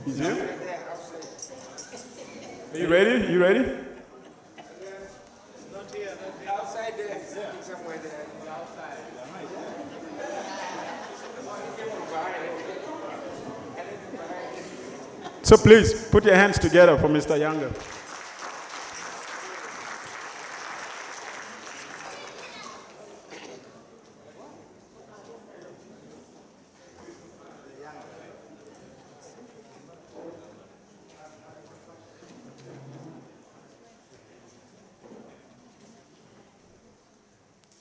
He's here? Are you ready? You ready? Outside there, somewhere there. Outside. So please, put your hands together for Mr. Younger.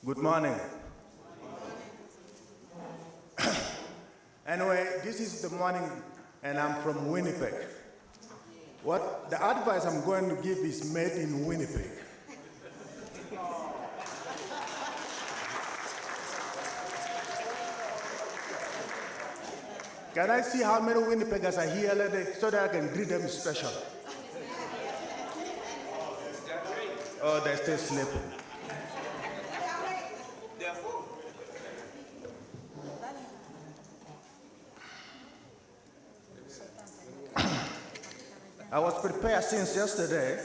Good morning. Anyway, this is the morning and I'm from Winnipeg. What the advice I'm going to give is made in Winnipeg. Can I see how many Winnipeggers are here so that I can greet them special? Oh, they're still sleeping. I was prepared since yesterday,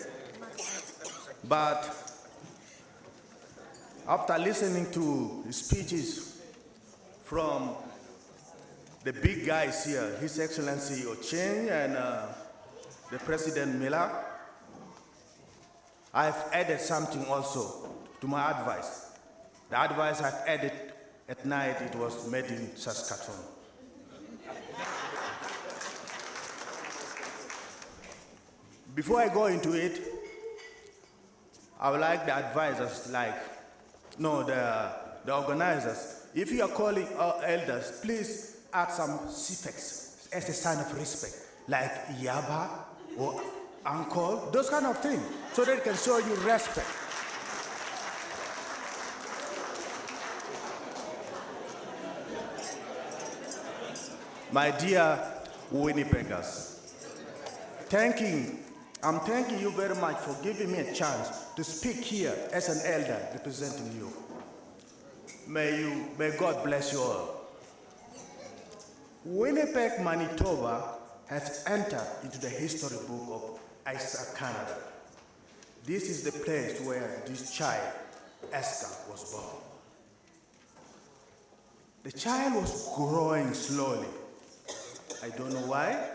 but after listening to speeches from the big guys here, His Excellency Ocheng and the President Miller, I've added something also to my advice. The advice I've added at night, it was made in Saskatchewan. Before I go into it, I would like the advisors, the organizers, if you are calling our elders, please add some suffix as a sign of respect, like Yaba or Uncle, those kind of things, so they can show you respect. My dear Winnipeggers, I'm thanking you very much for giving me a chance to speak here as an elder representing you. May God bless you all. Winnipeg, Manitoba has entered into the history book of Essca, Canada. This is the place where this child, Essca, was born. The child was growing slowly. I don't know why.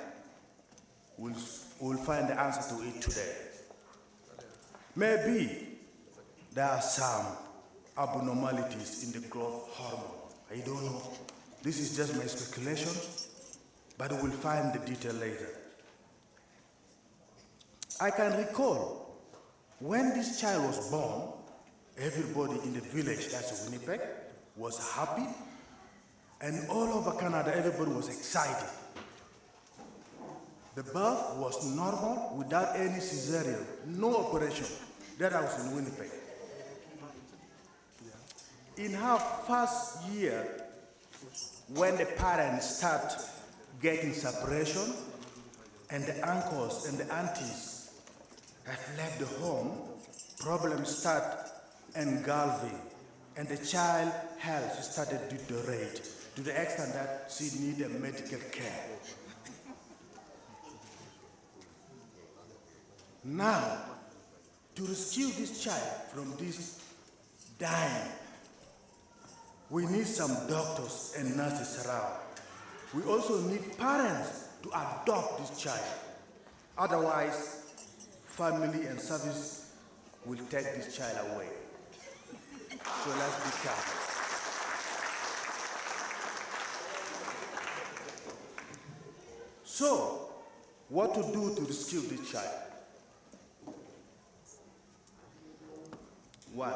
We'll find the answer to it today. Maybe there are some abnormalities in the growth hormone. I don't know. This is just my speculation, but we'll find the detail later. I can recall when this child was born, everybody in the village, that's Winnipeg, was happy, and all over Canada, everybody was excited. The birth was normal without any cesarean, no operation. That I was in Winnipeg. In her first year, when the parents start getting separation, and the uncles and the aunties have left the home, problems start engulfing, and the child health started to deteriorate to the extent that she needed medical care. Now, to rescue this child from this dying, we need some doctors and nurses around. We also need parents to adopt this child. Otherwise, family and service will take this child away. So let's be careful. So, what to do to rescue this child? One,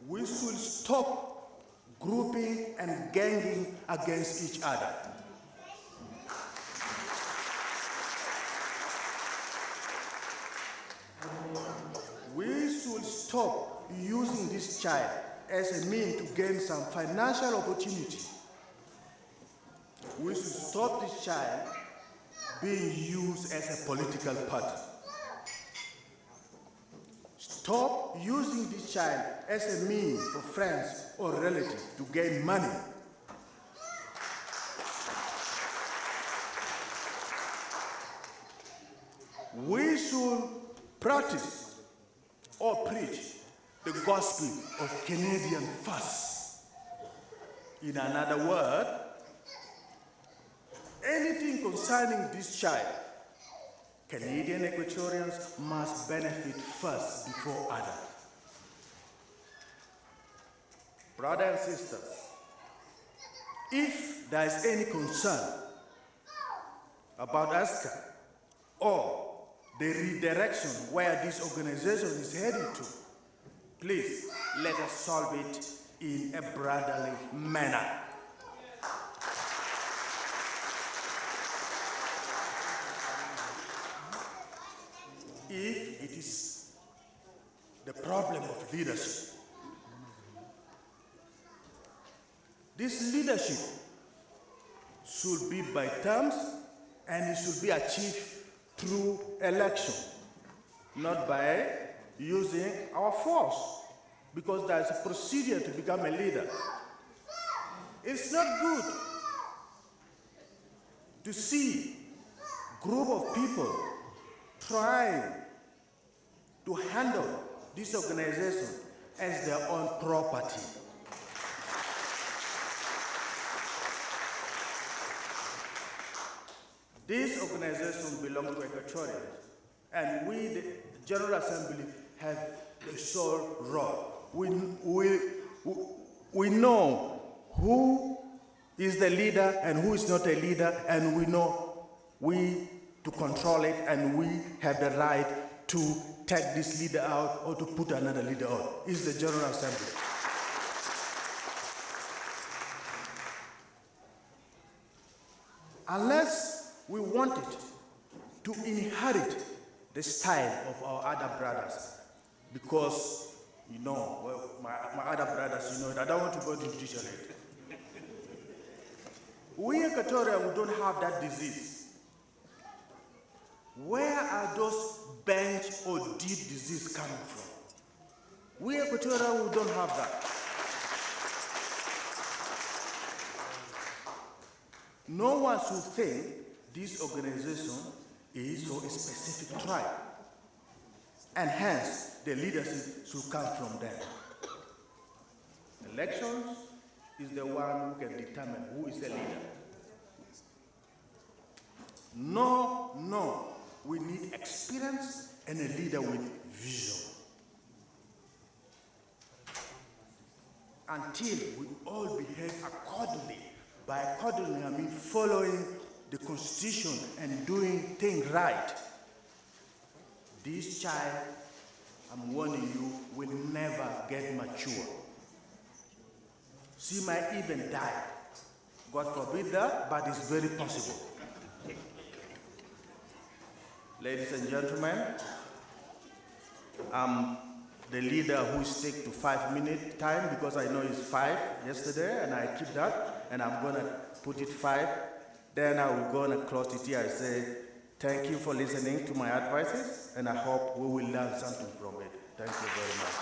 we should stop grouping and ganging against each other. We should stop using this child as a means to gain some financial opportunity. We should stop this child being used as a political party. Stop using this child as a means for friends or relatives to gain money. we should practice or preach the gospel of Canadian first. In another word, anything concerning this child, Canadian Equatorians must benefit first before others. Brothers and sisters, if there is any concern about Essca or the redirection where this organization is heading to, please let us solve it in a brotherly manner. If it is the problem of leadership, this leadership should be by terms and it should be achieved through election, not by using our force, because there's a procedure to become a leader. It's not good to see a group of people trying to handle this organization as their own property. This organization belongs to Equatorians, and we, the General Assembly, have the sole role. We know who is the leader and who is not a leader, and we know to control it, and we have the right to take this leader out or to put another leader on. It's the General Assembly. Unless we wanted to inherit the style of our other brothers, because, my other brothers, I don't want to go into detail. We in Equatoria, we don't have that disease. Where are those bench or deep disease coming from? We in Equatoria, we don't have that. No one should think this organization is for a specific tribe, and hence the leadership should come from them. Elections is the one who can determine who is the leader. No, we need experience and a leader with vision. Until we all behave accordingly. By accordingly, I mean following the Constitution and doing things right. This child, I'm warning you, will never get mature. She might even die. God forbid that, but it's very possible. Ladies and gentlemen, I'm the leader who stick to 5-minute time because I know it's 5 yesterday, and I keep that, and I'm gonna put it 5. Then I will go and close it here. I say, thank you for listening to my advices, and I hope we will learn something from it. Thank you very much.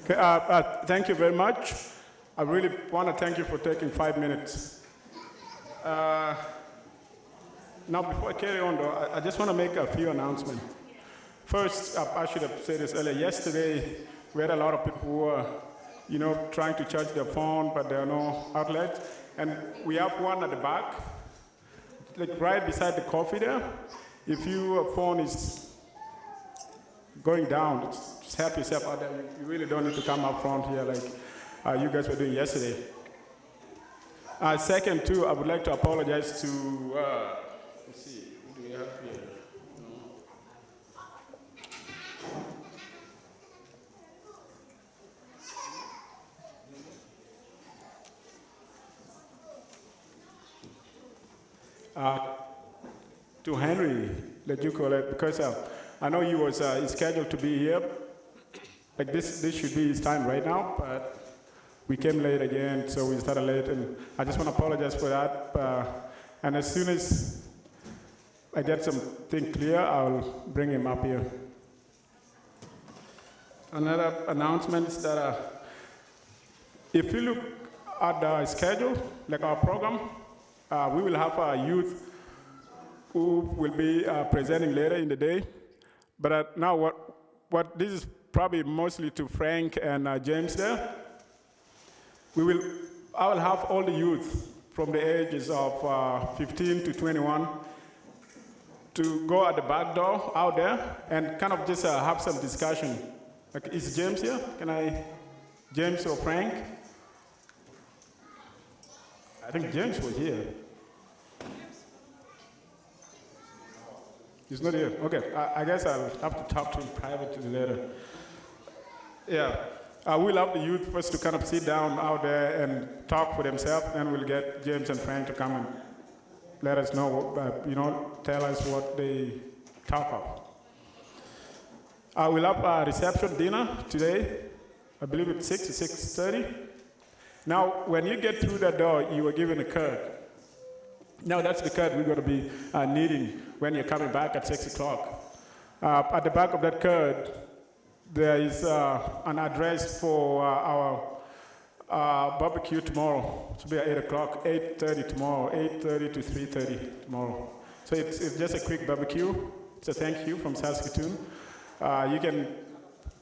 Okay, thank you very much. I really want to thank you for taking 5 minutes. Now, before I carry on, though, I just want to make a few announcements. First, I should have said this earlier. Yesterday, we had a lot of people who were, trying to charge their phone, but there are no outlets. And we have one at the back, like right beside the coffee there. If your phone is going down, just help yourself out there. You really don't need to come up front here like you guys were doing yesterday. Second, too, I would like to apologize to, let's see, who do we have here? To Henry, let you call it, because I know he was scheduled to be here. Like this should be his time right now, but we came late again, so we started late, and I just want to apologize for that. And as soon as I get something clear, I'll bring him up here. Another announcement is that if you look at the schedule, like our program, we will have our youth who will be presenting later in the day. But now what this is probably mostly to Frank and James there. I will have all the youth from the ages of 15 to 21 to go at the back door out there and kind of just have some discussion. Like, is James here? James or Frank? I think James was here. He's not here. Okay, I guess I'll have to talk to him privately later. Yeah, we'll have the youth first to kind of sit down out there and talk for themselves, and we'll get James and Frank to come and let us know, tell us what they talk of. We'll have a reception dinner today. I believe it's 6 to 6:30. Now, when you get through that door, you are given a card. Now, that's the card we're going to be needing when you're coming back at 6 o'clock. At the back of that card, there is an address for our barbecue tomorrow. It should be at 8 o'clock, 8:30 tomorrow, 8:30 to 3:30 tomorrow. So it's just a quick barbecue. It's a thank you from Saskatoon.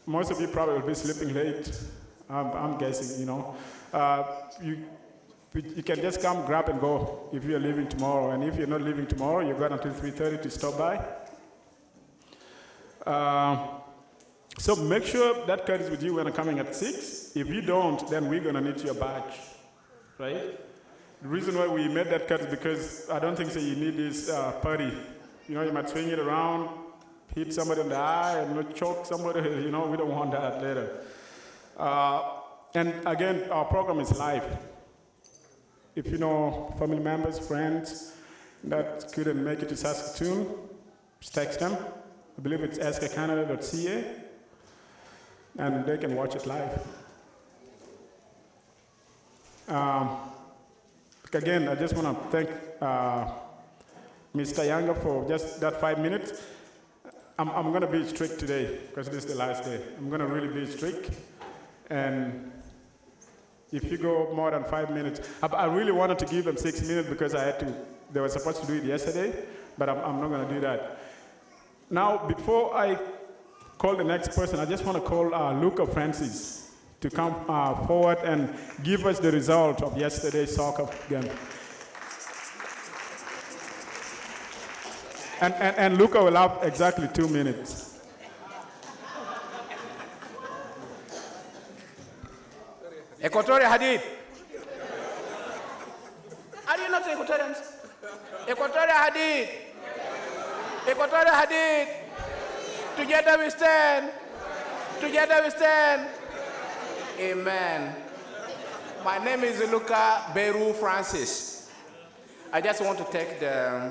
Most of you probably will be sleeping late, I'm guessing, You can just come, grab, and go if you're leaving tomorrow. And if you're not leaving tomorrow, you've got until 3:30 to stop by. So make sure that card is with you when I'm coming at 6. If you don't, then we're going to need your badge, right? The reason why we made that card is because I don't think so you need this party. You might swing it around, hit somebody in the eye, and choke somebody. We don't want that later. And again, our program is live. If you know family members, friends that couldn't make it to Saskatoon, just text them. I believe it's escacanada.ca, and they can watch it live. Again, I just want to thank Mr. Younger for just that 5 minutes. I'm going to be strict today because this is the last day. I'm going to really be strict. And if you go more than 5 minutes, I really wanted to give them 6 minutes because they were supposed to do it yesterday, but I'm not going to do that. Now, before I call the next person, I just want to call Luca Francis to come forward and give us the result of yesterday's soccer game. And Luca will have exactly 2 minutes. Equatorial Hadid. Are you not Equatorians? Equatorial Hadid. Equatorial Hadid. Together we stand. Together we stand. Amen. My name is Luca Beru Francis. I just want to take the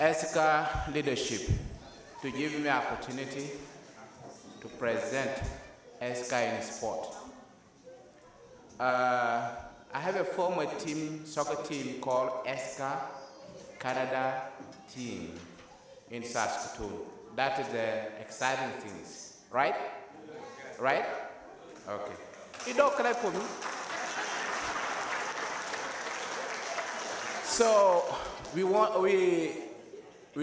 Essca leadership to give me an opportunity to present Essca in sport. I have a former soccer team called Essca Canada team in Saskatoon. That is the exciting things, right? Right? Okay. You don't clap for me. So we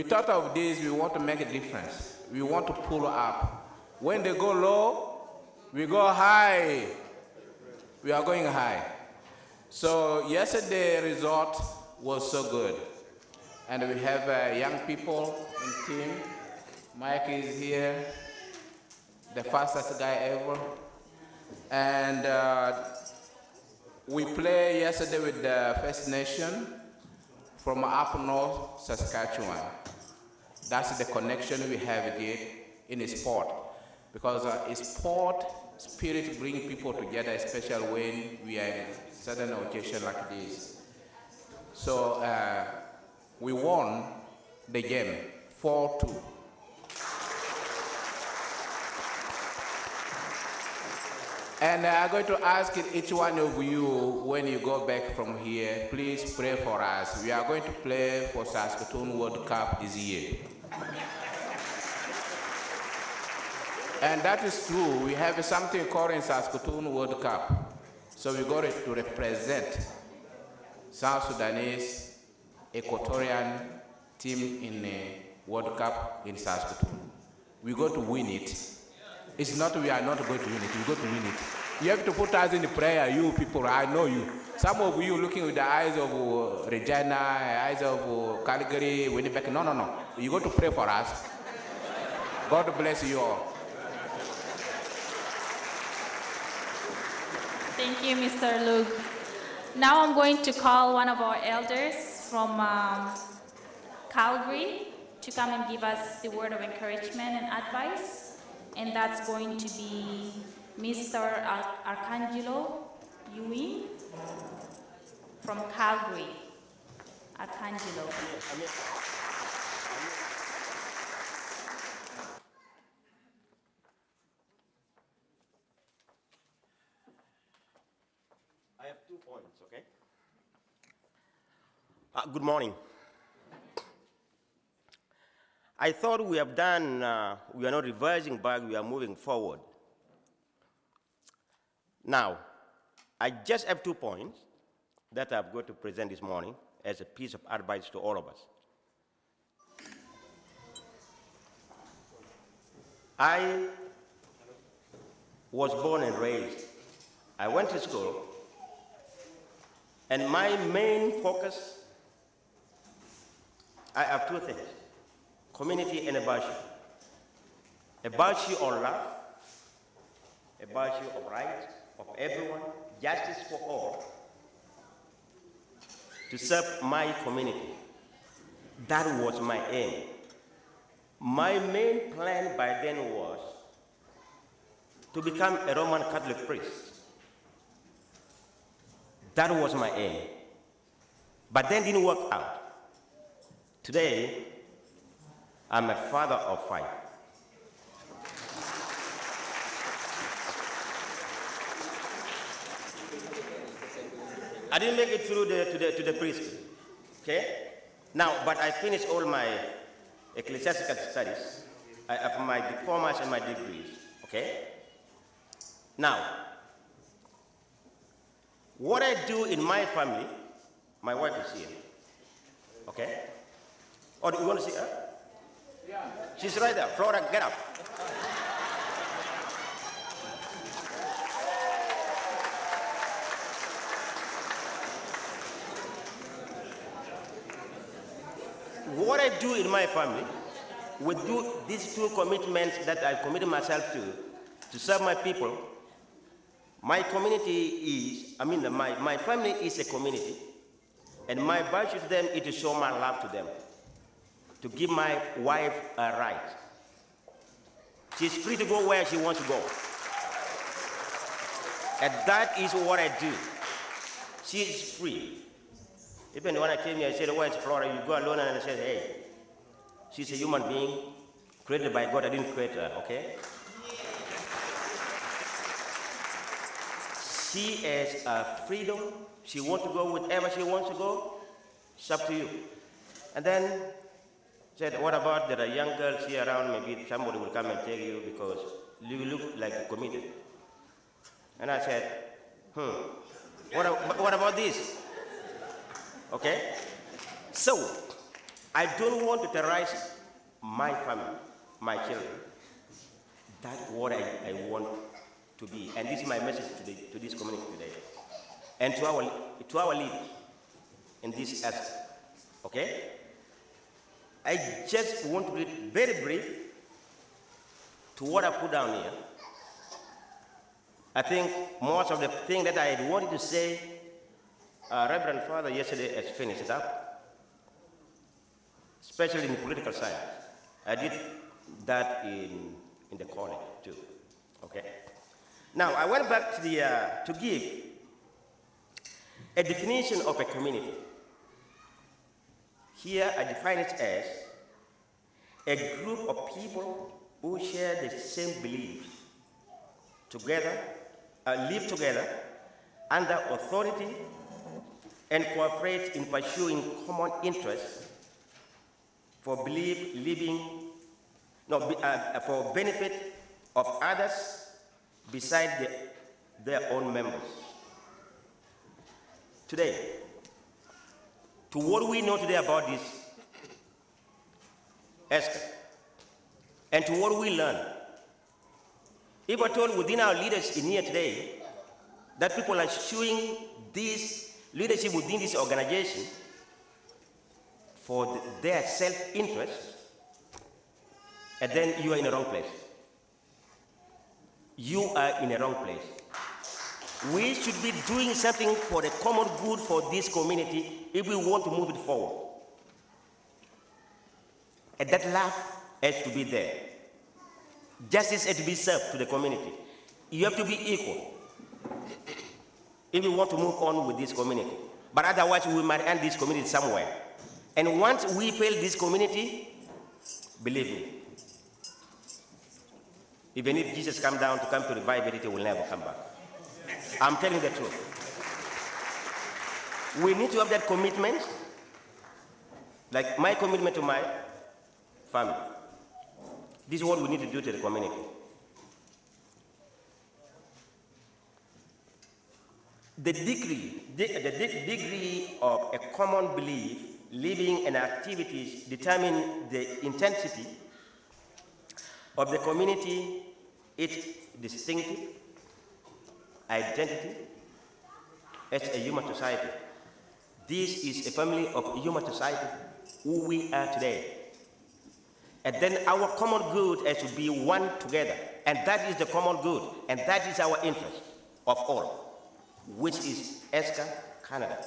thought of this. We want to make a difference. We want to pull up. When they go low, we go high. We are going high. So yesterday result was so good. And we have young people in team. Mike is here, the fastest guy ever. And we played yesterday with the First Nation from up north Saskatchewan. That's the connection we have here in sport. Because sport spirit brings people together, especially when we are in a certain occasion like this. So we won the game 4-2. And I'm going to ask each one of you, when you go back from here, please pray for us. We are going to play for Saskatoon World Cup this year. And that is true. We have something called in Saskatoon World Cup. So we got to represent South Sudanese Equatorian team in the World Cup in Saskatoon. We got to win it. It's not we are not going to win it, we got to win it. You have to put us in the prayer, you people, I know you. Some of you looking with the eyes of Regina, eyes of Calgary, Winnipeg. No. You got to pray for us. God bless you all. Thank you, Mr. Luke. Now I'm going to call one of our elders from Calgary to come and give us the word of encouragement and advice. And that's going to be Mr. Arcangelo Ewing from Calgary. Arcangelo. I have 2 points, okay? Good morning. I thought we have done, we are not reversing back, we are moving forward. Now, I just have 2 points that I've got to present this morning as a piece of advice to all of us. I was born and raised. I went to school, and my main focus, I have 2 things: community and a virtue. A virtue of love, a virtue of rights of everyone, justice for all, to serve my community. That was my aim. My main plan by then was to become a Roman Catholic priest. That was my aim. But then didn't work out. Today, I'm a father of 5. I didn't make it through to the priesthood, okay? Now, but I finished all my ecclesiastical studies. I have my diplomas and my degrees, okay? Now, what I do in my family, my wife is here, okay? Or do you want to see her? Yeah. She's right there. Flora, get up. What I do in my family, we do these 2 commitments that I committed myself to serve my people. My community is, my family is a community, and my virtue to them is to show my love to them, to give my wife a right. She's free to go where she wants to go. And that is what I do. She is free. Even when I came here, I said, where's Flora? You go alone, and I said, hey, she's a human being created by God. I didn't create her, okay? She has freedom. She wants to go wherever she wants to go. It's up to you. And then said, what about there are young girls here around? Maybe somebody will come and take you because you look like a committed. And I said, what about this? Okay? So, I don't want to terrorize my family, my children. That's what I want to be. And this is my message to this community today. And to our leaders in this Essca. Okay? I just want to read very brief to what I put down here. I think most of the things that I had wanted to say, Reverend Father yesterday has finished it up, especially in the political science. I did that in the college too, okay? Now, I went back to to give a definition of a community. Here, I define it as a group of people who share the same beliefs, together, live together under authority and cooperate in pursuing common interests for for benefit of others beside their own members. Today, to what we know today about this Essca, and to what we learn, if we're told within our leaders in here today that people are showing this leadership within this organization for their self-interest, and then you are in the wrong place. You are in the wrong place. We should be doing something for the common good for this community if we want to move it forward. And that love has to be there. Justice has to be served to the community. You have to be equal if we want to move on with this community. But otherwise, we might end this community somewhere. And once we fail this community, believe me, even if Jesus come down to come to revive it, it will never come back. I'm telling the truth. We need to have that commitment, like my commitment to my family. This is what we need to do to the community. The degree of a common belief, living, and activities determine the intensity of the community, its distinctive identity as a human society. This is a family of human society, who we are today. And then our common good has to be one together. And that is the common good. And that is our interest of all, which is Essca, Canada.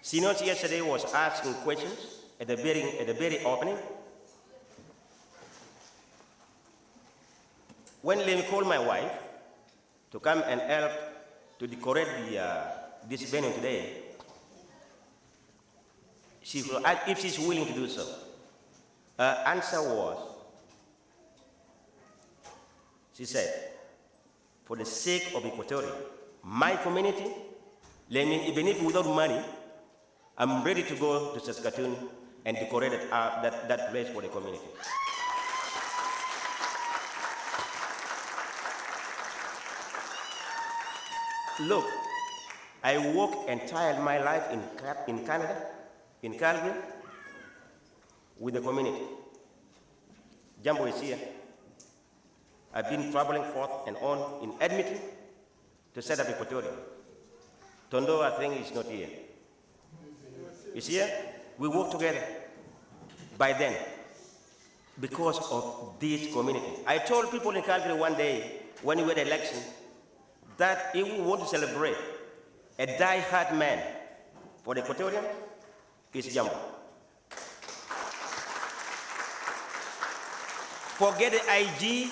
Sinot yesterday was asking questions at the very opening. When Lemmy called my wife to come and help to decorate this venue today, she will ask if she's willing to do so. Her answer was, she said, for the sake of Equatorial, my community, even if without money, I'm ready to go to Saskatoon and decorate that place for the community. Look, I work entire my life in Canada, in Calgary, with the community. Jambo is here. I've been traveling forth and on in Edmonton to set up Equatorial. Tondo, I think, is not here. Is here? We work together by then because of this community. I told people in Calgary one day when we had the election that if we want to celebrate a die-hard man for the Equatorian, it's Jambo. Forget the IG,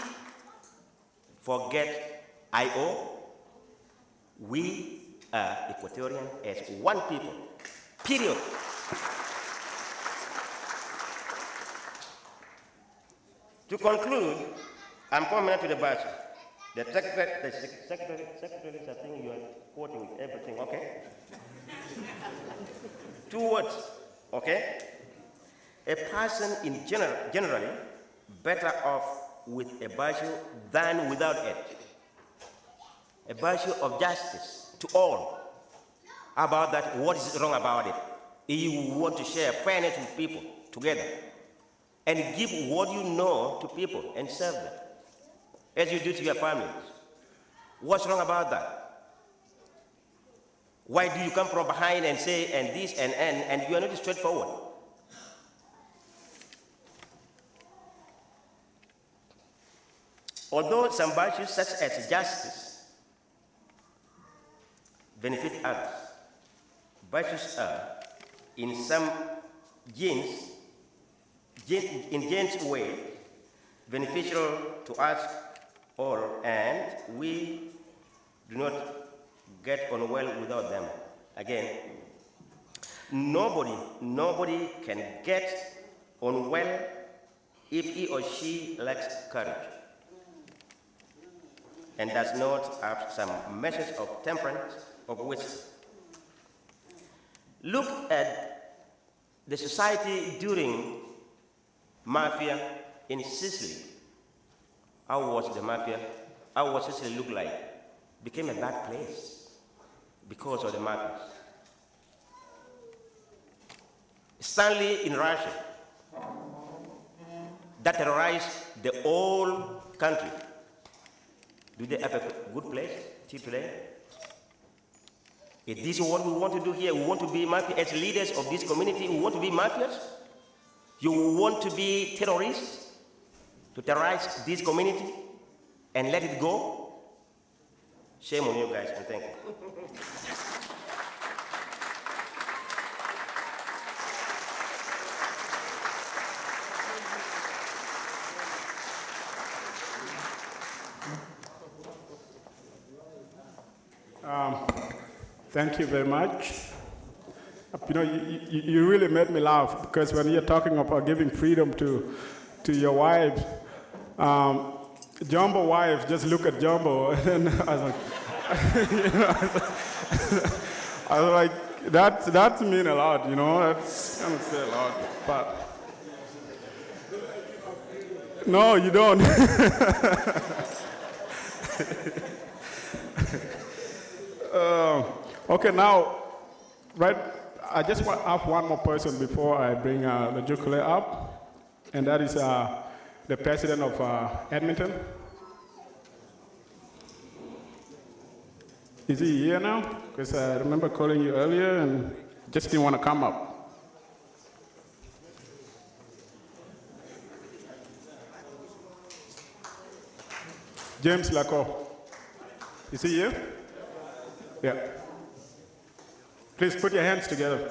forget IO. We are Equatorian as one people, period. To conclude, I'm coming to the budget. The secretary, I think you are quoting everything, okay? 2 words, okay? A person in generally better off with a budget than without it. A budget of justice to all. How about that? What is wrong about it? You want to share fairness with people together and give what you know to people and serve them, as you do to your families. What's wrong about that? Why do you come from behind and say, and this, and you are not straightforward? Although some virtues such as justice benefit others, virtues are, in some genes way, beneficial to us all, and we do not get on well without them. Again, nobody can get on well if he or she lacks courage and does not have some measures of temperance, of wisdom. Look at the society during mafia in Sicily, how was the mafia, how was Sicily look like? Became a bad place because of the mafia. Stanley in Russia, that terrorized the whole country. Do they have a good place till today? Is this what we want to do here? We want to be mafia as leaders of this community. We want to be mafias. You want to be terrorists to terrorize this community and let it go? Shame on you guys, and thank you. Thank you very much. You know, you really made me laugh because when you're talking about giving freedom to your wife, Jumbo wife, just look at Jumbo, and I was like, you know, I was like, that mean a lot, you know. That's gonna say a lot, but no, you don't. Okay, now, right, I just want to have one more person before I bring the Jukule up, and that is the president of Edmonton. Is he here now? Because I remember calling you earlier and just didn't want to come up. James Laco. Is he here? Yeah. Please put your hands together.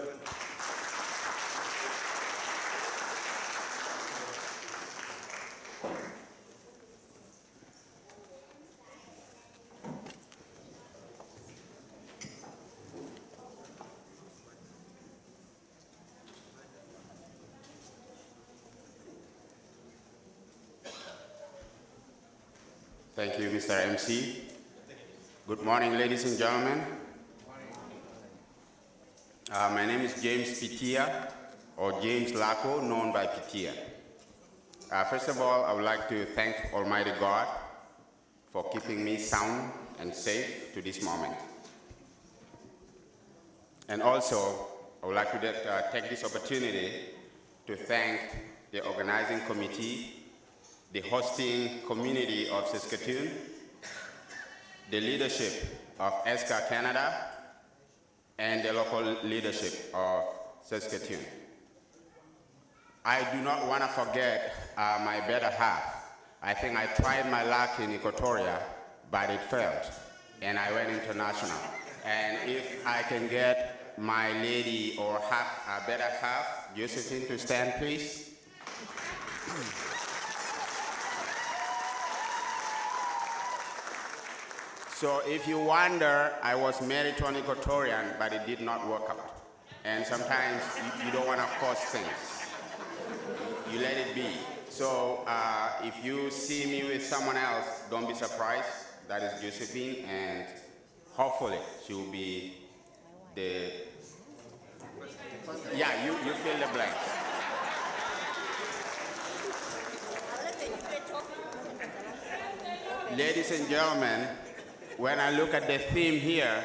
Thank you, Mr. MC. Good morning, ladies and gentlemen. My name is James Pitia, or James Laco, known by Pitia. First of all, I would like to thank Almighty God for keeping me sound and safe to this moment. And also, I would like to take this opportunity to thank the organizing committee, the hosting community of Saskatoon, the leadership of Essca Canada, and the local leadership of Saskatoon. I do not want to forget my better half. I think I tried my luck in Equatoria, but it failed, and I went international. And if I can get my lady or better half, Josephine, to stand, please. So if you wonder, I was married to an Equatorian, but it did not work out. And sometimes you don't want to force things. You let it be. So if you see me with someone else, don't be surprised. That is Josephine, and hopefully she will be the... Yeah, you fill the blanks. Ladies and gentlemen, when I look at the theme here,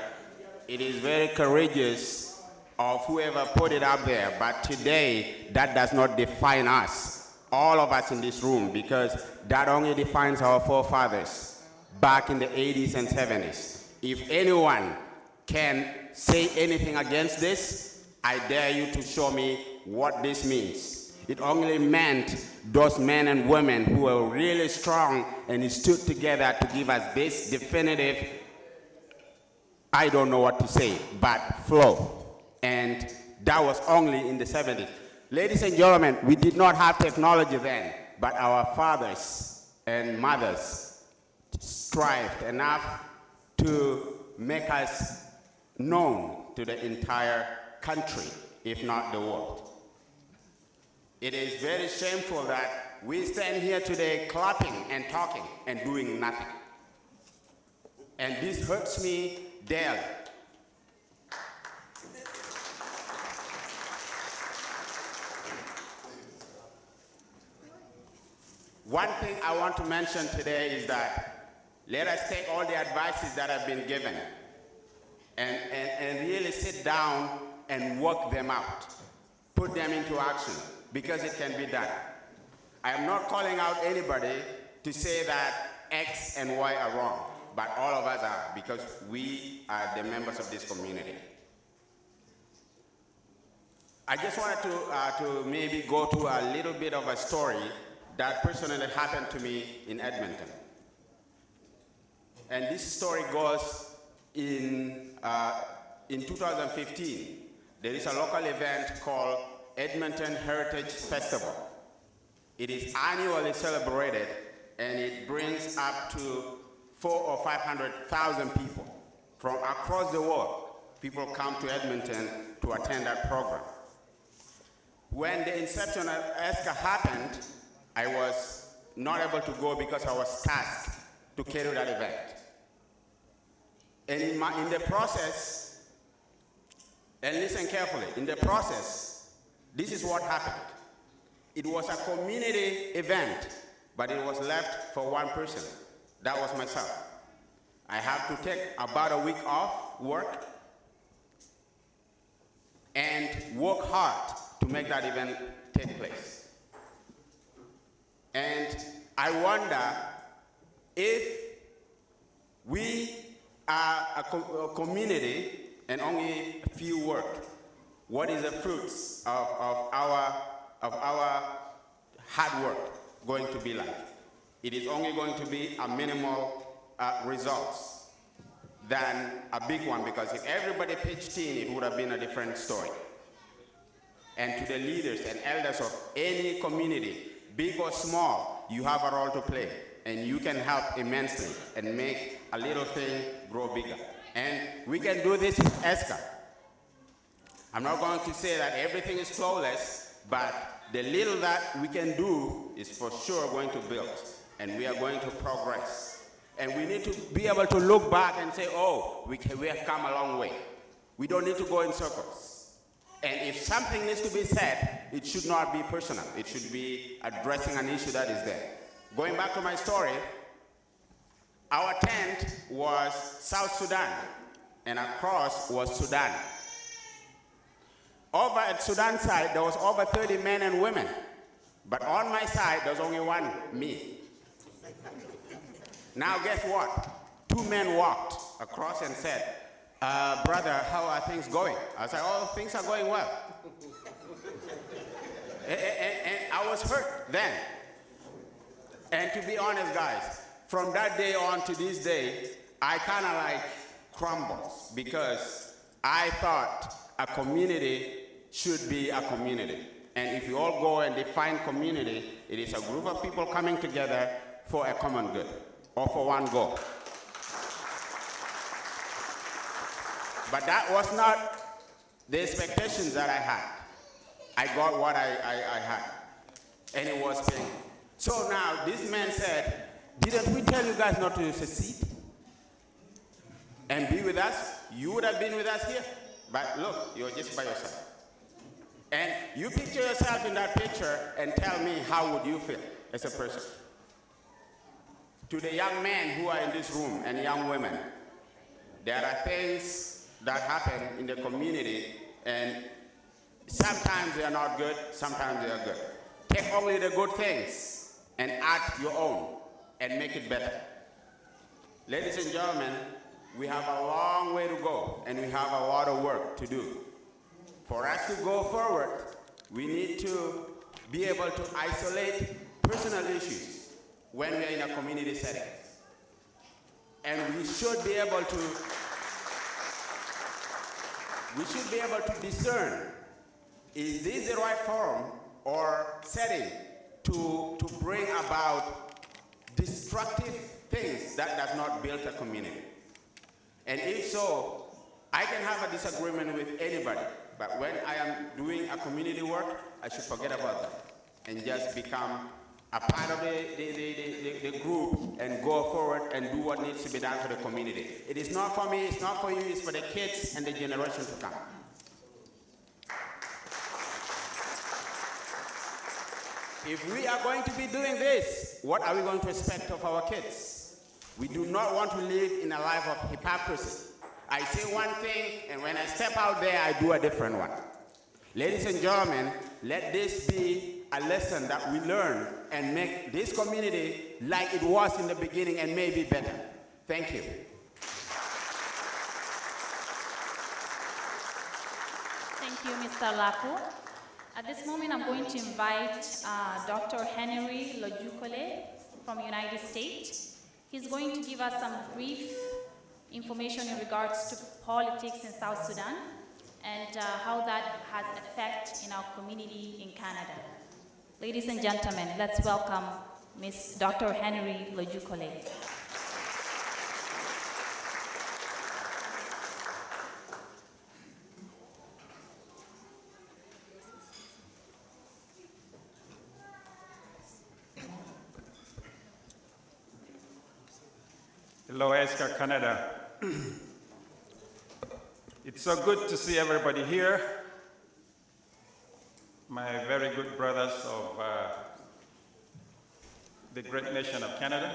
it is very courageous of whoever put it up there, but today, that does not define us, all of us in this room, because that only defines our forefathers back in the 80s and 70s. If anyone can say anything against this, I dare you to show me what this means. It only meant those men and women who were really strong and stood together to give us this definitive, I don't know what to say, but flow. And that was only in the 70s. Ladies and gentlemen, we did not have technology then, but our fathers and mothers strived enough to make us known to the entire country, if not the world. It is very shameful that we stand here today clapping and talking and doing nothing. And this hurts me daily. One thing I want to mention today is that let us take all the advices that have been given and really sit down and work them out, put them into action, because it can be done. I am not calling out anybody to say that X and Y are wrong, but all of us are, because we are the members of this community. I just wanted to maybe go to a little bit of a story that personally happened to me in Edmonton. And this story goes in 2015. There is a local event called Edmonton Heritage Festival. It is annually celebrated, and it brings up to 400,000 or 500,000 people from across the world. People come to Edmonton to attend that program. When the inception of Essca happened, I was not able to go because I was tasked to carry that event. And in the process, and listen carefully, in the process, this is what happened. It was a community event, but it was left for one person. That was myself. I have to take about a week off work and work hard to make that event take place. And I wonder if we are a community and only a few work, what is the fruits of our hard work going to be like? It is only going to be a minimal results than a big one, because if everybody pitched in, it would have been a different story. And to the leaders and elders of any community, big or small, you have a role to play, and you can help immensely and make a little thing grow bigger. And we can do this in Essca. I'm not going to say that everything is flawless, but the little that we can do is for sure going to build, and we are going to progress. And we need to be able to look back and say, oh, we have come a long way. We don't need to go in circles. And if something needs to be said, it should not be personal. It should be addressing an issue that is there. Going back to my story, our tent was South Sudan, and across was Sudan. Over at Sudan side, there was over 30 men and women. But on my side, there's only one, me. Now guess what? Two men walked across and said, brother, how are things going? I said, oh, things are going well. and I was hurt then. And to be honest, guys, from that day on to this day, I kind of like crumbles, because I thought a community should be a community. And if you all go and define community, it is a group of people coming together for a common good, or for one goal. But that was not the expectations that I had. I got what I had, and it was painful. So now this man said, didn't we tell you guys not to secede and be with us? You would have been with us here. But look, you're just by yourself. And you picture yourself in that picture and tell me, how would you feel as a person? To the young men who are in this room and young women, there are things that happen in the community, and sometimes they are not good, sometimes they are good. Take only the good things and add your own and make it better. Ladies and gentlemen, we have a long way to go, and we have a lot of work to do. For us to go forward, we need to be able to isolate personal issues when we are in a community setting. And we should be able to discern, is this the right forum or setting to bring about destructive things that does not build a community? And if so, I can have a disagreement with anybody, but when I am doing a community work, I should forget about that and just become a part of the group and go forward and do what needs to be done for the community. It is not for me, it's not for you, it's for the kids and the generation to come. if we are going to be doing this, what are we going to expect of our kids? We do not want to live in a life of hypocrisy. I say one thing, and when I step out there, I do a different one. Ladies and gentlemen, let this be a lesson that we learn and make this community like it was in the beginning and maybe better. Thank you. Thank you, Mr. Laku. At this moment, I'm going to invite Dr. Henry Lojukole from United States. He's going to give us some brief information in regards to politics in South Sudan and how that has effect in our community in Canada. Ladies and gentlemen, let's welcome Ms. Dr. Henry Lojukole. Hello, Essca, Canada. It's so good to see everybody here. My very good brothers of the great nation of Canada.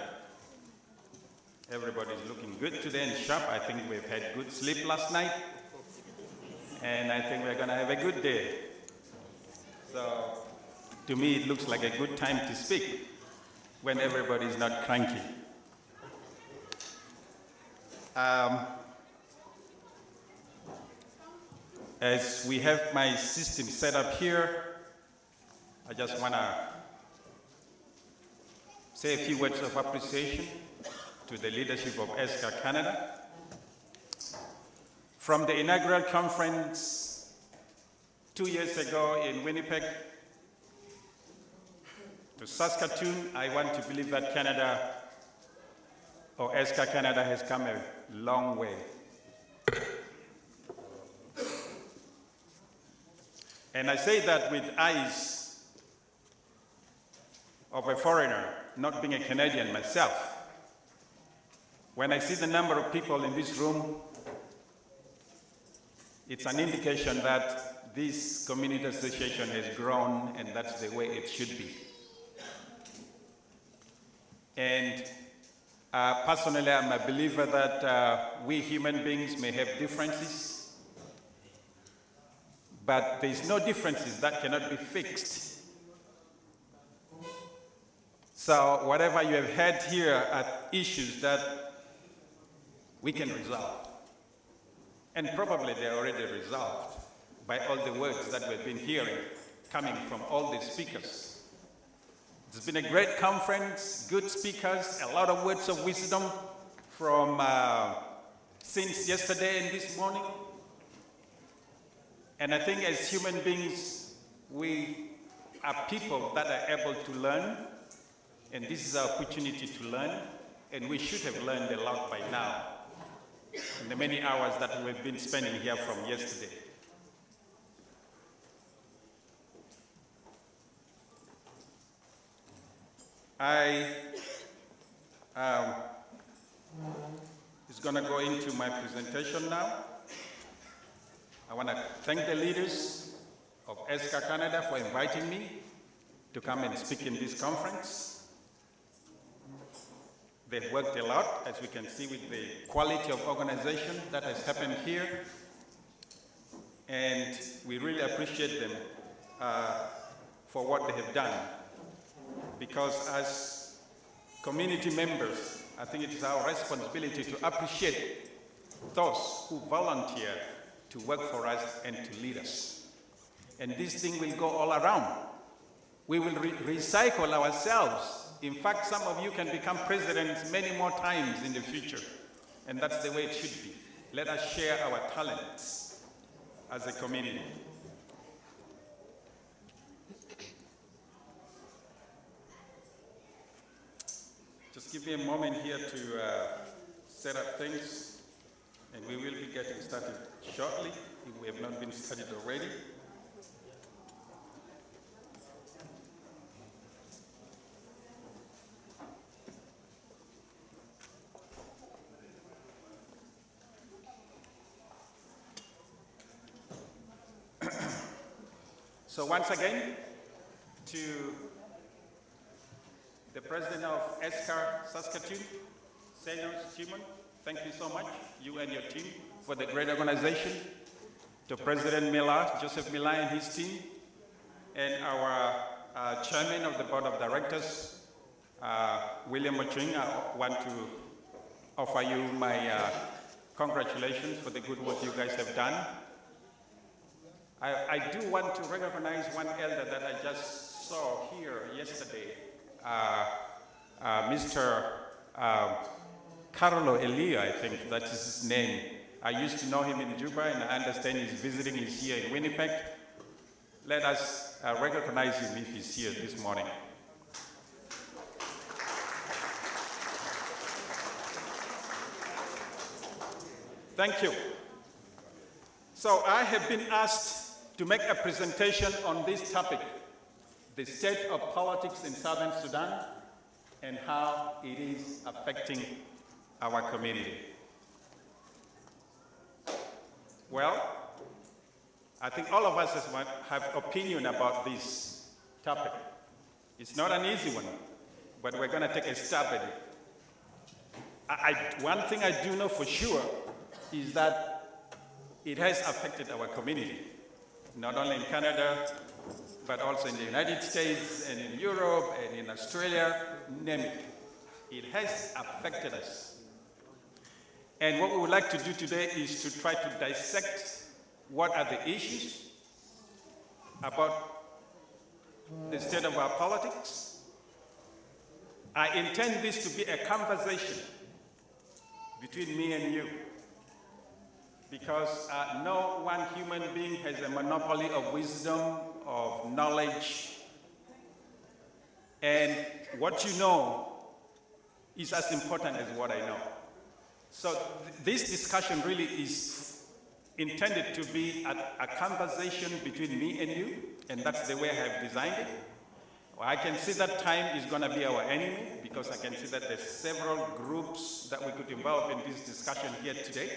Everybody's looking good today and sharp. I think we've had good sleep last night. And I think we're gonna have a good day. So, to me, it looks like a good time to speak when everybody's not cranky. As we have my system set up here, I just want to say a few words of appreciation to the leadership of Essca Canada. From the inaugural conference 2 years ago in Winnipeg to Saskatoon, I want to believe that Canada, or Essca Canada, has come a long way. And I say that with eyes of a foreigner, not being a Canadian myself. When I see the number of people in this room, it's an indication that this community association has grown, and that's the way it should be. And personally, I'm a believer that we human beings may have differences, but there's no differences that cannot be fixed. So whatever you have had here are issues that we can resolve. And probably they're already resolved by all the words that we've been hearing coming from all the speakers. It's been a great conference, good speakers, a lot of words of wisdom from since yesterday and this morning. And I think as human beings, we are people that are able to learn, and this is our opportunity to learn, and we should have learned a lot by now in the many hours that we've been spending here from yesterday. I is going to go into my presentation now. I want to thank the leaders of Essca Canada for inviting me to come and speak in this conference. They've worked a lot, as we can see with the quality of organization that has happened here. And we really appreciate them for what they have done. Because as community members, I think it is our responsibility to appreciate those who volunteer to work for us and to lead us. And this thing will go all around. We will recycle ourselves. In fact, some of you can become presidents many more times in the future. And that's the way it should be. Let us share our talents as a community. Just give me a moment here to set up things, and we will be getting started shortly, if we have not been started already. So once again, to the president of Essca, Saskatoon, Senor Chimon, thank you so much, you and your team, for the great organization. To President Miller, Joseph Miller and his team, and our chairman of the board of directors, William Maching, I want to offer you my congratulations for the good work you guys have done. I do want to recognize one elder that I just saw here yesterday, Mr. Carlo Elia, I think that is his name. I used to know him in Juba, and I understand he's visiting, he's here in Winnipeg. Let us recognize him if he's here this morning. Thank you. So I have been asked to make a presentation on this topic, the state of politics in Southern Sudan and how it is affecting our community. Well, I think all of us have opinion about this topic. It's not an easy one, but we're going to take a stab at it. One thing I do know for sure is that it has affected our community, not only in Canada, but also in the United States and in Europe and in Australia, name it. It has affected us. And what we would like to do today is to try to dissect what are the issues about the state of our politics. I intend this to be a conversation between me and you, because no one human being has a monopoly of wisdom, of knowledge, and what you know is as important as what I know. So this discussion really is intended to be a conversation between me and you, and that's the way I have designed it. I can see that time is going to be our enemy, because I can see that there's several groups that we could involve in this discussion here today.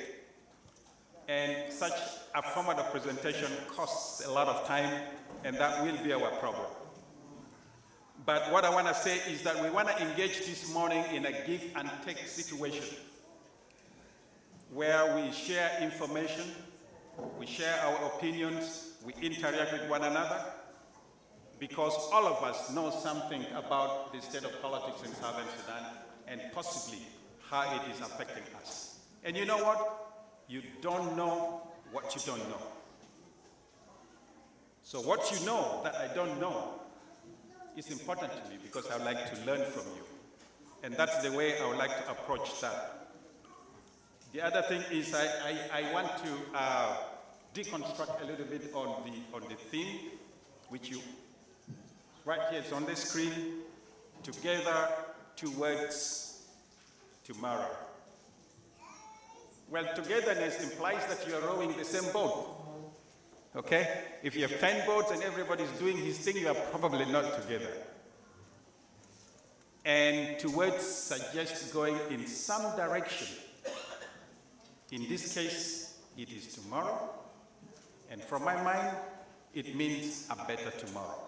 And such a format of presentation costs a lot of time, and that will be our problem. But what I want to say is that we want to engage this morning in a give and take situation, where we share information, we share our opinions, we interact with one another, because all of us know something about the state of politics in Southern Sudan and possibly how it is affecting us. And you know what? You don't know what you don't know. So what you know that I don't know is important to me, because I would like to learn from you. And that's the way I would like to approach that. The other thing is I want to deconstruct a little bit on the theme, which you, right here, it's on the screen, together towards tomorrow. Well, togetherness implies that you are rowing the same boat, okay? If you have 10 boats and everybody's doing his thing, you are probably not together. And towards suggests going in some direction. In this case, it is tomorrow, and from my mind, it means a better tomorrow.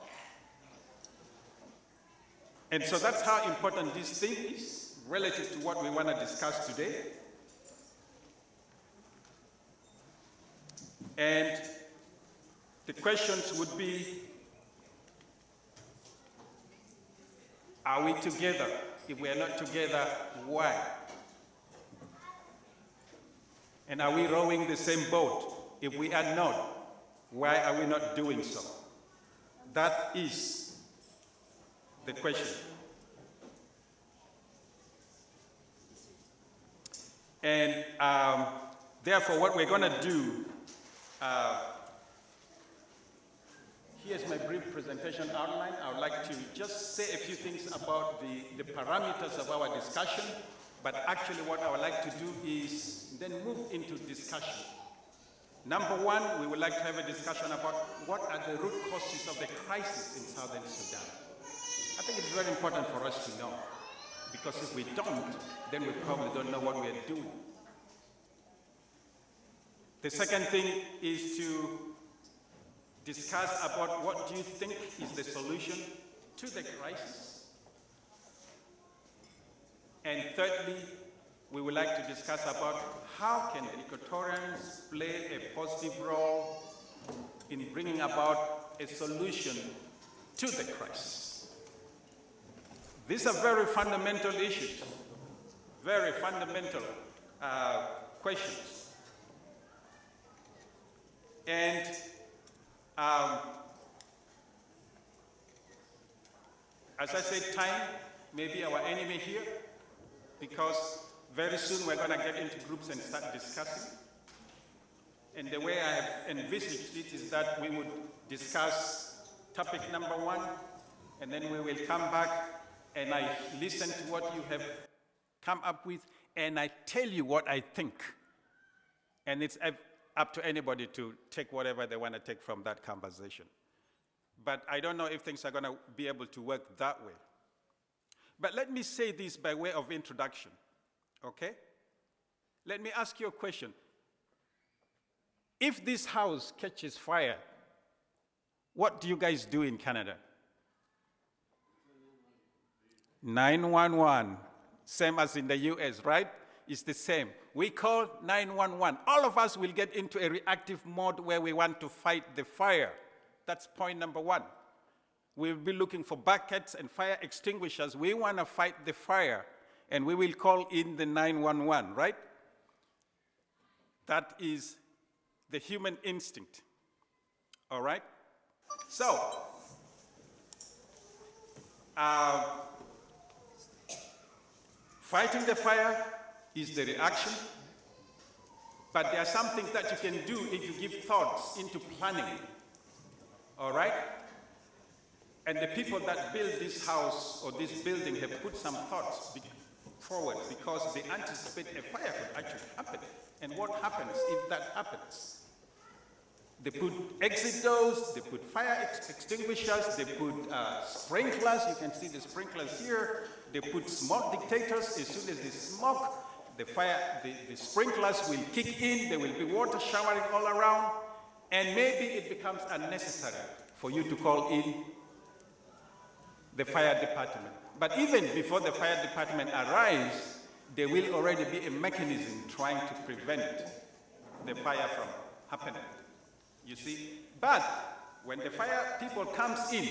And so that's how important this thing is relative to what we want to discuss today. And the questions would be, are we together? If we are not together, why? And are we rowing the same boat? If we are not, why are we not doing so? That is the question. And therefore, what we're going to do, here's my brief presentation outline. I would like to just say a few things about the parameters of our discussion, but actually what I would like to do is then move into discussion. Number one, we would like to have a discussion about what are the root causes of the crisis in Southern Sudan. I think it's very important for us to know, because if we don't, then we probably don't know what we are doing. The second thing is to discuss about what do you think is the solution to the crisis. And thirdly, we would like to discuss about how can Equatorians play a positive role in bringing about a solution to the crisis. These are very fundamental issues, very fundamental questions. And as I said, time may be our enemy here, because very soon we're going to get into groups and start discussing. And the way I have envisaged it is that we would discuss topic number 1, and then we will come back and I listen to what you have come up with, and I tell you what I think. And it's up to anybody to take whatever they want to take from that conversation. But I don't know if things are going to be able to work that way. But let me say this by way of introduction, okay? Let me ask you a question. If this house catches fire, what do you guys do in Canada? 911, same as in the US, right? It's the same. We call 911. All of us will get into a reactive mode where we want to fight the fire. That's point number 1. We'll be looking for buckets and fire extinguishers. We want to fight the fire, and we will call in the 911, right? That is the human instinct, all right? So, fighting the fire is the reaction, but there are some things that you can do if you give thoughts into planning, all right? And the people that build this house or this building have put some thoughts forward, because they anticipate a fire could actually happen. And what happens if that happens? They put exit doors, they put fire extinguishers, they put sprinklers. You can see the sprinklers here. They put smoke detectors. As soon as they smoke, the sprinklers will kick in. There will be water showering all around. And maybe it becomes unnecessary for you to call in the fire department. But even before the fire department arrives, there will already be a mechanism trying to prevent the fire from happening. You see? But when the fire people comes in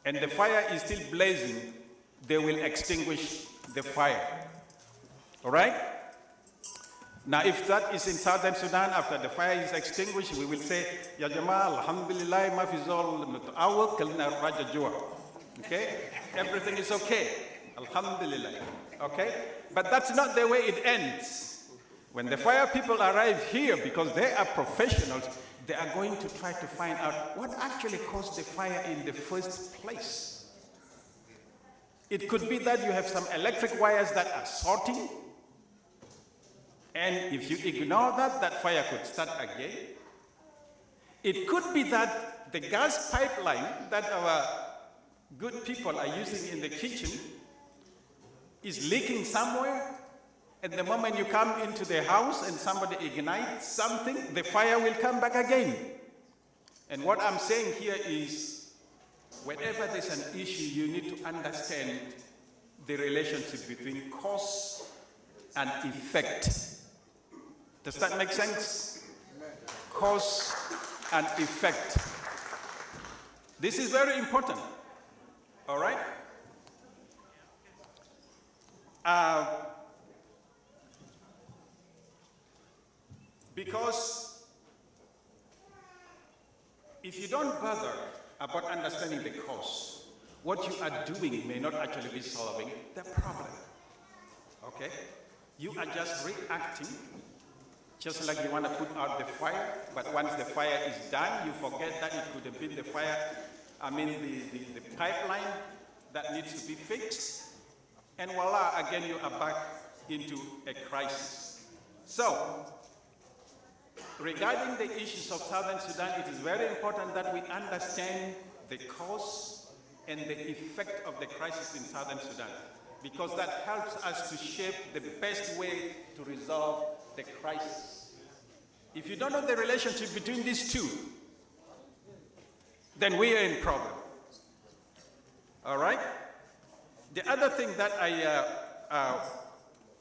and the fire is still blazing, they will extinguish the fire. All right? Now, if that is in Southern Sudan, after the fire is extinguished, we will say, Ya Jamal, alhamdulillah, ma fi zol mutawak kalna raja jua. Okay? Everything is okay. Alhamdulillah. Okay? But that's not the way it ends. When the fire people arrive here, because they are professionals, they are going to try to find out what actually caused the fire in the first place. It could be that you have some electric wires that are shorting, and if you ignore that, that fire could start again. It could be that the gas pipeline that our good people are using in the kitchen is leaking somewhere. And the moment you come into the house and somebody ignites something, the fire will come back again. And what I'm saying here is, whenever there's an issue, you need to understand the relationship between cause and effect. Does that make sense? Cause and effect. This is very important. All right? Because if you don't bother about understanding the cause, what you are doing may not actually be solving the problem. Okay? You are just reacting, just like you want to put out the fire, but once the fire is done, you forget that it could have been the pipeline that needs to be fixed, and voila, again you are back into a crisis. So, regarding the issues of Southern Sudan, it is very important that we understand the cause and the effect of the crisis in Southern Sudan, because that helps us to shape the best way to resolve the crisis. If you don't know the relationship between these two, then we are in problem. All right? The other thing that I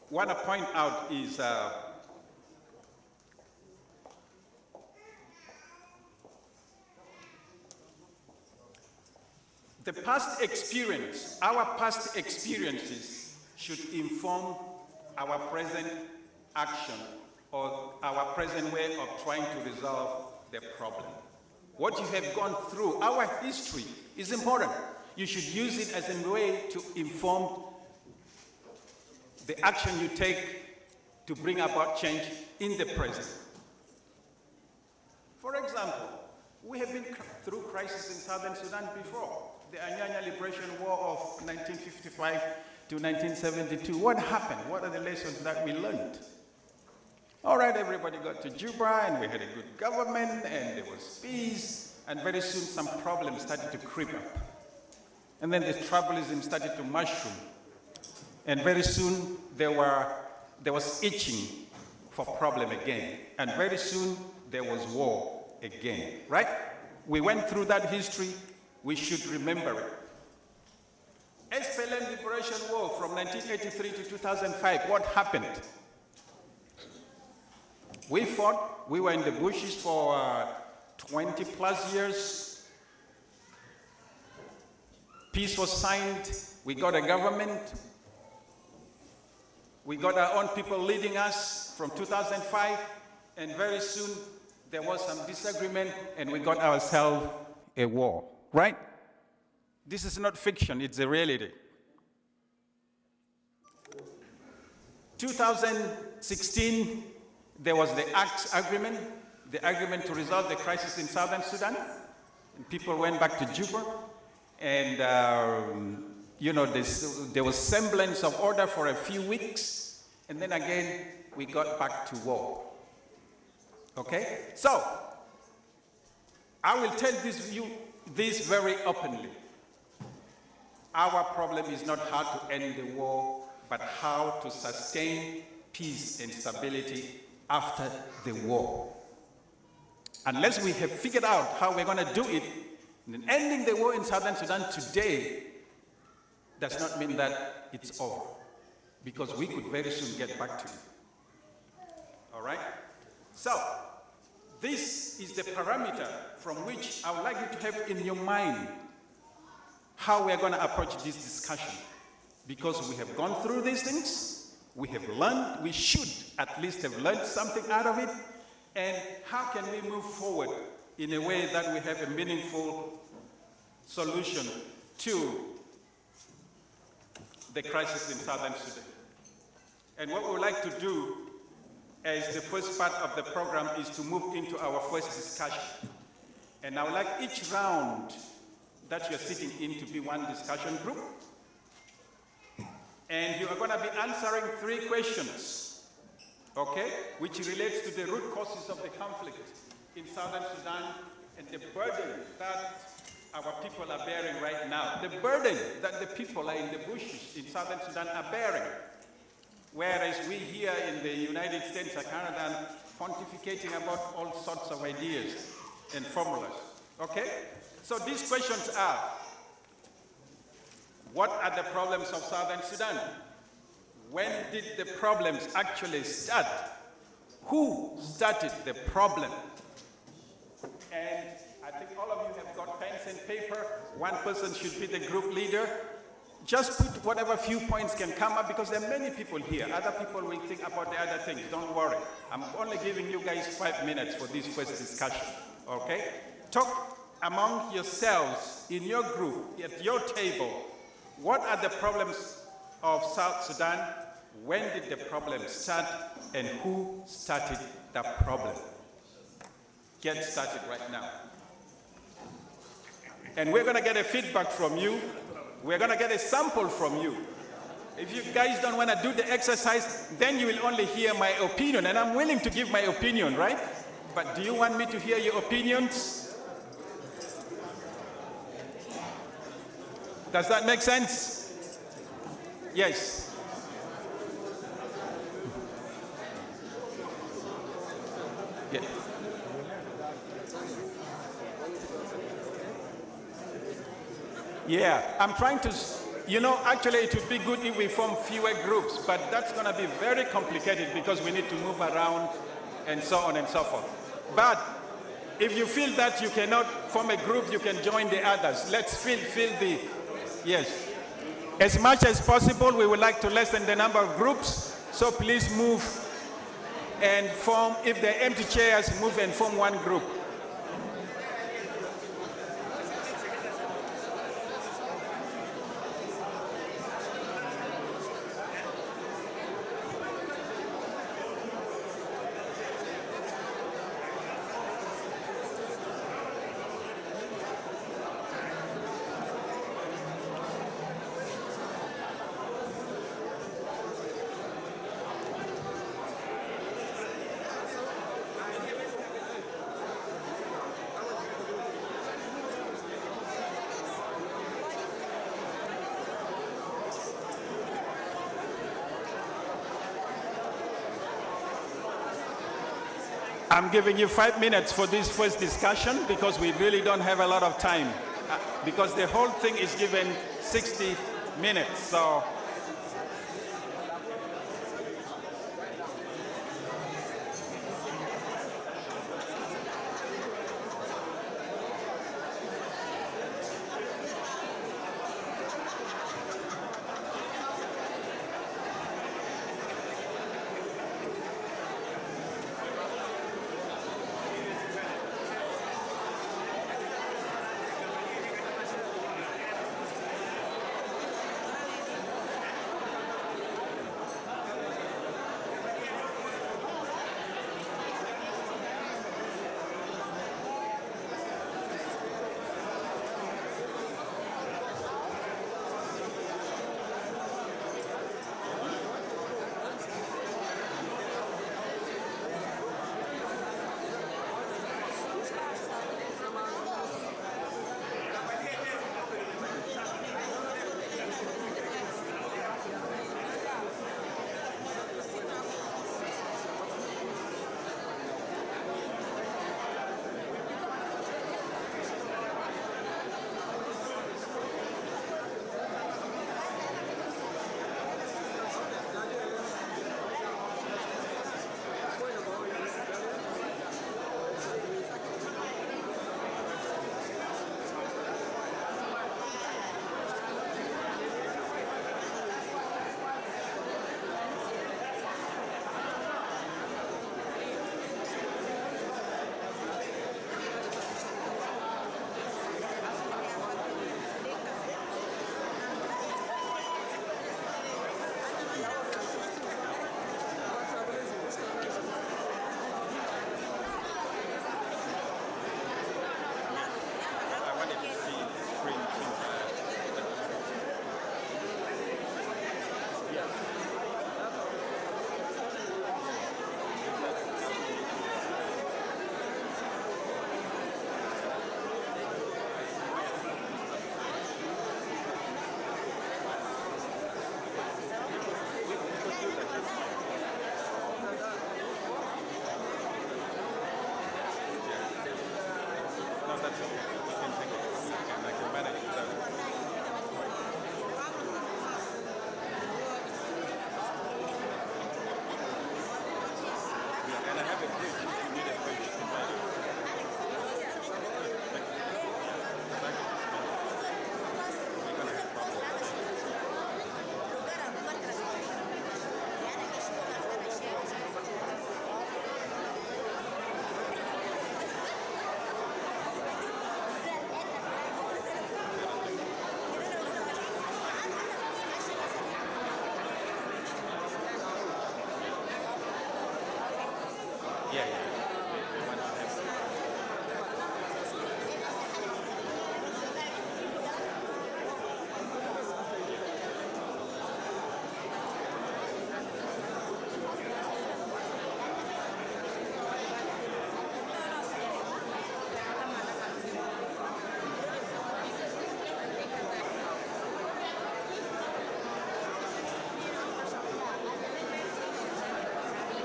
want to point out is the past experience, our past experiences should inform our present action or our present way of trying to resolve the problem. What you have gone through, our history is important. You should use it as a way to inform the action you take to bring about change in the present. For example, we have been through crisis in Southern Sudan before. The Anyanya Liberation War of 1955 to 1972. What happened? What are the lessons that we learned? All right, everybody got to Juba and we had a good government and there was peace, and very soon some problems started to creep up. And then the tribalism started to mushroom. And very soon there was itching for problem again. And very soon there was war again, right? We went through that history. We should remember it. SPLM Liberation War from 1983 to 2005, what happened? We fought, we were in the bushes for 20 plus years. Peace was signed, we got a government. We got our own people leading us from 2005, and very soon there was some disagreement and we got ourselves a war. Right? This is not fiction, it's a reality. 2016, there was the agreement to resolve the crisis in Southern Sudan. And people went back to Juba, and you know, there was semblance of order for a few weeks, and then again, we got back to war. Okay? So, I will tell this very openly. Our problem is not how to end the war, but how to sustain peace and stability after the war. Unless we have figured out how we're going to do it, then ending the war in Southern Sudan today does not mean that it's over, because we could very soon get back to it. All right? So, this is the parameter from which I would like you to have in your mind how we are going to approach this discussion. Because we have gone through these things, we have learned, we should at least have learned something out of it, and how can we move forward in a way that we have a meaningful solution to the crisis in Southern Sudan. And what we would like to do as the first part of the program is to move into our first discussion. And I would like each round that you're sitting in to be one discussion group. And you are going to be answering 3 questions, okay, which relates to the root causes of the conflict in Southern Sudan and the burden that our people are bearing right now. The burden that the people are in the bushes in Southern Sudan are bearing. Whereas we here in the United States or Canada are pontificating about all sorts of ideas and formulas, okay? So these questions are, what are the problems of Southern Sudan? When did the problems actually start? Who started the problem? And I think all of you have got pens and paper. One person should be the group leader. Just put whatever few points can come up, because there are many people here. Other people will think about the other things. Don't worry. I'm only giving you guys 5 minutes for this first discussion, okay? Talk among yourselves in your group, at your table. What are the problems of South Sudan? When did the problem start? And who started the problem? Get started right now. And we're going to get a feedback from you. We're going to get a sample from you. If you guys don't want to do the exercise, then you will only hear my opinion. And I'm willing to give my opinion, right? But do you want me to hear your opinions? Does that make sense? Yes. Yeah. Yeah, I'm trying to You know, actually, it would be good if we form fewer groups, but that's going to be very complicated because we need to move around and so on and so forth. But if you feel that you cannot form a group, you can join the others. Let's fill the, yes. As much as possible, we would like to lessen the number of groups, so please move and form, if there are empty chairs, move and form one group. I'm giving you 5 minutes for this first discussion because we really don't have a lot of time. Because the whole thing is given 60 minutes, so.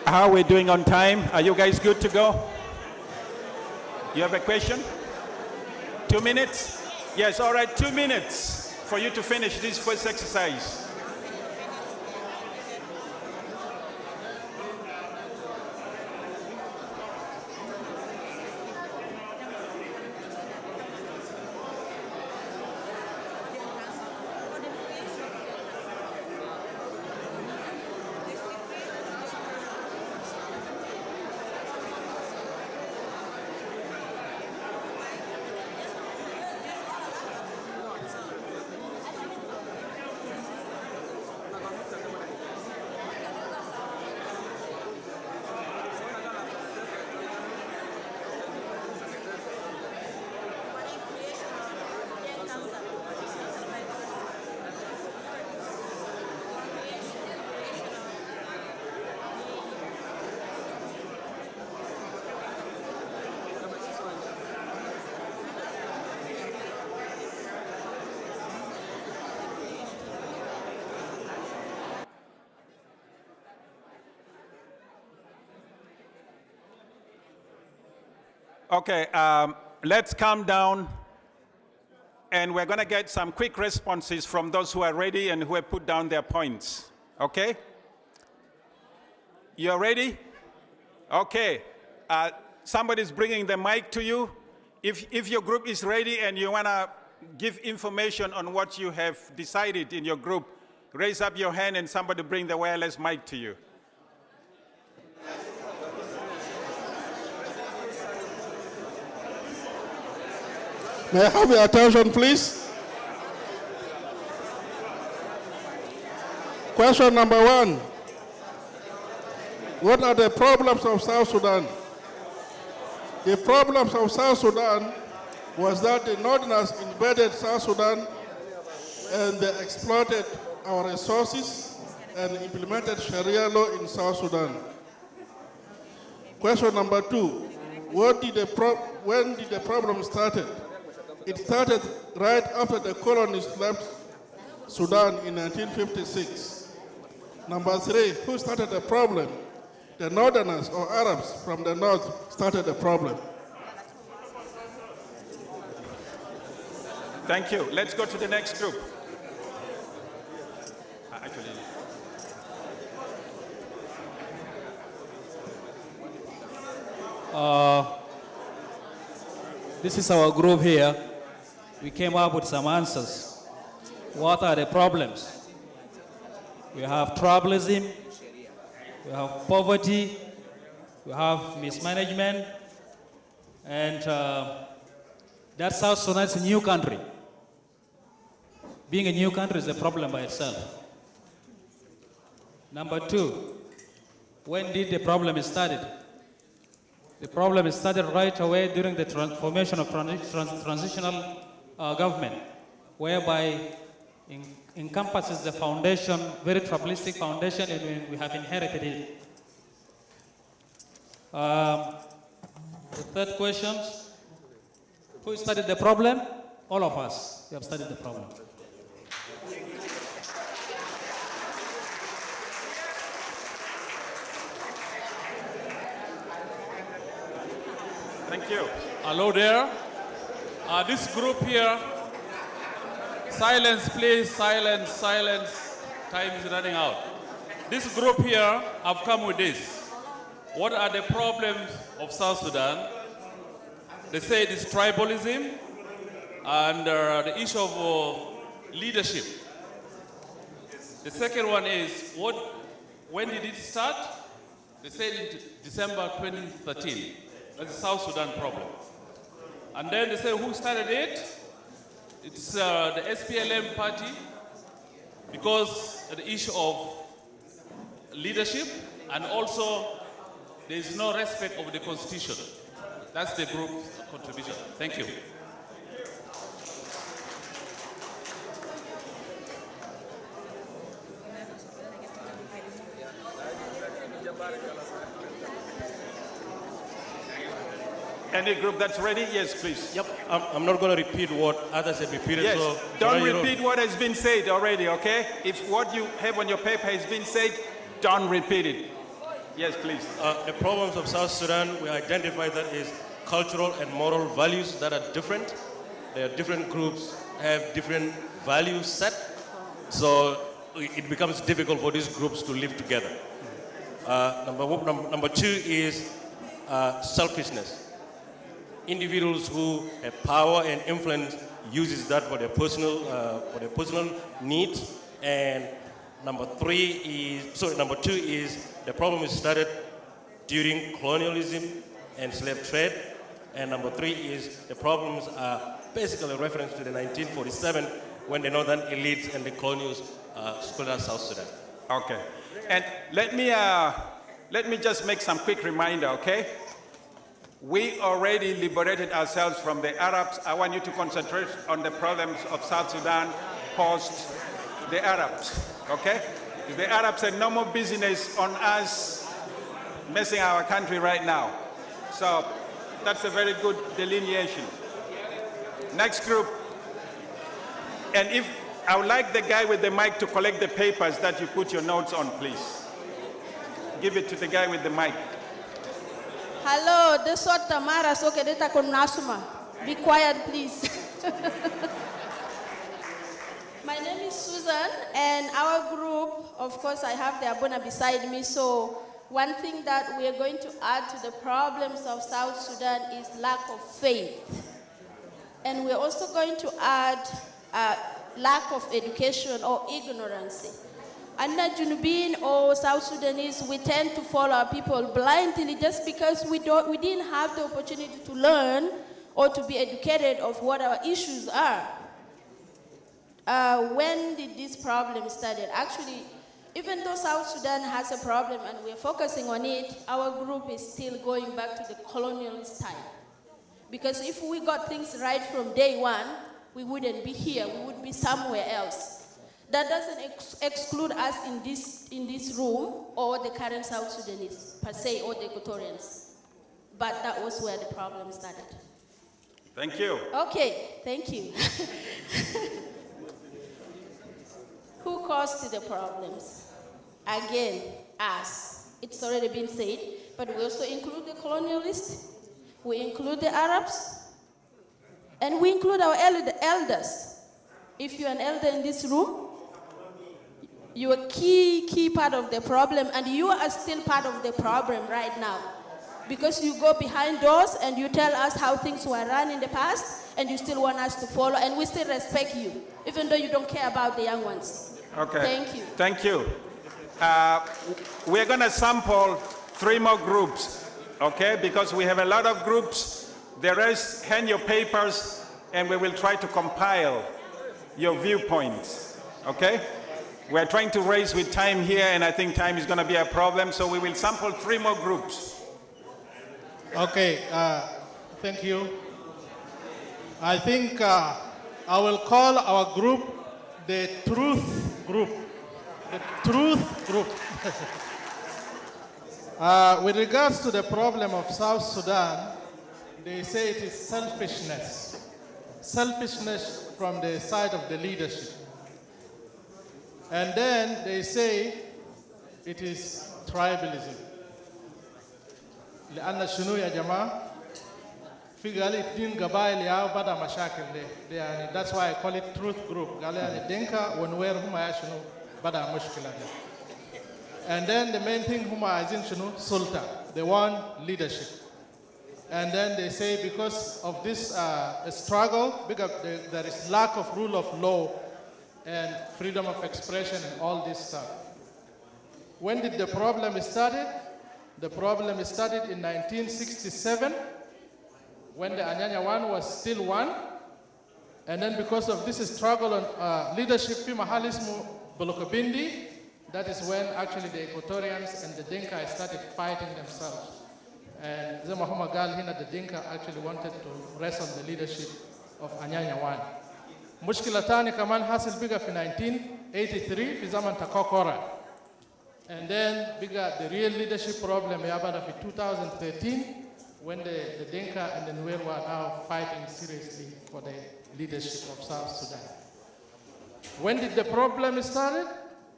How are we doing on time? Are you guys good to go? You have a question? 2 minutes? Yes, all right, 2 minutes for you to finish this first exercise. Okay, let's calm down, and we're going to get some quick responses from those who are ready and who have put down their points. Okay? You're ready? Okay. Somebody's bringing the mic to you. If your group is ready and you want to give information on what you have decided in your group, raise up your hand and somebody bring the wireless mic to you. May I have your attention, please? Question number 1. What are the problems of South Sudan? The problems of South Sudan was that the Northerners invaded South Sudan and they exploited our resources and implemented Sharia law in South Sudan. Question number 2. When did the problem started? It started right after the colonists left Sudan in 1956. Number 3, who started the problem? The Northerners or Arabs from the north started the problem. Thank you. Let's go to the next group. This is our group here. We came up with some answers. What are the problems? We have tribalism, we have poverty, we have mismanagement, and that South Sudan is a new country. Being a new country is a problem by itself. Number 2, when did the problem started? The problem started right away during the transformation of transitional government, whereby encompasses the foundation, very tribalistic foundation, and we have inherited it. The third question, who studied the problem? All of us, we have studied the problem. Thank you. Hello there. This group here, silence please, silence, silence. Time is running out. This group here have come with this. What are the problems of South Sudan? They say it is tribalism and the issue of leadership. The second one is, when did it start? They said in December 2013. That's the South Sudan problem. And then they say who started it? It's the SPLM party, because the issue of leadership, and also there is no respect of the constitution. That's the group's contribution. Thank you. Any group that's ready? Yes, please. Yep, I'm not going to repeat what others have repeated. Yes, so don't repeat what has been said already, okay? If what you have on your paper has been said, don't repeat it. Yes, please. The problems of South Sudan, we identify that as cultural and moral values that are different. There are different groups, have different value set, so it becomes difficult for these groups to live together. Number two is selfishness. Individuals who have power and influence uses that for their personal needs. And number two is the problem is started during colonialism and slave trade. And number three is the problems are basically a reference to the 1947 when the northern elites and the colonials split out South Sudan. Okay. And let me just make some quick reminder, okay? We already liberated ourselves from the Arabs. I want you to concentrate on the problems of South Sudan post the Arabs, okay? The Arabs had no more business on us messing our country right now. So that's a very good delineation. Next group. And if I would like the guy with the mic to collect the papers that you put your notes on, please. Give it to the guy with the mic. Hello, this is Tamara Sokedeta Konasuma. Be quiet, please. My name is Susan, and our group, of course, I have the Abuna beside me, so one thing that we are going to add to the problems of South Sudan is lack of faith. And we're also going to add lack of education or ignorance. And not Junubin or South Sudanese, we tend to follow our people blindly just because we didn't have the opportunity to learn or to be educated of what our issues are. When did this problem started? Actually, even though South Sudan has a problem and we're focusing on it, our group is still going back to the colonialist time. Because if we got things right from day one, we wouldn't be here, we would be somewhere else. That doesn't exclude us in this room or the current South Sudanese per se or the Equatorians. But that was where the problem started. Thank you. Okay, thank you. Who caused the problems? Again, us. It's already been said, but we also include the colonialists, we include the Arabs, and we include our elders. If you're an elder in this room, you're a key part of the problem, and you are still part of the problem right now. Because you go behind doors and you tell us how things were run in the past, and you still want us to follow, and we still respect you, even though you don't care about the young ones. Okay. Thank you. Thank you. We're going to sample 3 more groups, okay? Because we have a lot of groups. The rest, hand your papers, and we will try to compile your viewpoints, okay? We're trying to race with time here, and I think time is going to be a problem, so we will sample 3 more groups. Okay, thank you. I think I will call our group the Truth Group. The Truth Group. With regards to the problem of South Sudan, they say it is selfishness. Selfishness from the side of the leadership. And then they say it is tribalism. لأن شنو يا جماعة في قال الدين قبائل يا بدا مشاكل ده يعني that's why I call it truth group قال يعني دينكا ونوير هم يا شنو بدا مشكلة ده. And then the main thing هم عايزين شنو سلطة, they want leadership. And then they say because of this struggle, because there is lack of rule of law and freedom of expression and all this stuff. When did the problem started? The problem started in 1967 when the Anyanya one was still one. And then because of this struggle on leadership, Mahalismu Bolokobindi, that is when actually the Equatorians and the Dinka started fighting themselves. And Zemahoma Gal Hina, the Dinka actually wanted to wrestle the leadership of Anyanya one. Mushkila Tani Kaman Hasil Biga for 1983, fi Zaman Takokora. And then bigger the real leadership problem yabada for 2013 when the Dinka and the Nuer were now fighting seriously for the leadership of South Sudan. When did the problem started?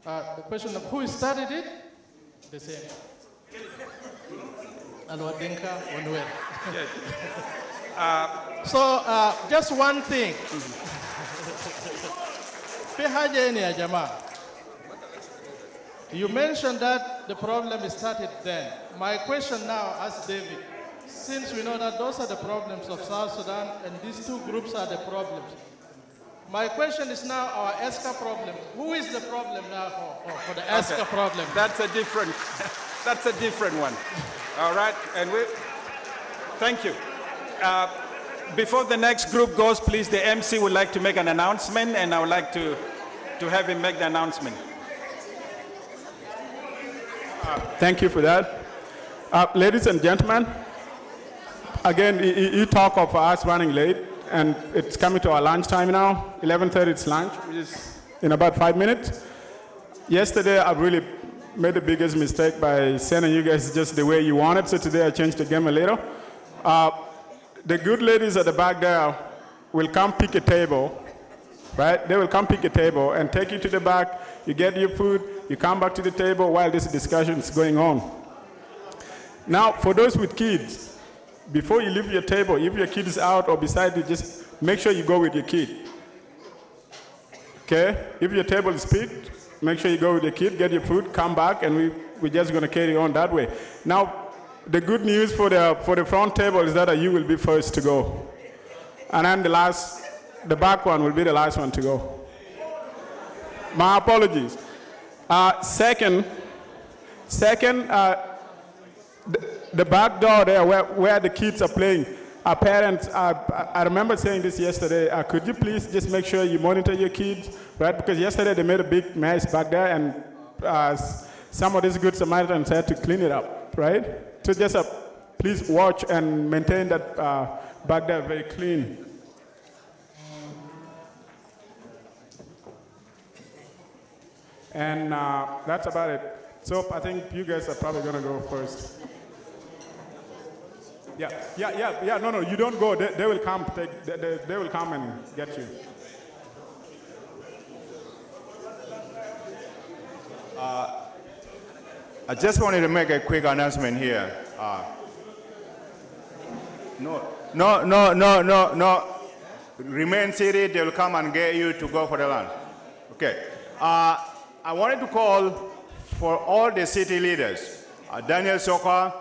The question of who started it? The same. Alwa Dinka or Nuer. So just one thing. Fi haja ni ya jamaa. You mentioned that the problem started then. My question now, as David, since we know that those are the problems of South Sudan and these two groups are the problems, my question is now our Essca problem. Who is the problem now for the Essca problem? That's a different one. All right, and thank you. Before the next group goes, please, the MC would like to make an announcement, and I would like to have him make the announcement. Thank you for that. Ladies and gentlemen, again, you talk of us running late, and it's coming to our lunchtime now. 11:30 it's lunch, which is in about 5 minutes. Yesterday, I really made the biggest mistake by sending you guys just the way you wanted, so today I changed the game a little. The good ladies at the back there will come pick a table, right? They will come pick a table and take you to the back. You get your food, you come back to the table while this discussion is going on. Now, for those with kids, before you leave your table, if your kid is out or beside you, just make sure you go with your kid. Okay? If your table is picked, make sure you go with your kid, get your food, come back, and we're just going to carry on that way. Now, the good news for the front table is that you will be first to go. And then the back one will be the last one to go. My apologies. Second, the back door there where the kids are playing, our parents, I remember saying this yesterday, could you please just make sure you monitor your kids, right? Because yesterday they made a big mess back there, and some of these good Samaritans had to clean it up, right? So just please watch and maintain that back there very clean. And that's about it. So I think you guys are probably going to go first. Yeah. No, you don't go. They will come. They will come and get you. I just wanted to make a quick announcement here. No. Remain seated. They will come and get you to go for the land. Okay. I wanted to call for all the city leaders, Daniel Soka,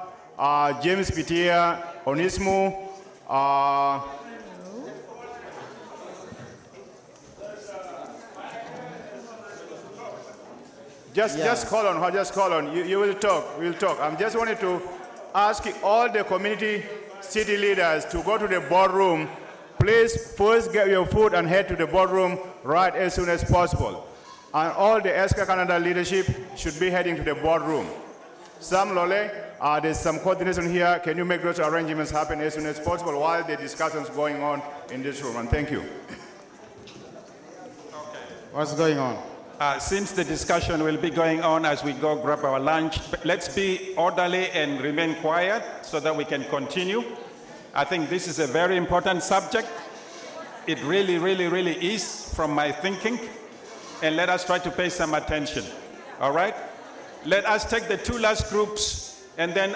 James Pitia, Onismo, just call on. You will talk. We'll talk. I just wanted to ask all the community city leaders to go to the boardroom. Please first get your food and head to the boardroom right as soon as possible. And all the Essca Canada leadership should be heading to the boardroom. Sam Lole, there's some coordination here. Can you make those arrangements happen as soon as possible while the discussion's going on in this room? And thank you. Okay. What's going on? Since the discussion will be going on as we go grab our lunch, let's be orderly and remain quiet so that we can continue. I think this is a very important subject. It really is from my thinking. And let us try to pay some attention. All right? Let us take the two last groups, and then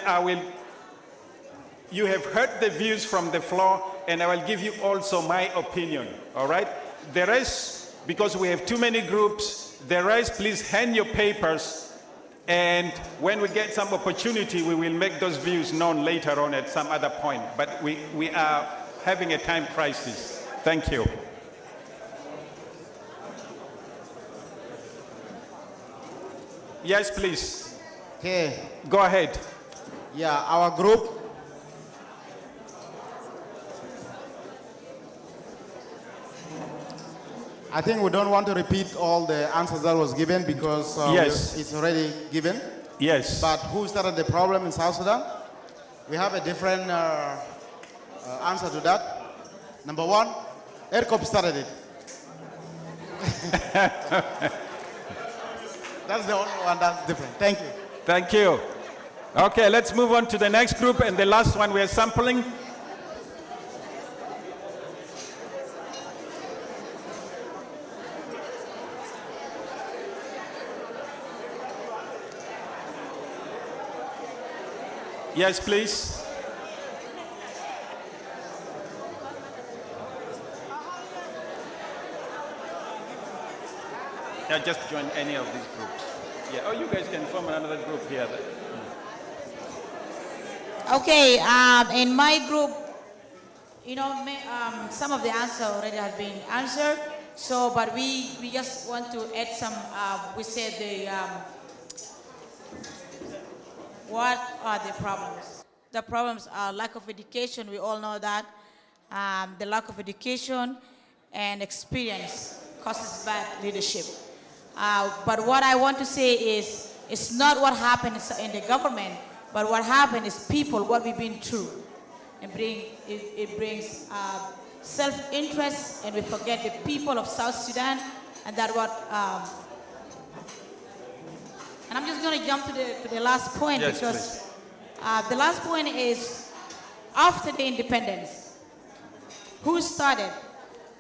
you have heard the views from the floor, and I will give you also my opinion. All right? The rest, because we have too many groups, the rest, please hand your papers, and when we get some opportunity, we will make those views known later on at some other point. But we are having a time crisis. Thank you. Yes, please. Okay. Go ahead. Yeah, our group. I think we don't want to repeat all the answers that was given because yes, it's already given. Yes. But who started the problem in South Sudan? We have a different answer to that. Number one, ERCOP started it. That's the only one that's different. Thank you. Thank you. Okay, let's move on to the next group, and the last one we're sampling. Yes, please. just join any of these groups. Yeah. Oh, you guys can form another group here. Okay, in my group, you know, some of the answers already have been answered. So, but we just want to add some. We said what are the problems? The problems are lack of education. We all know that the lack of education and experience causes bad leadership. But what I want to say is, it's not what happens in the government, but what happens is people, what we've been through. It brings self-interest, and we forget the people of South Sudan, and that what. And I'm just going to jump to the last point, yes, because the last point is after the independence. Who started?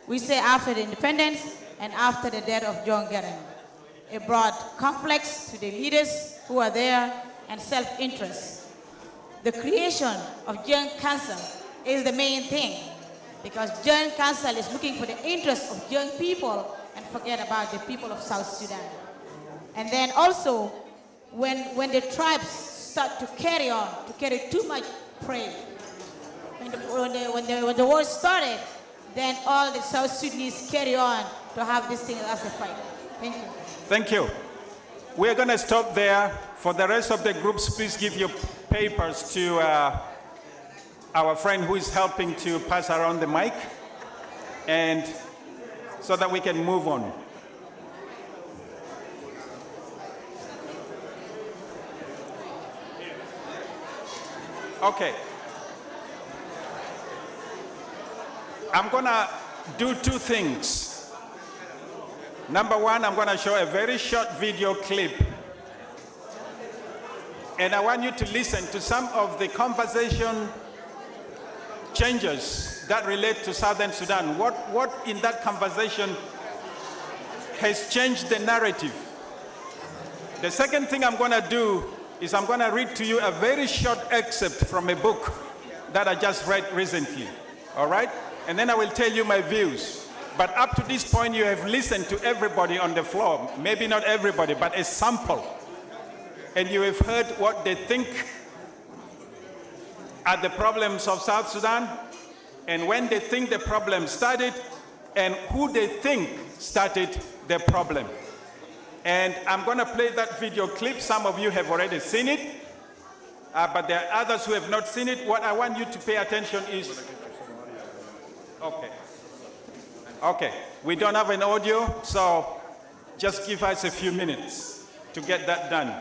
We say after the independence and after the death of John Garang. It brought conflicts to the leaders who are there and self-interest. The creation of Joint Council is the main thing, because Joint Council is looking for the interests of young people and forget about the people of South Sudan. And then also, when the tribes start to carry on, to carry too much prey, when the war started, then all the South Sudanese carry on to have this thing as a fight. Thank you. Thank you. We're going to stop there. For the rest of the groups, please give your papers to our friend who is helping to pass around the mic, and so that we can move on. Okay. I'm going to do two things. Number one, I'm going to show a very short video clip. And I want you to listen to some of the conversation changes that relate to Southern Sudan. What in that conversation has changed the narrative? The second thing I'm going to do is I'm going to read to you a very short excerpt from a book that I just read recently. All right? And then I will tell you my views. But up to this point, you have listened to everybody on the floor. Maybe not everybody, but a sample. And you have heard what they think are the problems of South Sudan, and when they think the problem started, and who they think started the problem. And I'm going to play that video clip. Some of you have already seen it, but there are others who have not seen it. What I want you to pay attention is... Okay, we don't have an audio, so just give us a few minutes to get that done.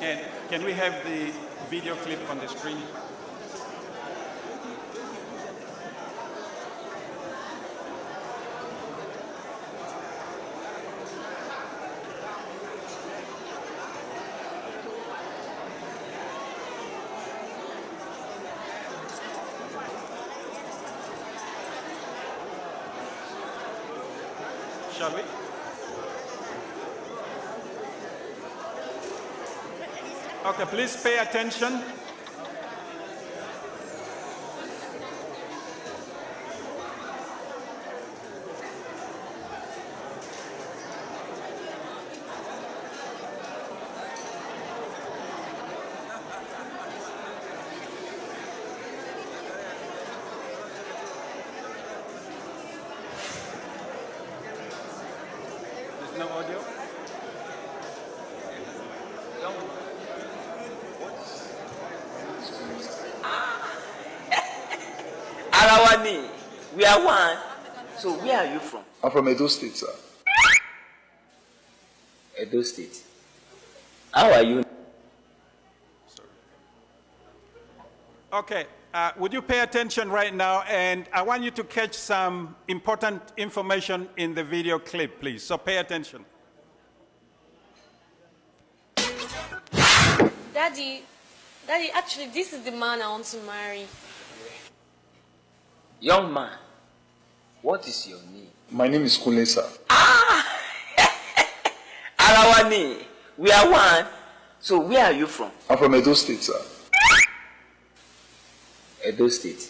And can we have the video clip on the screen? Shall we? Okay, please pay attention. Alawani, we are one. So where are you from? I'm from Edo State, sir. Edo State. How are you? Okay, would you pay attention right now? And I want you to catch some important information in the video clip, please. So pay attention. Daddy, actually, this is the man I want to marry. Young man, what is your name? My name is Kule, sir. Alawani, we are one. So where are you from? I'm from Edo State, sir. Edo State.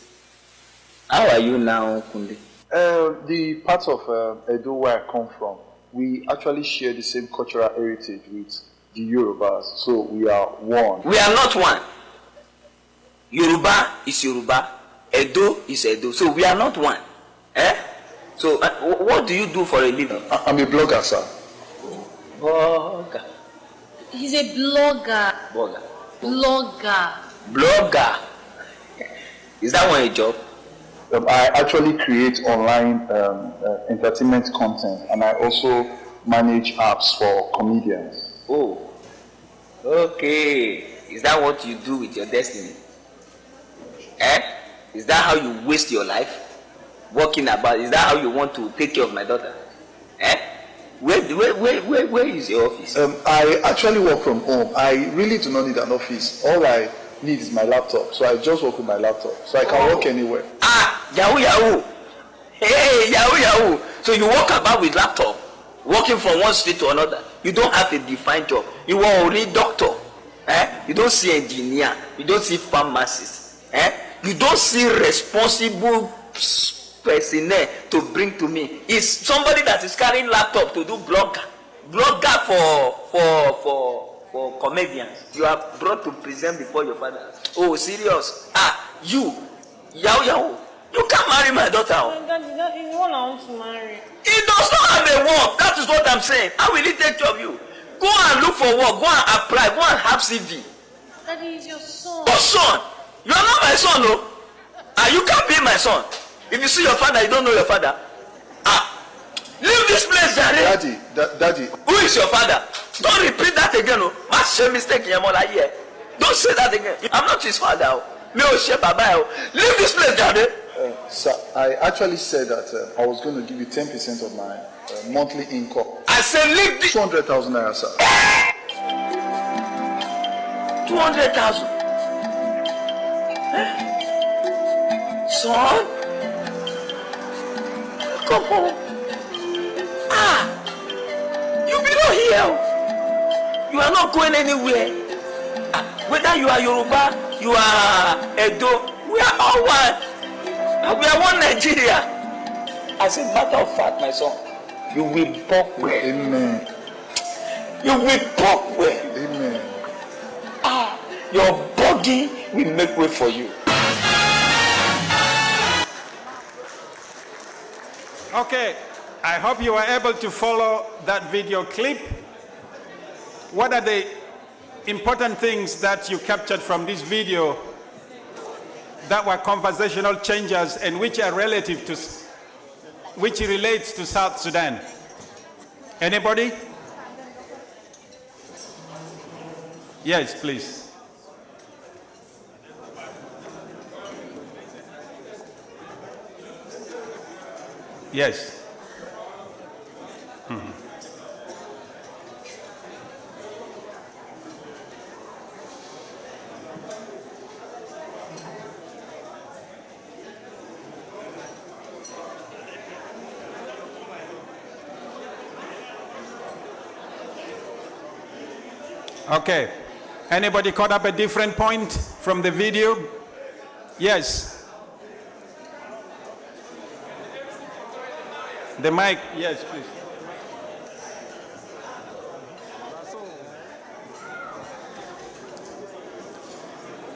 How are you now, Kunde? The part of Edo where I come from, we actually share the same cultural heritage with the Yorubas, so we are one. We are not one. Yoruba is Yoruba, Edo is Edo, so we are not one. Eh? So what do you do for a living? I'm a blogger, sir. Blogger. He's a blogger. Blogger. Blogger. Blogger. Is that one a job? I actually create online entertainment content, and I also manage apps for comedians. Oh, okay. Is that what you do with your destiny? Eh? Is that how you waste your life? Walking about? Is that how you want to take care of my daughter? Eh? Where is your office? I actually work from home. I really do not need an office. All I need is my laptop. So I just work with my laptop. So I can work anywhere. Ah, Yahoo Yahoo. Hey, Yahoo Yahoo. So you walk about with laptop, walking from one street to another. You don't have a defined job. You are only doctor. Eh? You don't see engineer. You don't see pharmacist. Eh? You don't see responsible personnel to bring to me. It's somebody that is carrying laptop to do blogger for comedians. You are brought to present before your father. Oh, serious? Ah, you, Yahoo, you can't marry my daughter. Daddy, he's the one I want to marry. He does not have a work. That is what I'm saying. How will he take care of you? Go and look for work. Go and apply. Go and have CV. Daddy, he's your son. Your son? You are not my son, no? Ah, you can't be my son. If you see your father, you don't know your father. Ah, leave this place, Daddy. Daddy. Who is your father? Don't repeat that again, no. That's a mistake in your mother here. Don't say that again. I'm not his father. Leave this place, Daddy. Sir, I actually said that I was going to give you 10% of my monthly income. I said leave this. 200,000 naira, sir. 200,000. Son, come home. Ah, you be not here. You are not going anywhere. Whether you are Yoruba, you are Edo, we are all one. We are one Nigeria. As a matter of fact, my son, you will walk well. Amen. You will walk well. Amen. Ah, your body will make way for you. Okay, I hope you were able to follow that video clip. What are the important things that you captured from this video that were conversational changes and which are relative to, which relates to South Sudan? Anybody? Yes, please. Yes. Okay. Anybody caught up a different point from the video? Yes. The mic, yes, please.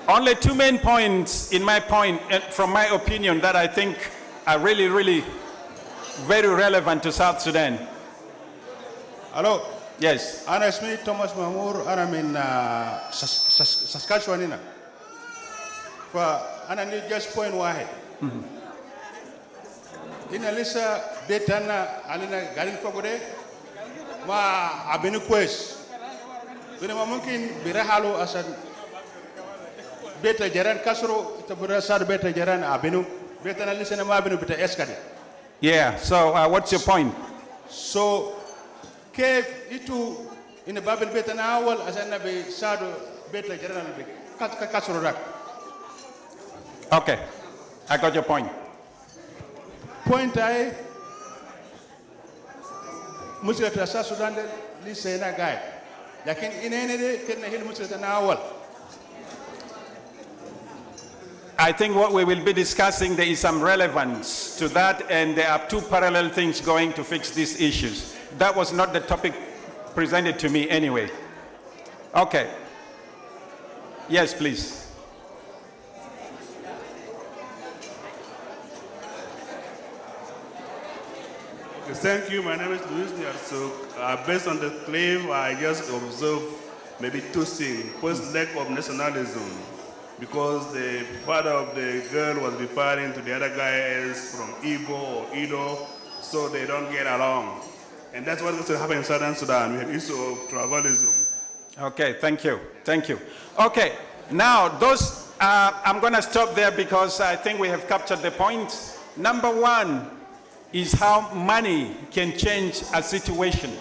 Only two main points in my point, from my opinion, that I think are really, really very relevant to South Sudan. Hello. Yes. Ana Smith Thomas Mahmour. Ana min Saskatchewan. Ana need just point واحد. ina lisa betana alina garin fogore ma abinu quest bina ma mungkin birahalu asan beta jaran kasro tabura sar beta jaran abinu betana lisa na ma abinu beta Essca. Yeah, so what's your point? So ke itu ina babil betana awal asan nabi sado beta jaran be kasro rak. Okay, I got your point. Point I mushkila ta sa Sudan de li sena guy lakin inene de kenna hil mushkila na awal. I think what we will be discussing, there is some relevance to that, and there are two parallel things going to fix these issues. That was not the topic presented to me anyway. Okay. Yes, please. Thank you. My name is Luis Niarsuk. Based on the claim, I just observed maybe two things. First, lack of nationalism, because the father of the girl was referring to the other guy as from Igbo or Ido, so they don't get along. And that's what's going to happen in Southern Sudan. We have issue of tribalism. Okay, thank you. Thank you. Okay, now those, I'm going to stop there because I think we have captured the point. Number one is how money can change a situation.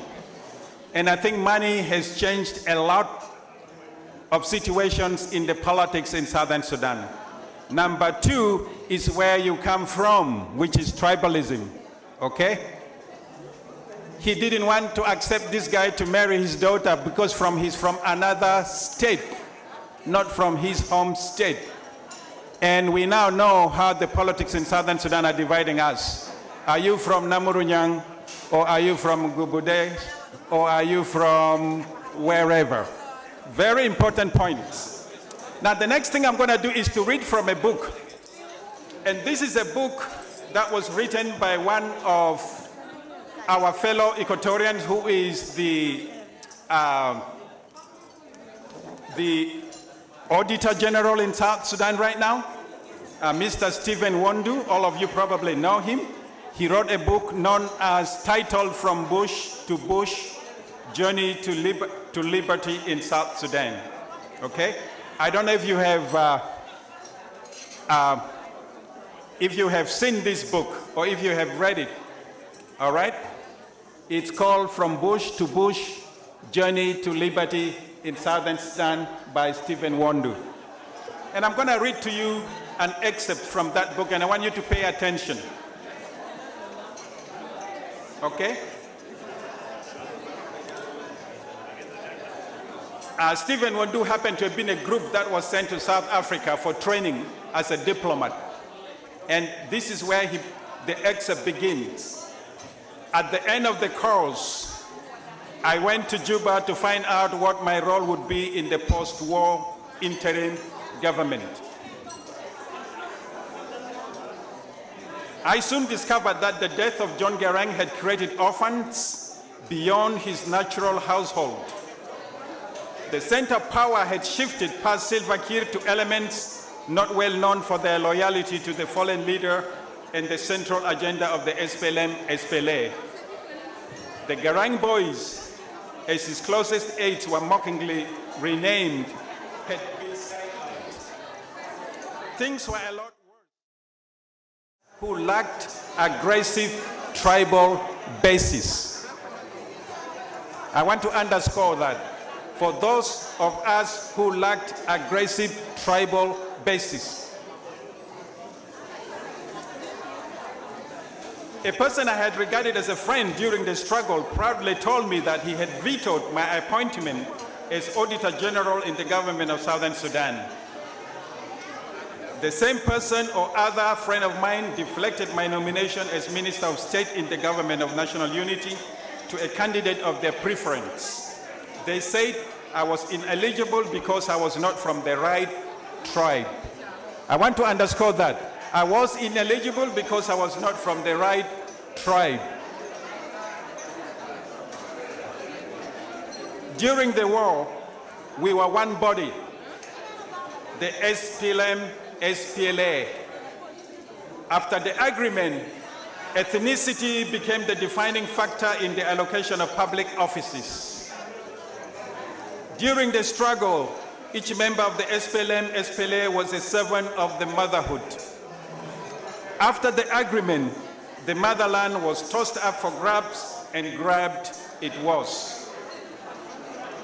And I think money has changed a lot of situations in the politics in Southern Sudan. Number two is where you come from, which is tribalism, okay? He didn't want to accept this guy to marry his daughter because he's from another state, not from his home state. And we now know how the politics in Southern Sudan are dividing us. Are you from Namurunyang, or are you from Gubude, or are you from wherever? Very important points. Now the next thing I'm going to do is to read from a book. And this is a book that was written by one of our fellow Equatorians who is the Auditor General in South Sudan right now, Mr. Stephen Wondu. All of you probably know him. He wrote a book known as titled From Bush to Bush, Journey to Liberty in South Sudan. Okay? I don't know if you have seen this book or if you have read it. All right? It's called From Bush to Bush, Journey to Liberty in Southern Sudan by Stephen Wondu. And I'm going to read to you an excerpt from that book, and I want you to pay attention. Okay? Stephen Wondu happened to have been a group that was sent to South Africa for training as a diplomat. And this is where the excerpt begins. At the end of the course, I went to Juba to find out what my role would be in the post-war interim government. I soon discovered that the death of John Garang had created orphans beyond his natural household. The center of power had shifted past Salva Kiir to elements not well known for their loyalty to the fallen leader and the central agenda of the SPLM-SPLA. The Garang boys, as his closest aides were mockingly renamed, had been silent. Things were a lot who lacked aggressive tribal basis. I want to underscore that. For those of us who lacked aggressive tribal basis. A person I had regarded as a friend during the struggle proudly told me that he had vetoed my appointment as Auditor General in the government of Southern Sudan. The same person or other friend of mine deflected my nomination as Minister of State in the government of National Unity to a candidate of their preference. They said I was ineligible because I was not from the right tribe. I want to underscore that. I was ineligible because I was not from the right tribe. During the war, we were one body, the SPLM-SPLA. After the agreement, Ethnicity became the defining factor in the allocation of public offices. During the struggle, each member of the SPLA was a servant of the motherhood. After the agreement, the motherland was tossed up for grabs, and grabbed it was.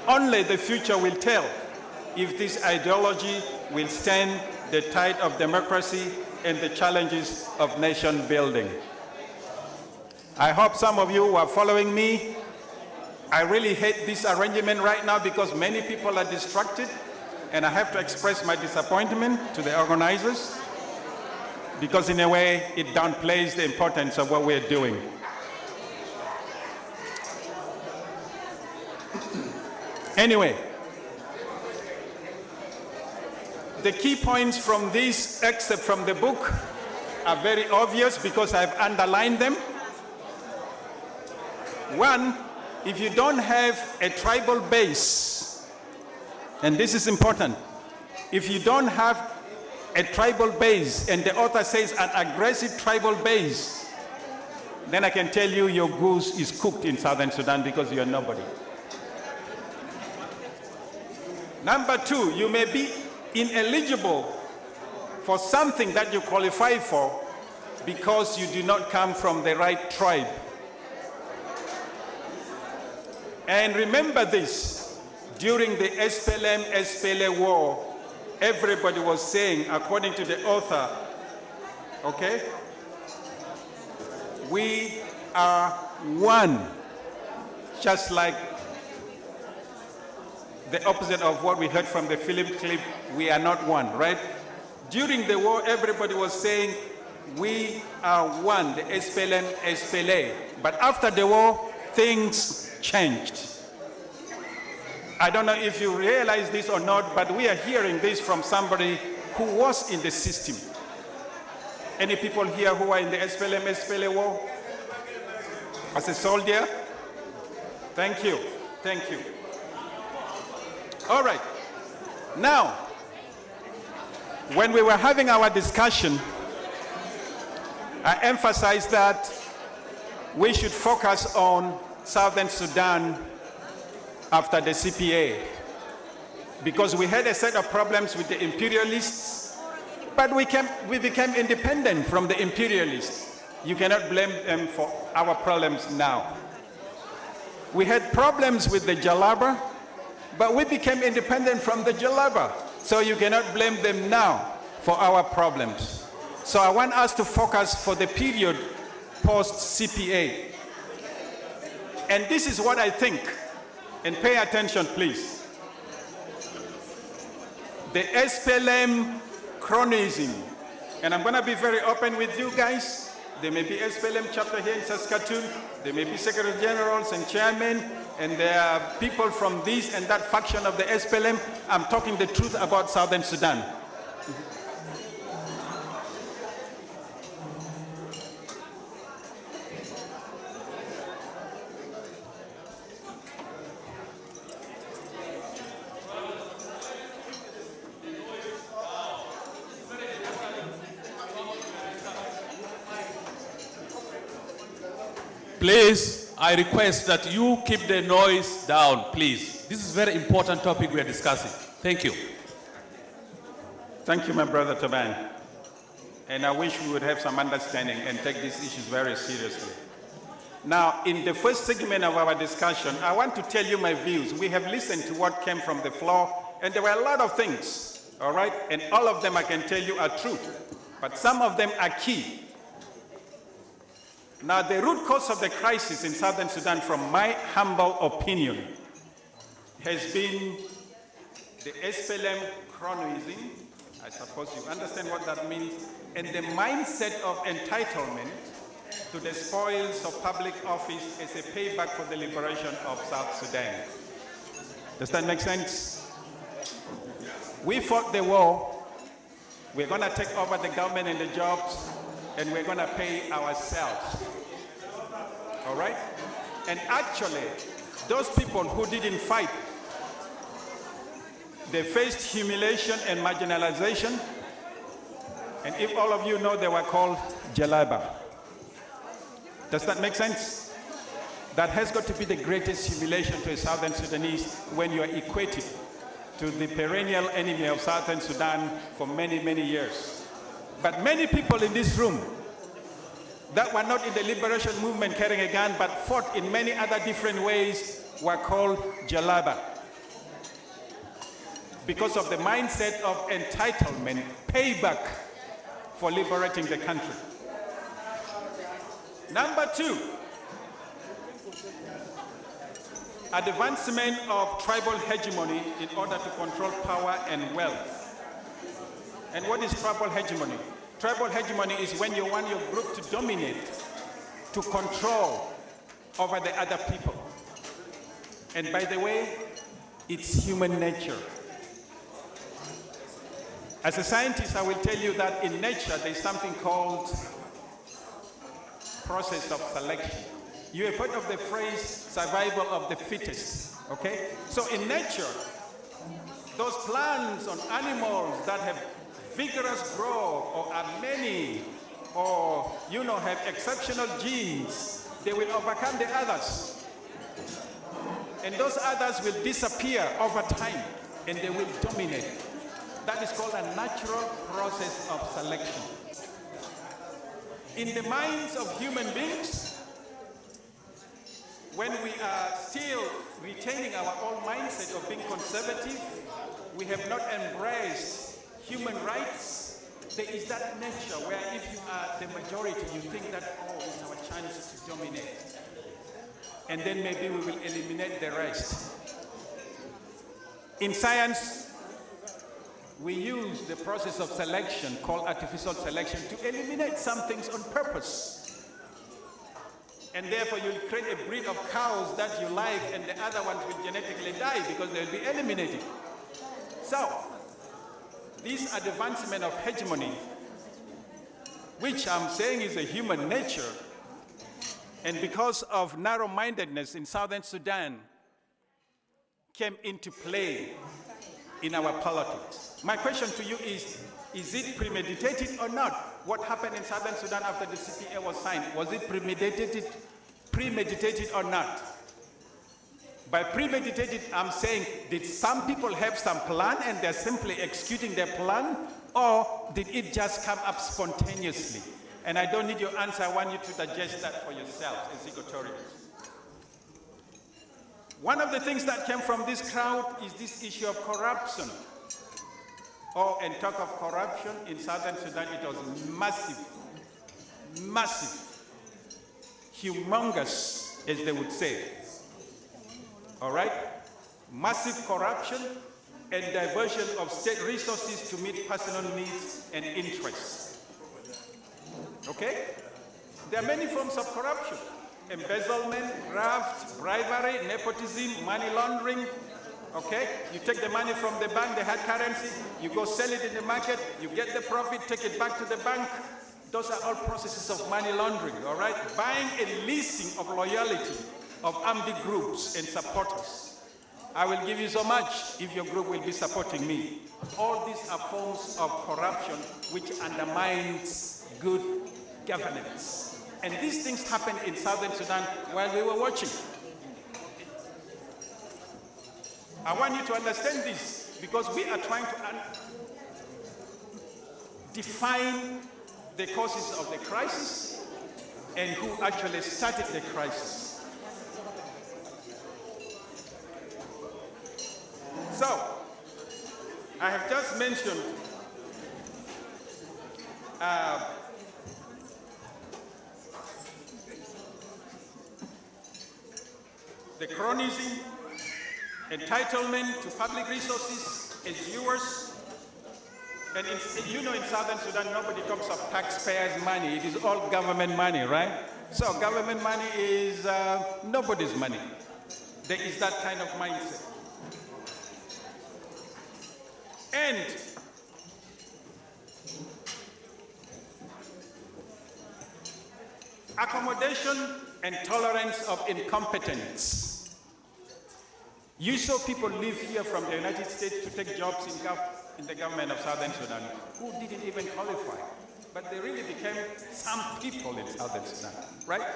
Only the future will tell if this ideology will stand the tide of democracy and the challenges of nation building. I hope some of you who are following me. I really hate this arrangement right now because many people are distracted, and I have to express my disappointment to the organizers because in a way it downplays the importance of what we're doing. Anyway, the key points from this excerpt from the book are very obvious because I've underlined them. One, if you don't have a tribal base, and this is important, if you don't have a tribal base, and the author says an aggressive tribal base, then I can tell you your goose is cooked in Southern Sudan because you're nobody. Number two, you may be ineligible for something that you qualify for because you do not come from the right tribe. And remember this, during the SPLA war, everybody was saying, according to the author, okay, we are one, just like the opposite of what we heard from the film clip, we are not one, right? During the war, everybody was saying, we are one, the SPLA. But after the war, things changed. I don't know if you realize this or not, but we are hearing this from somebody who was in the system. Any people here who are in the SPLA war? As a soldier? Thank you, thank you. All right, now, when we were having our discussion, I emphasized that we should focus on Southern Sudan after the CPA, because we had a set of problems with the imperialists, but we became independent from the imperialists. You cannot blame them for our problems now. We had problems with the Jalaba, but we became independent from the Jalaba, so you cannot blame them now for our problems. So I want us to focus for the period post-CPA. And this is what I think, and pay attention please. The SPLM chronism, and I'm going to be very open with you guys. There may be SPLM chapter here in Saskatoon, there may be secretary generals and chairmen, and there are people from this and that faction of the SPLM. I'm talking the truth about Southern Sudan. Please, I request that you keep the noise down, please. This is a very important topic we are discussing. Thank you. Thank you, my brother Taban. And I wish we would have some understanding and take these issues very seriously. Now, in the first segment of our discussion, I want to tell you my views. We have listened to what came from the floor, and there were a lot of things, all right? And all of them I can tell you are true, but some of them are key. Now, the root cause of the crisis in Southern Sudan, from my humble opinion, has been the SPLM chronism. I suppose you understand what that means, and the mindset of entitlement to the spoils of public office as a payback for the liberation of South Sudan. Does that make sense? We fought the war. We're going to take over the government and the jobs, and we're going to pay ourselves. All right? And actually, those people who didn't fight, they faced humiliation and marginalization. And if all of you know, they were called Jalaba. Does that make sense? That has got to be the greatest humiliation to a Southern Sudanese when you are equated to the perennial enemy of Southern Sudan for many, many years. But many people in this room that were not in the liberation movement carrying a gun but fought in many other different ways were called Jalaba. Because of the mindset of entitlement, payback for liberating the country. Number two, advancement of tribal hegemony in order to control power and wealth. And what is tribal hegemony? Tribal hegemony is when you want your group to dominate, to control over the other people. And by the way, it's human nature. As a scientist, I will tell you that in nature, there's something called process of selection. You have heard of the phrase survival of the fittest, okay? So in nature, those plants or animals that have vigorous growth or are many or, have exceptional genes, they will overcome the others. And those others will disappear over time and they will dominate. That is called a natural process of selection. In the minds of human beings, when we are still retaining our own mindset of being conservative, we have not embraced human rights. There is that nature where if you are the majority, you think that, it's our chance to dominate. And then maybe we will eliminate the rest. In science, we use the process of selection called artificial selection to eliminate some things on purpose. And therefore you'll create a breed of cows that you like and the other ones will genetically die because they'll be eliminated. So, this advancement of hegemony, which I'm saying is a human nature, and because of narrow-mindedness in Southern Sudan, came into play in our politics. My question to you is it premeditated or not? What happened in Southern Sudan after the CPA was signed? Was it premeditated or not? By premeditated, I'm saying, did some people have some plan and they're simply executing their plan? Or did it just come up spontaneously? And I don't need your answer, I want you to digest that for yourself as equatorians. One of the things that came from this crowd is this issue of corruption. And talk of corruption in Southern Sudan, it was massive, humongous, as they would say. All right? Massive corruption and diversion of state resources to meet personal needs and interests. Okay? There are many forms of corruption. Embezzlement, graft, bribery, nepotism, money laundering. Okay? You take the money from the bank, the hard currency, you go sell it in the market, you get the profit, take it back to the bank. Those are all processes of money laundering, all right? Buying and leasing of loyalty of armed groups and supporters. I will give you so much if your group will be supporting me. All these are forms of corruption which undermines good governance. And these things happened in Southern Sudan while we were watching. I want you to understand this because we are trying to define the causes of the crisis and who actually started the crisis. So, I have just mentioned the cronyism, entitlement to public resources as yours. And in Southern Sudan, nobody talks of taxpayers' money. It is all government money, right? So government money is nobody's money. There is that kind of mindset. And accommodation and tolerance of incompetence. You saw people live here from the United States to take jobs in the government of Southern Sudan who didn't even qualify. But they really became some people in Southern Sudan, right?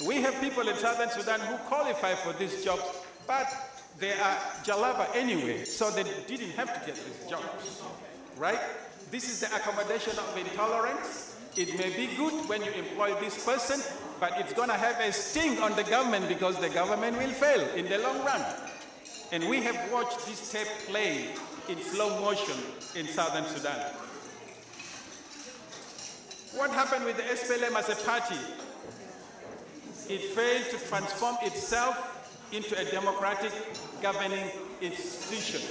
We have people in Southern Sudan who qualify for these jobs, but they are Jalaba anyway, so they didn't have to get these jobs, right? This is the accommodation of intolerance. It may be good when you employ this person, but it's going to have a sting on the government because the government will fail in the long run. And we have watched this tape play in slow motion in Southern Sudan. What happened with the SPLM as a party? It failed to transform itself into a democratic governing institution.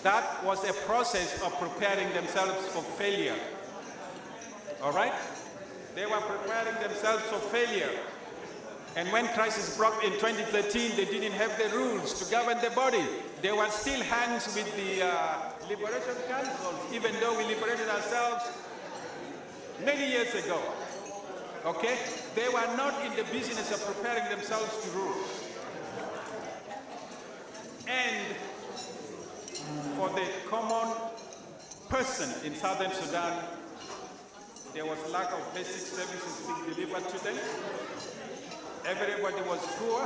That was a process of preparing themselves for failure. All right? They were preparing themselves for failure. And when crisis broke in 2013, they didn't have the rules to govern the body. They were still hands with the liberation councils, even though we liberated ourselves many years ago. Okay? They were not in the business of preparing themselves to rule. And for the common person in Southern Sudan, there was lack of basic services being delivered to them. Everybody was poor.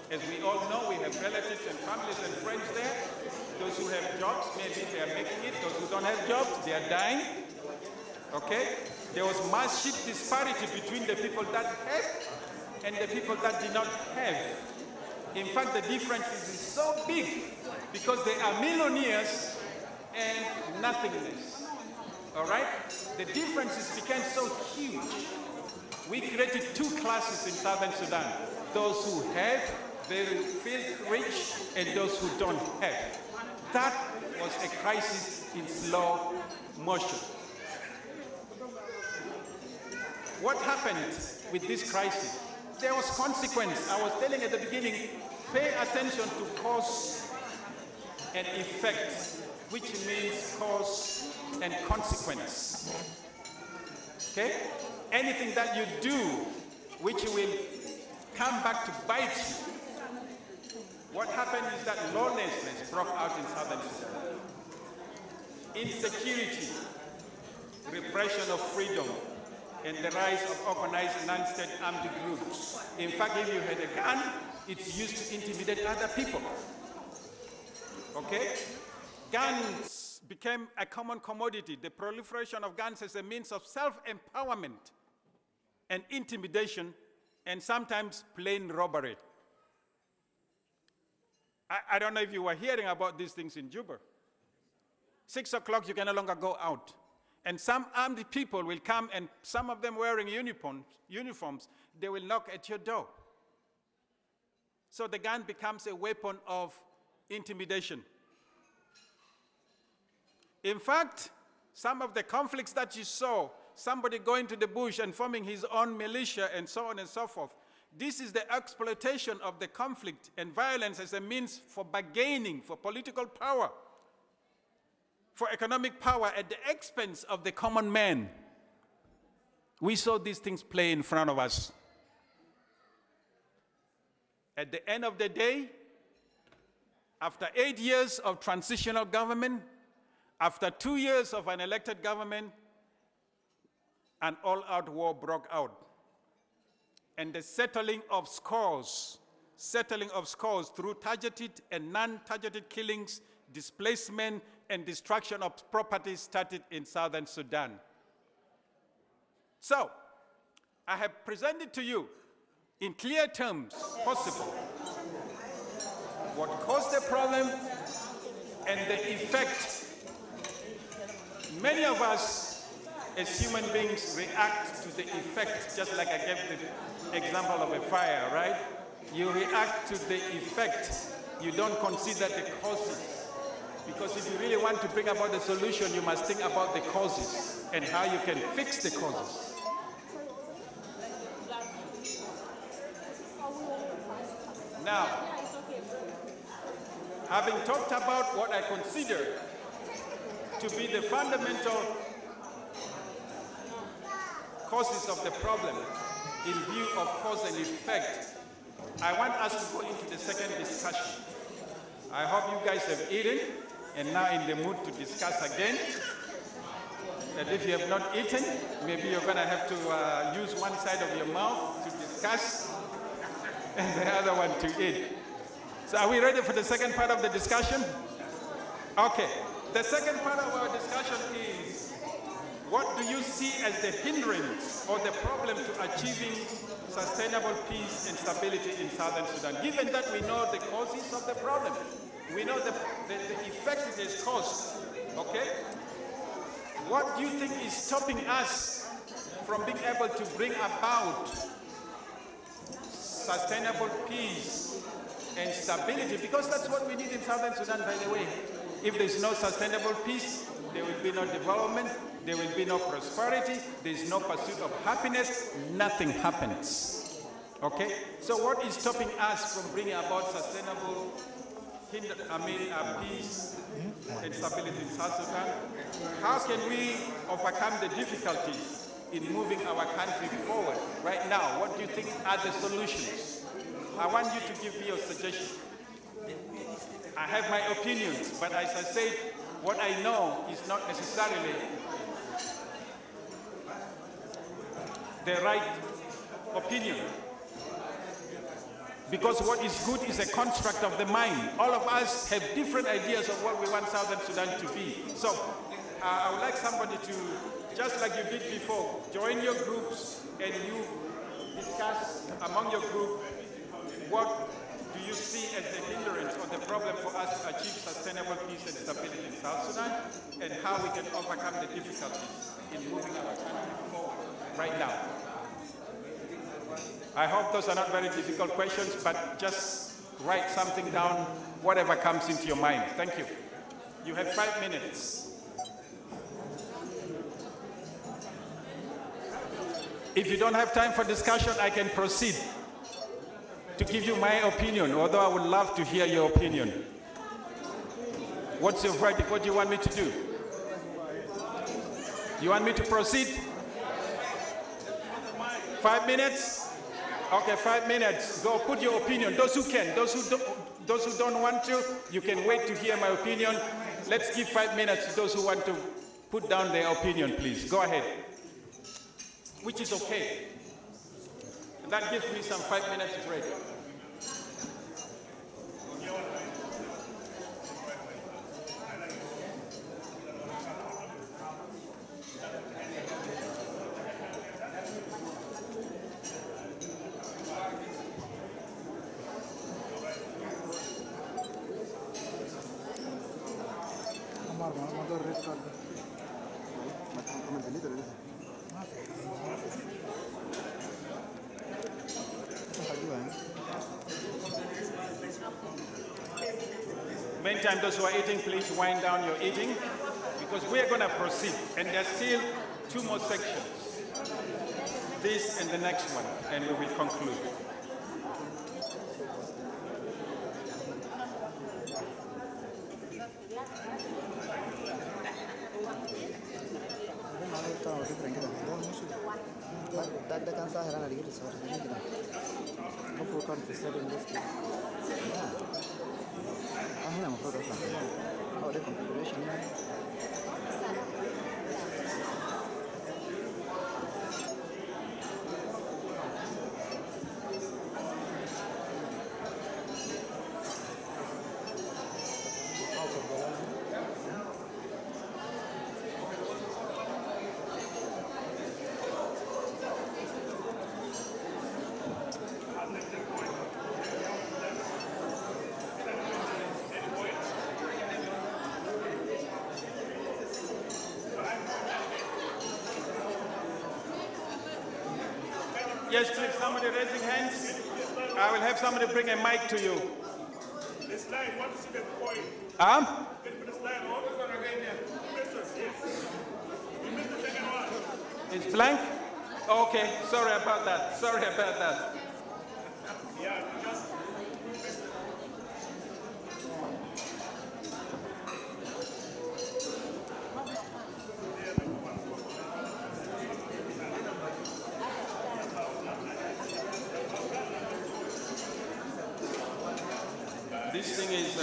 As we all know, we have relatives and families and friends there. Those who have jobs, maybe they are making it. Those who don't have jobs, they are dying. Okay? There was massive disparity between the people that have and the people that did not have. In fact, the difference is so big because they are millionaires and nothingness. All right? The differences became so huge. We created two classes in Southern Sudan. Those who have, they feel rich, and those who don't have. That was a crisis in slow motion. What happened with this crisis? There was consequence. I was telling at the beginning, pay attention to cause and effect, which means cause and consequence. Okay? Anything that you do, which will come back to bite you. What happened is that lawlessness broke out in Southern Sudan. Insecurity, repression of freedom, and the rise of organized non-state armed groups. In fact, if you had a gun, it's used to intimidate other people. Okay? Guns became a common commodity. The proliferation of guns as a means of self-empowerment and intimidation, and sometimes plain robbery. I don't know if you were hearing about these things in Juba. 6 o'clock, you can no longer go out. And some armed people will come, and some of them wearing uniforms, they will knock at your door. So the gun becomes a weapon of intimidation. In fact, some of the conflicts that you saw, somebody going to the bush and forming his own militia and so on and so forth, this is the exploitation of the conflict and violence as a means for bargaining, for political power, for economic power at the expense of the common man. We saw these things play in front of us. At the end of the day, after 8 years of transitional government, after 2 years of an elected government, an all-out war broke out. And the settling of scores through targeted and non-targeted killings, displacement, and destruction of property started in Southern Sudan. So, I have presented to you in clear terms possible what caused the problem and the effect. Many of us as human beings react to the effect, just like I gave the example of a fire, right? You react to the effect. You don't consider the causes. Because if you really want to bring about the solution, you must think about the causes and how you can fix the causes. Now, having talked about what I consider to be the fundamental causes of the problem in view of cause and effect, I want us to go into the second discussion. I hope you guys have eaten and now in the mood to discuss again. And if you have not eaten, maybe you're going to have to use one side of your mouth to discuss and the other one to eat. So are we ready for the second part of the discussion? Okay. The second part of our discussion is, what do you see as the hindrance or the problem to achieving sustainable peace and stability in Southern Sudan? Given that we know the causes of the problem, we know the effect it has caused, okay? What do you think is stopping us from being able to bring about sustainable peace and stability? Because that's what we need in Southern Sudan, by the way. If there's no sustainable peace, there will be no development, there will be no prosperity, there's no pursuit of happiness, nothing happens. Okay? So what is stopping us from bringing about sustainable peace and stability in South Sudan? How can we overcome the difficulties in moving our country forward? Right now, what do you think are the solutions? I want you to give me your suggestion. I have my opinions, but as I said, what I know is not necessarily the right opinion. Because what is good is a construct of the mind. All of us have different ideas of what we want Southern Sudan to be. So I would like somebody to, just like you did before, join your groups and you discuss among your group what do you see as the hindrance or the problem for us to achieve sustainable peace and stability in South Sudan, and how we can overcome the difficulties in moving our country forward right now. I hope those are not very difficult questions, but just write something down, whatever comes into your mind. Thank you. You have 5 minutes. If you don't have time for discussion, I can proceed to give you my opinion, although I would love to hear your opinion. What's your verdict? What do you want me to do? You want me to proceed? 5 minutes? Okay, 5 minutes. Go put your opinion. Those who can, those who don't want to, you can wait to hear my opinion. Let's give 5 minutes to those who want to put down their opinion, please. Go ahead. Which is okay. That gives me some 5 minutes break. Meantime, those who are eating, please wind down your eating, because we are going to proceed. And there's still 2 more sections. This and the next one, and we will conclude. Yes, please, somebody raising hands. I will have somebody bring a mic to you. This line, what is the point? Huh? Can you put this line on? You missed the second one. It's blank? Okay, sorry about that. Sorry about that. Yeah, just this thing is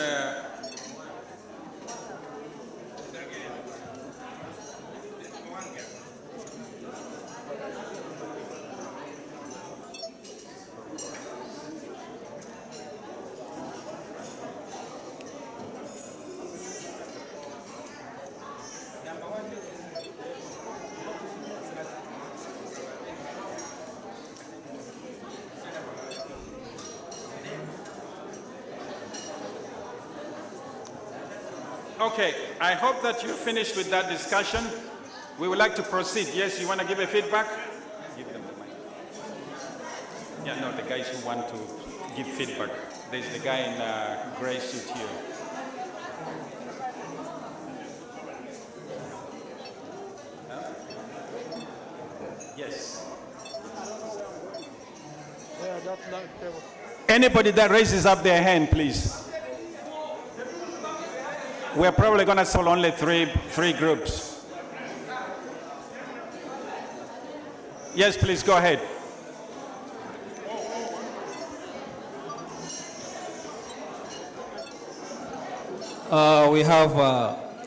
Okay, I hope that you finished with that discussion. We would like to proceed. Yes, you want to give a feedback? Give them the mic. Yeah, no, the guys who want to give feedback. There's the guy in gray suit here. Huh? Yes. Anybody that raises up their hand, please. We're probably going to solve only three groups. Yes, please go ahead. We have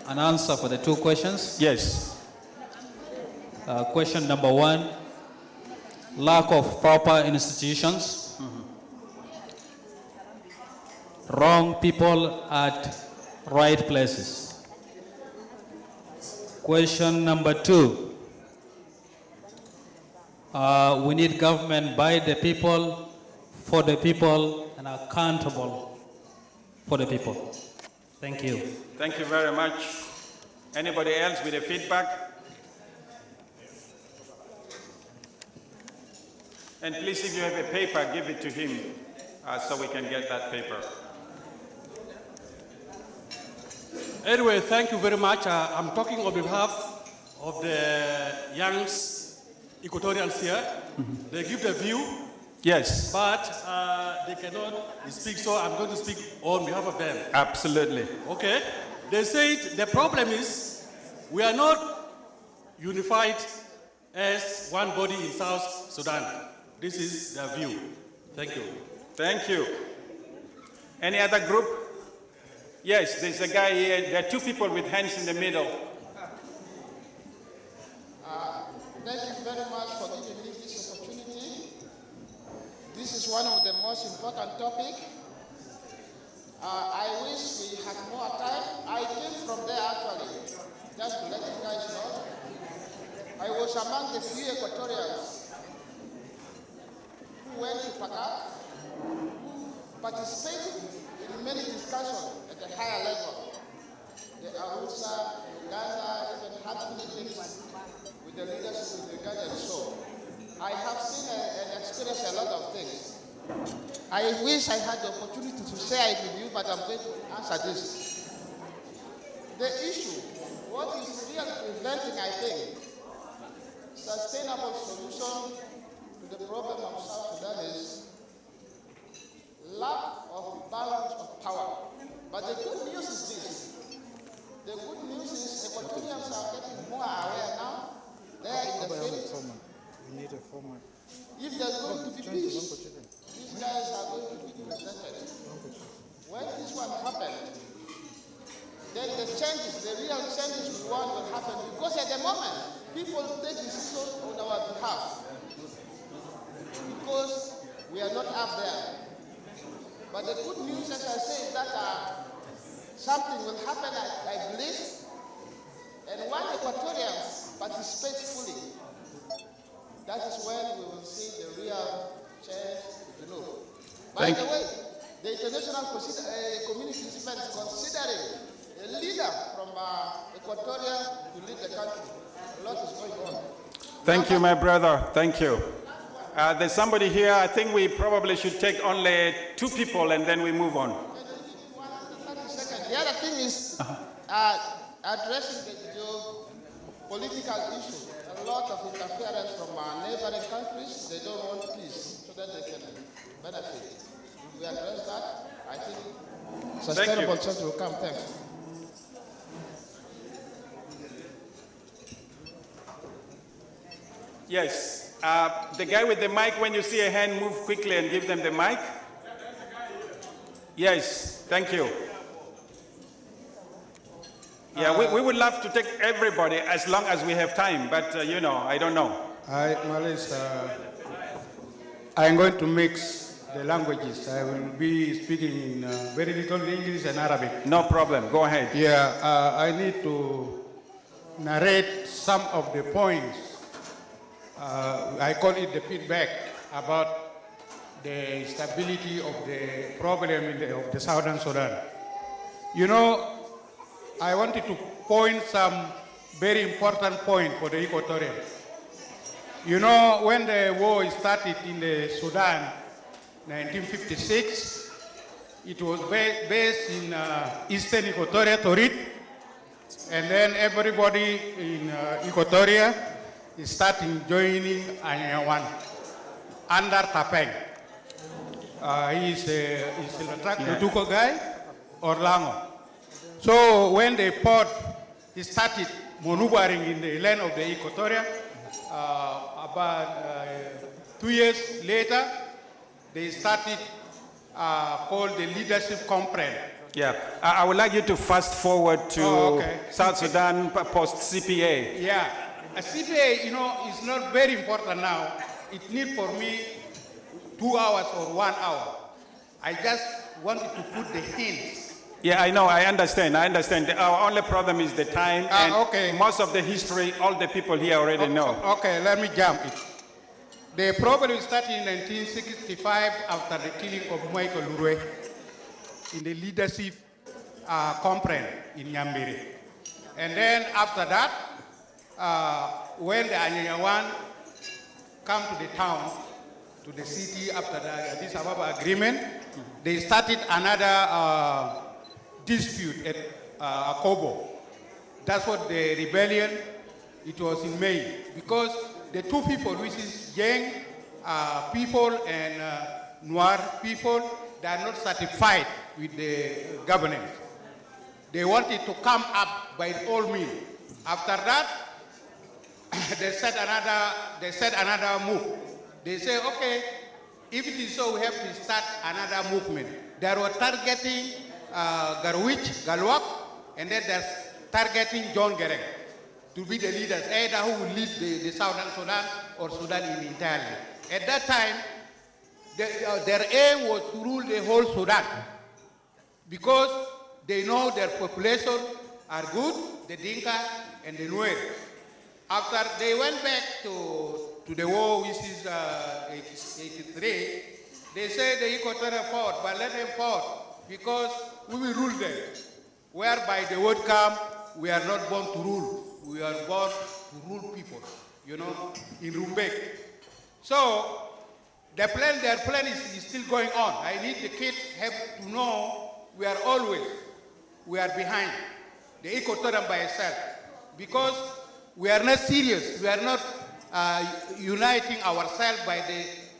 an answer for the two questions. Yes. Question number one, lack of proper institutions. Wrong people at right places. Question number two, we need government by the people, for the people, and accountable for the people. Thank you. Thank you very much. Anybody else with a feedback? And please, if you have a paper, give it to him so we can get that paper. Anyway, thank you very much. I'm talking on behalf of the young Equatorians here. They give the view. Yes. But they cannot speak, so I'm going to speak on behalf of them. Absolutely. Okay. They said the problem is we are not unified as one body in South Sudan. This is their view. Thank you. Thank you. Any other group? Yes, there's a guy here. There are two people with hands in the middle. Thank you very much for giving me this opportunity. This is one of the most important topics. I wish we had more time. I came from there actually, just to let you guys know. I was among the few Equatorians who went to Pakak, who participated in many discussions at a higher level. The Arusha, Uganda, even had meetings with the leaders of Uganda and so. I have seen and experienced a lot of things. I wish I had the opportunity to share it with you, but I'm going to answer this. The issue, what is really preventing, I think, sustainable solution to the problem of South Sudan is lack of balance of power. But the good news is this. The good news is Equatorians are getting more aware now. They are in the field. We need a format. If there's going to be peace, these guys are going to be presented. When this one happened, then the changes, the real changes we want will happen. Because at the moment, people take decisions on our behalf. Because we are not up there. But the good news, as I say, is that something will happen, I believe. And when Equatorians participate fully, that is when we will see the real change below. By the way, the international community is considering a leader from Equatoria to lead the country. A lot is going on. Thank you, my brother. Thank you. There's somebody here. I think we probably should take only two people and then we move on. 30 seconds. The other thing is addressing the political issue. A lot of interference from our neighboring countries. They don't want peace so that they can benefit. If we address that, I think sustainable change will come. Thanks. Yes. The guy with the mic, when you see a hand, move quickly and give them the mic. Yes, thank you. Yeah, we would love to take everybody as long as we have time, but you know, I don't know. I'm going to mix the languages. I will be speaking in very little English and Arabic. No problem, go ahead. Yeah, I need to narrate some of the points. I call it the feedback about the stability of the problem of the Southern Sudan. You know, I wanted to point some very important point for the Equatorians. You know, when the war started in the Sudan, 1956, it was based in Eastern Equatoria, Torit, and then everybody in Equatoria is starting joining Anyawan under Tapeng. He's a Tuko guy, Orlango. So when they fought, he started maneuvering in the land of the Equatoria. About 2 years later, they started called the Leadership Conference. Yeah, I would like you to fast forward to South Sudan post-CPA. Yeah, a CPA, you know, is not very important now. It needs for me 2 hours or 1 hour. I just wanted to put the hints. Yeah, I know, I understand. Our only problem is the time, and most of the history, all the people here already know. Okay, let me jump it. The problem started in 1965 after the killing of Michael Lurwe in the leadership conference in Nyambere. And then after that, when the Anyanyawan come to the town, to the city after the Addis Ababa agreement, they started another dispute at Akobo. That's what the rebellion, it was in May. Because the two people, which is Yang people and Noir people, they are not satisfied with the governance. They wanted to come up by all means. After that, they set another move. They say, okay, if it is so, we have to start another movement. They were targeting Garwich, Galwak, and then they're targeting John Gereng to be the leaders, either who will lead the Southern Sudan or Sudan in entirely. At that time, their aim was to rule the whole Sudan because they know their population are good, the Dinka and the Nuer. After they went back to the war, which is 83, they say the Equatorial fought, but let them fight because we will rule them. Whereby the word come, we are not born to rule. We are born to rule people, you know, in Rumbek. So their plan is still going on. I need the kids have to know we are behind the Equatorian by itself because we are not serious. We are not uniting ourselves by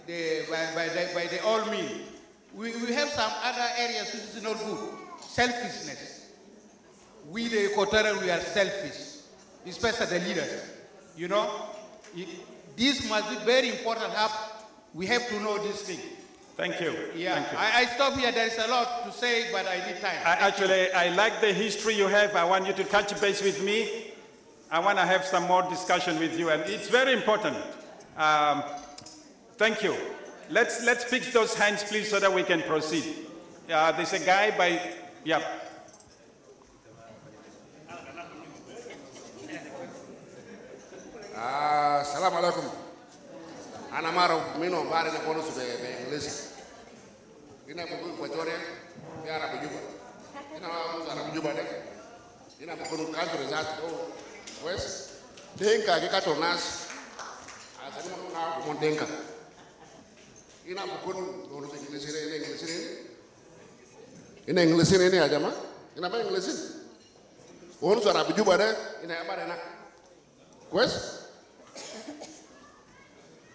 the all means. We have some other areas which is not good. Selfishness. We the Equatorian, we are selfish, especially the leaders. You know, this must be very important. We have to know this thing. Thank you. Yeah, Thank you. I stop here. There is a lot to say, but I need time. I like the history you have. I want you to touch base with me. I want to have some more discussion with you, and it's very important. Thank you. Let's pick those hands, please, so that we can proceed. There's a guy by, yeah. Salam alaikum. Ana maro mino bare na kono sube be English. Ina ko Equatorial, ya ara bujuba. Ina ara bujuba de. Ina ko kono kanto result West. Denka ke katornas. Asani mo na mo denka. Ina ko kono kono se English ne ajama. Ina ba English. Ono ara bujuba de ina bare na. West.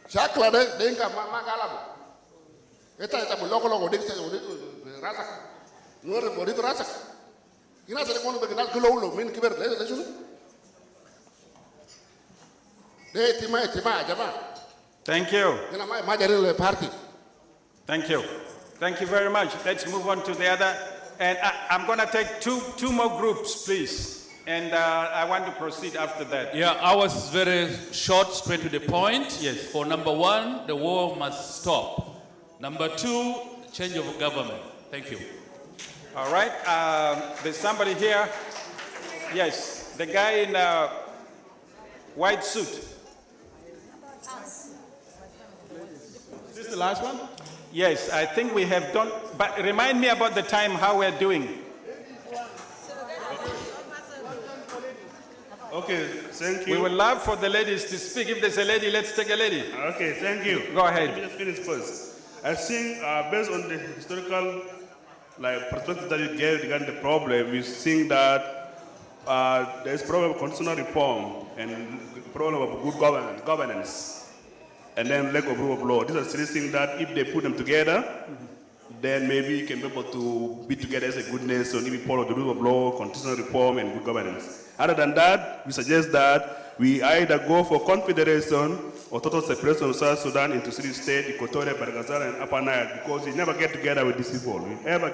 Shakla de denka magalabo. Eta loko de rasa. Nuore bodito rasa. Ina se kono be na kulo min kiber de sunu. De tima jama. Thank you. Ina ma jare party. Thank you. Thank you very much. Let's move on to the other. And I'm going to take two more groups, please. And I want to proceed after that. Yeah, I was very short, straight to the point. Yes. For number one, the war must stop. Number two, change of government. Thank you. All right. There's somebody here. Yes, the guy in white suit. Is this the last one? Yes, I think we have done. But remind me about the time, how we're doing. Okay, thank you. We would love for the ladies to speak. If there's a lady, let's take a lady. Okay, thank you. Go ahead. Let me just finish first. I think based on the historical perspective that you gave regarding the problem, we think that there is problem of constitutional reform and problem of good governance, and then lack of rule of law. These are three things that if they put them together, then maybe you can be able to be together as a good nation, if we follow the rule of law, constitutional reform, and good governance. Other than that, we suggest that we either go for confederation or total separation of South Sudan into three states, Equatorial, Madagascar, and Upper Nile, because you never get together with these people. Never.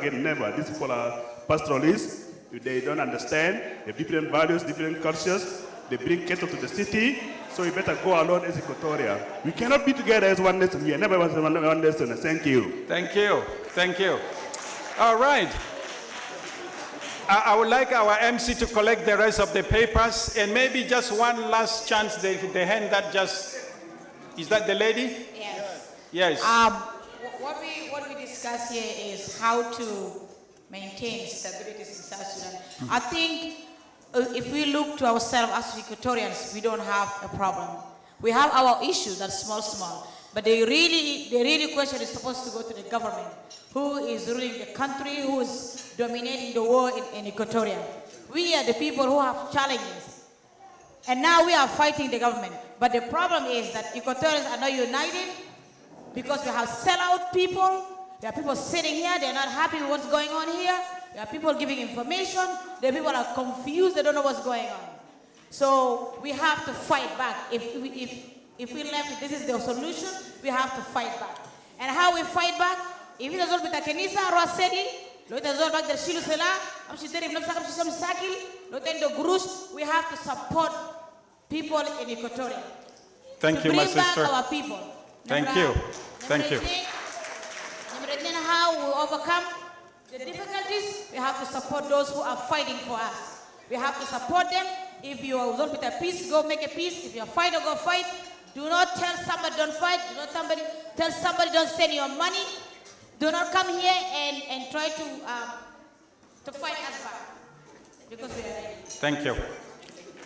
These people are pastoralists. They don't understand. They have different values, different cultures. They bring cattle to the city, so we better go alone as Equatoria. We cannot be together as one nation. We are never one nation. Thank you. Thank you. Thank you. All right. I would like our MC to collect the rest of the papers, and maybe just one last chance, the hand that just, is that the lady? Yes. Yes. What we discuss here is how to maintain stability in South Sudan. I think if we look to ourselves as Equatorians, we don't have a problem. We have our issues that's small, but the really question is supposed to go to the government. Who is ruling the country? Who is dominating the world in Equatoria? We are the people who have challenges. And now we are fighting the government. But the problem is that Equatorians are not united because we have sellout people. There are people sitting here, they're not happy with what's going on here. There are people giving information. The people are confused, they don't know what's going on. So we have to fight back. If we left, this is the solution, we have to fight back. And how we fight back? If it doesn't be the Kenisa, Roseli, we have to support people in Equatoria. Thank you, my sister. To bring back our people. Thank you. Thank you. How we overcome the difficulties, we have to support those who are fighting for us. We have to support them. If you are with a peace, go make a peace. If you're a fighter, go fight. Do not tell somebody don't fight. Do not tell somebody don't send your money. Do not come here and try to fight us back. Because we are ready. Thank you.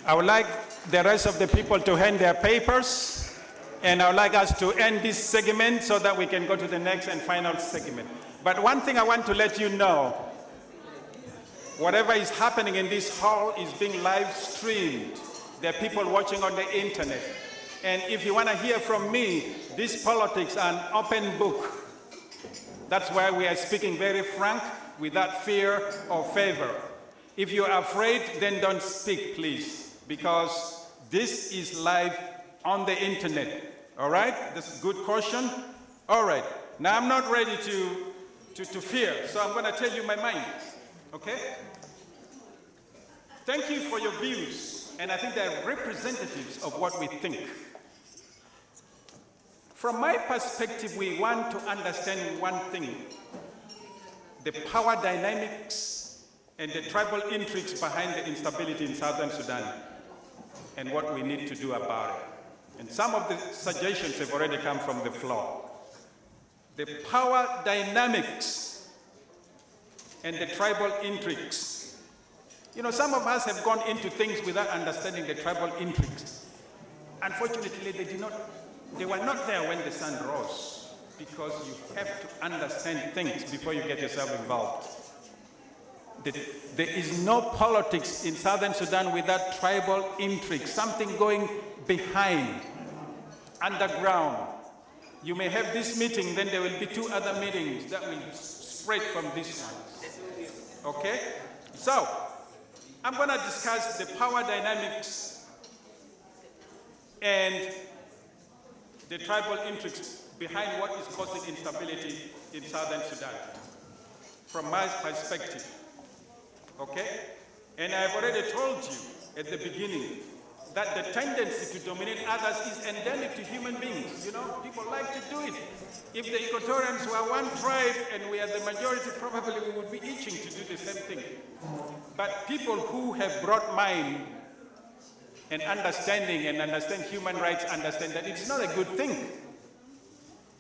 I would like the rest of the people to hand their papers, and I would like us to end this segment so that we can go to the next and final segment. But one thing I want to let you know, whatever is happening in this hall is being live streamed. There are people watching on the internet. And if you want to hear from me, these politics are an open book. That's why we are speaking very frank, without fear or favor. If you're afraid, then don't speak, please, because this is live on the internet. All right? That's a good caution. All right. Now I'm not ready to fear, so I'm going to tell you my mind. Okay? Thank you for your views, and I think they're representatives of what we think. From my perspective, we want to understand one thing: the power dynamics and the tribal intrigues behind the instability in Southern Sudan, and what we need to do about it. And some of the suggestions have already come from the floor. The power dynamics and the tribal intrigues. You know, some of us have gone into things without understanding the tribal intrigues. Unfortunately, they were not there when the sun rose, because you have to understand things before you get yourself involved. There is no politics in Southern Sudan without tribal intrigue, something going behind, underground. You may have this meeting, then there will be 2 other meetings that will spread from this one. Okay? So, I'm going to discuss the power dynamics and the tribal intrigues behind what is causing instability in Southern Sudan, from my perspective. Okay? And I've already told you at the beginning that the tendency to dominate others is endemic to human beings. You know, people like to do it. If the Equatorians were one tribe and we are the majority, probably we would be itching to do the same thing. But people who have broad mind and understand human rights understand that it's not a good thing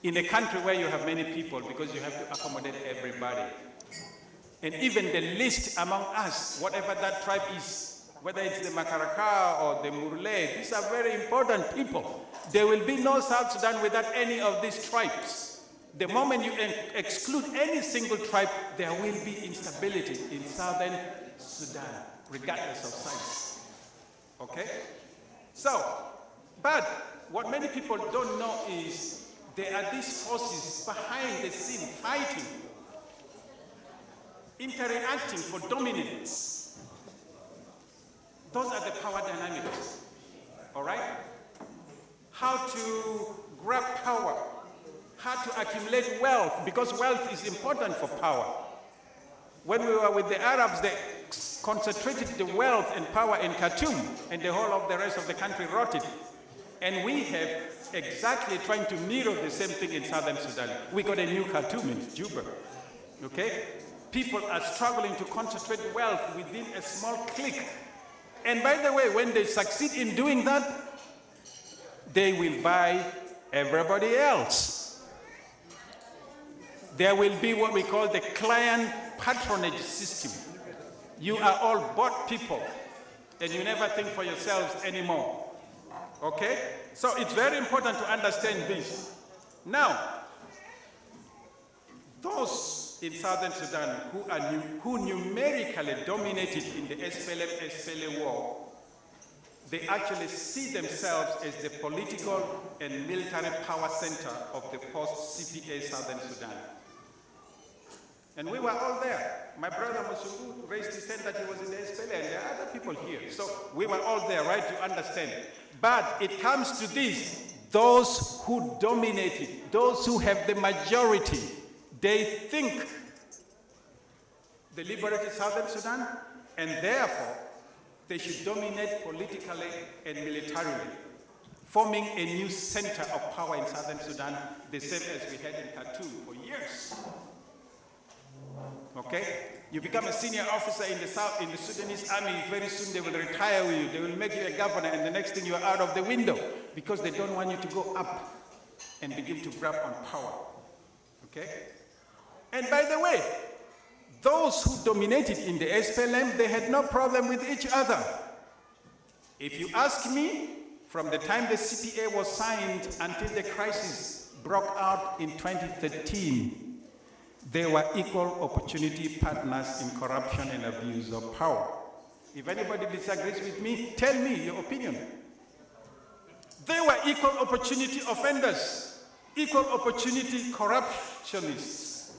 in a country where you have many people, because you have to accommodate everybody. And even the least among us, whatever that tribe is, whether it's the Makaraka or the Murle, these are very important people. There will be no South Sudan without any of these tribes. The moment you exclude any single tribe, there will be instability in southern Sudan, regardless of size. Okay? So, but what many people don't know is there are these forces behind the scene fighting, interacting for dominance. Those are the power dynamics. All right? How to grab power, how to accumulate wealth, because wealth is important for power. When we were with the Arabs, they concentrated the wealth and power in Khartoum, and the whole of the rest of the country rotted. And we have exactly trying to mirror the same thing in southern Sudan. We got a new Khartoum in Juba. Okay? People are struggling to concentrate wealth within a small clique. And by the way, when they succeed in doing that, they will buy everybody else. There will be what we call the client patronage system. You are all bought people, and you never think for yourselves anymore. Okay? So it's very important to understand this. Now, those in southern Sudan who numerically dominated in the SPLM war, they actually see themselves as the political and military power center of the post-CPA southern Sudan. And we were all there. My brother Musugu raised his hand that he was in the SPLM, and there are other people here. So we were all there, right? You understand. But it comes to this: those who dominated, those who have the majority, they think they liberated southern Sudan, and therefore they should dominate politically and militarily, forming a new center of power in southern Sudan, the same as we had in Khartoum for years. Okay? You become a senior officer in the South, in the Sudanese army, very soon they will retire you, they will make you a governor, and the next thing you are out of the window, because they don't want you to go up and begin to grab on power. Okay? And by the way, those who dominated in the SPLM, they had no problem with each other. If you ask me, from the time the CPA was signed until the crisis broke out in 2013, they were equal opportunity partners in corruption and abuse of power. If anybody disagrees with me, tell me your opinion. They were equal opportunity offenders, equal opportunity corruptionists,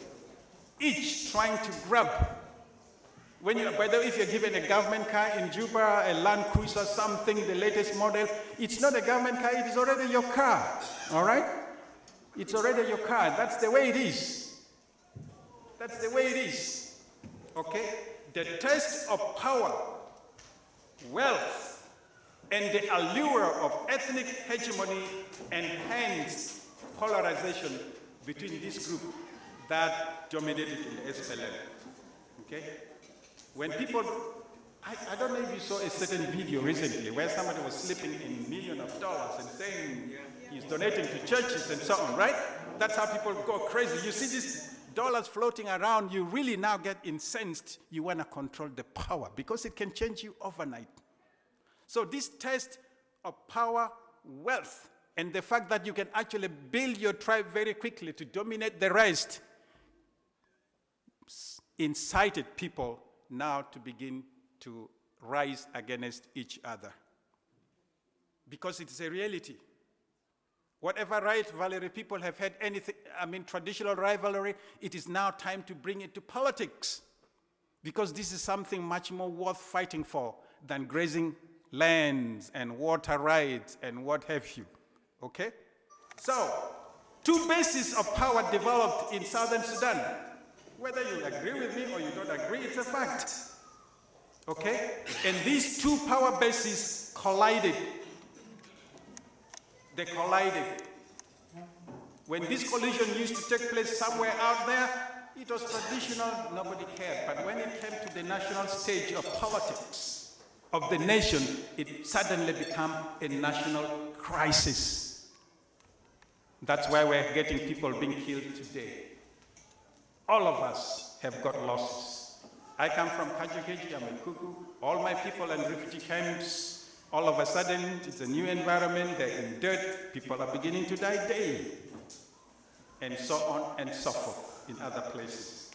each trying to grab. When you, by the way, if you're given a government car in Juba, a Land Cruiser, something, the latest model, it's not a government car, it is already your car, all right? It's already your car, that's the way it is. That's the way it is, okay? The test of power, wealth, and the allure of ethnic hegemony enhanced polarization between this group that dominated in the SPLM, okay? When people, I don't know if you saw a certain video recently where somebody was slipping in millions of dollars and saying he's donating to churches and so on, right? That's how people go crazy. You see these dollars floating around, you really now get incensed. You want to control the power because it can change you overnight. So this test of power, wealth, and the fact that you can actually build your tribe very quickly to dominate the rest incited people now to begin to rise against each other. Because it's a reality. Whatever rivalry people have had, anything, traditional rivalry, it is now time to bring it to politics. Because this is something much more worth fighting for than grazing lands and water rights and what have you. Okay? So, two bases of power developed in southern Sudan. Whether you agree with me or you don't agree, it's a fact. Okay? And these two power bases collided. They collided. When this collision used to take place somewhere out there, it was traditional, nobody cared. But when it came to the national stage of politics of the nation, it suddenly became a national crisis. That's why we're getting people being killed today. All of us have got losses. I come from Kajukeji, I'm a Kuku. All my people in refugee camps, all of a sudden, it's a new environment, they're in dirt, people are beginning to die daily, and so on and so forth in other places.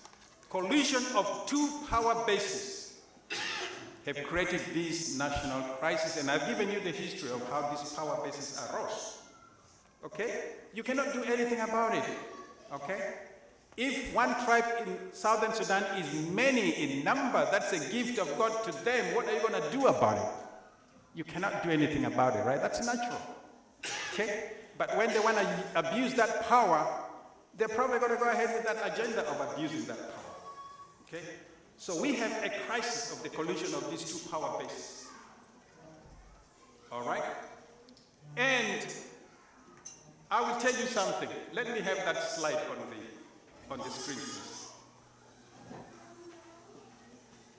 Collision of two power bases have created this national crisis, and I've given you the history of how these power bases arose. Okay? You cannot do anything about it. Okay? If one tribe in southern Sudan is many in number, that's a gift of God to them. What are you going to do about it? You cannot do anything about it, right? That's natural. Okay? But when they want to abuse that power, they're probably going to go ahead with that agenda of abusing that power. Okay? So we have a crisis of the collision of these two power bases. All right? And I will tell you something. Let me have that slide on the screen, please.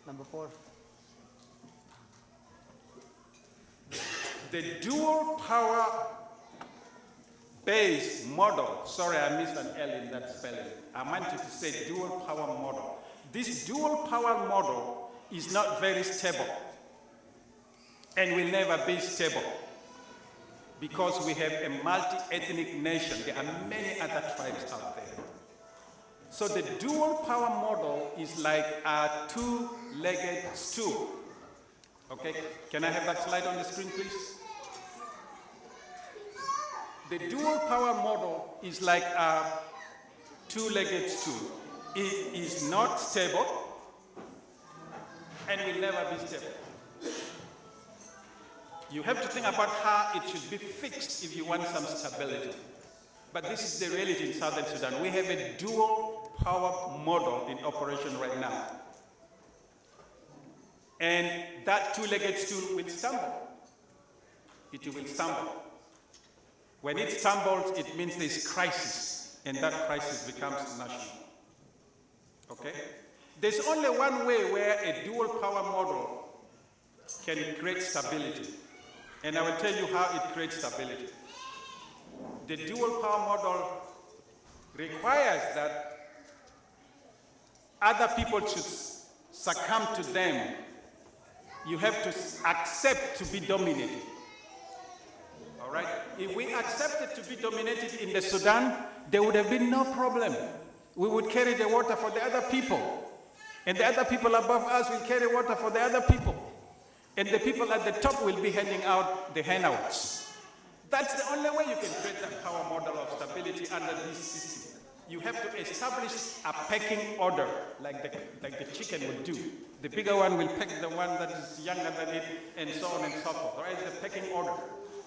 Number 4. The dual power base model. Sorry, I missed an L in that spelling. I meant to say dual power model. This dual power model is not very stable and will never be stable because we have a multi-ethnic nation. There are many other tribes out there. So the dual power model is like a two-legged stool. Okay, can I have that slide on the screen, please? The dual power model is like a two-legged stool. It is not stable and will never be stable. You have to think about how it should be fixed if you want some stability. But this is the reality in Southern Sudan. We have a dual power model in operation right now. And that two-legged stool will stumble. It will stumble. When it stumbles, it means there's crisis, and that crisis becomes national. Okay? There's only one way where a dual power model can create stability. And I will tell you how it creates stability. The dual power model requires that other people should succumb to them. You have to accept to be dominated. All right? If we accepted to be dominated in the Sudan, there would have been no problem. We would carry the water for the other people. And the other people above us will carry water for the other people. And the people at the top will be handing out the handouts. That's the only way you can create that power model of stability under this system. You have to establish a pecking order, like the chicken will do. The bigger one will peck the one that is younger than it, and so on and so forth. Right? The pecking order.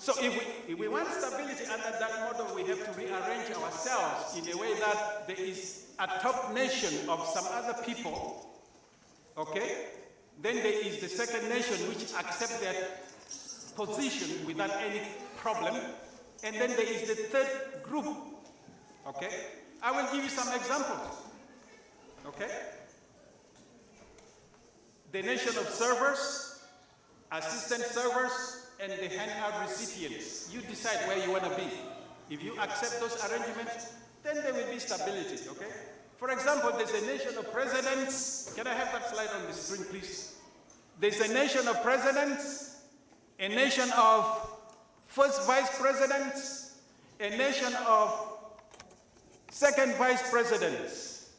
So if we want stability under that model, we have to rearrange ourselves in a way that there is a top nation of some other people, okay? Then there is the second nation which accept their position without any problem. And then there is the third group, okay? I will give you some examples, okay? The nation of servers, assistant servers, and the handout recipients. You decide where you want to be. If you accept those arrangements, then there will be stability, okay? For example, there's a nation of presidents. Can I have that slide on the screen, please? There's a nation of presidents, a nation of first vice presidents, a nation of second vice presidents.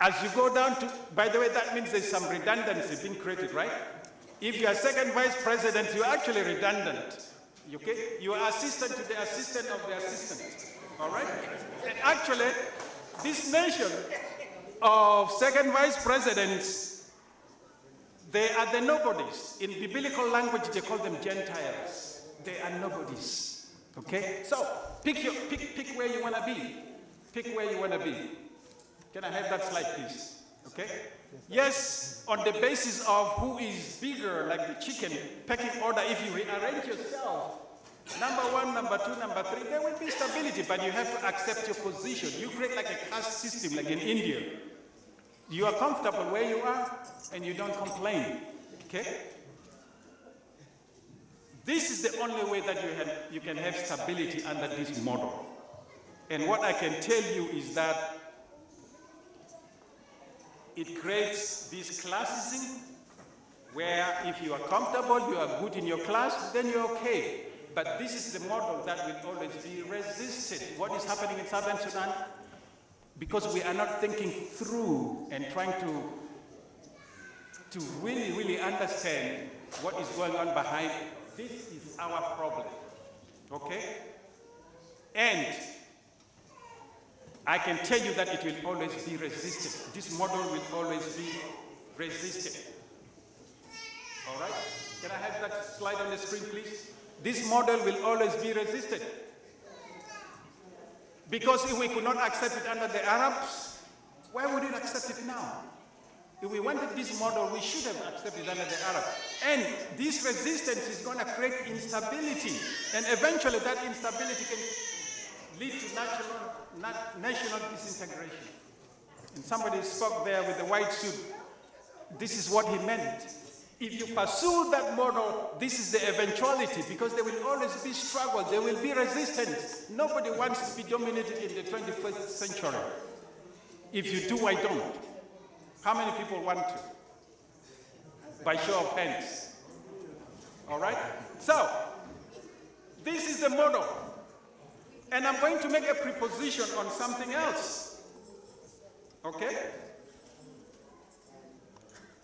As you go down to, by the way, that means there's some redundancy being created, right? If you are second vice president, you're actually redundant. Okay? You are assistant to the assistant of the assistant. All right? And actually, this nation of second vice presidents, they are the nobodies. In biblical language, they call them Gentiles. They are nobodies. Okay? So, pick where you want to be. Pick where you want to be. Can I have that slide, please? Okay? Yes, on the basis of who is bigger, like the chicken, pecking order, if you rearrange yourself, number one, number two, number three, there will be stability, but you have to accept your position. You create like a caste system, like in India. You are comfortable where you are, and you don't complain, okay? This is the only way that you can have stability under this model. And what I can tell you is that it creates this classism where if you are comfortable, you are good in your class, then you're okay. But this is the model that will always be resisted. What is happening in Southern Sudan? Because we are not thinking through and trying to really understand what is going on behind. This is our problem, okay? And I can tell you that it will always be resisted. This model will always be resisted. All right? Can I have that slide on the screen, please? This model will always be resisted. Because if we could not accept it under the Arabs, why would we accept it now? If we wanted this model, we should have accepted it under the Arabs. And this resistance is going to create instability. And eventually that instability can lead to national disintegration. And somebody spoke there with the white suit. This is what he meant. If you pursue that model, this is the eventuality, because there will always be struggle, there will be resistance. Nobody wants to be dominated in the 21st century. If you do, I don't. How many people want to? By show of hands. All right? So, this is the model. And I'm going to make a preposition on something else. Okay?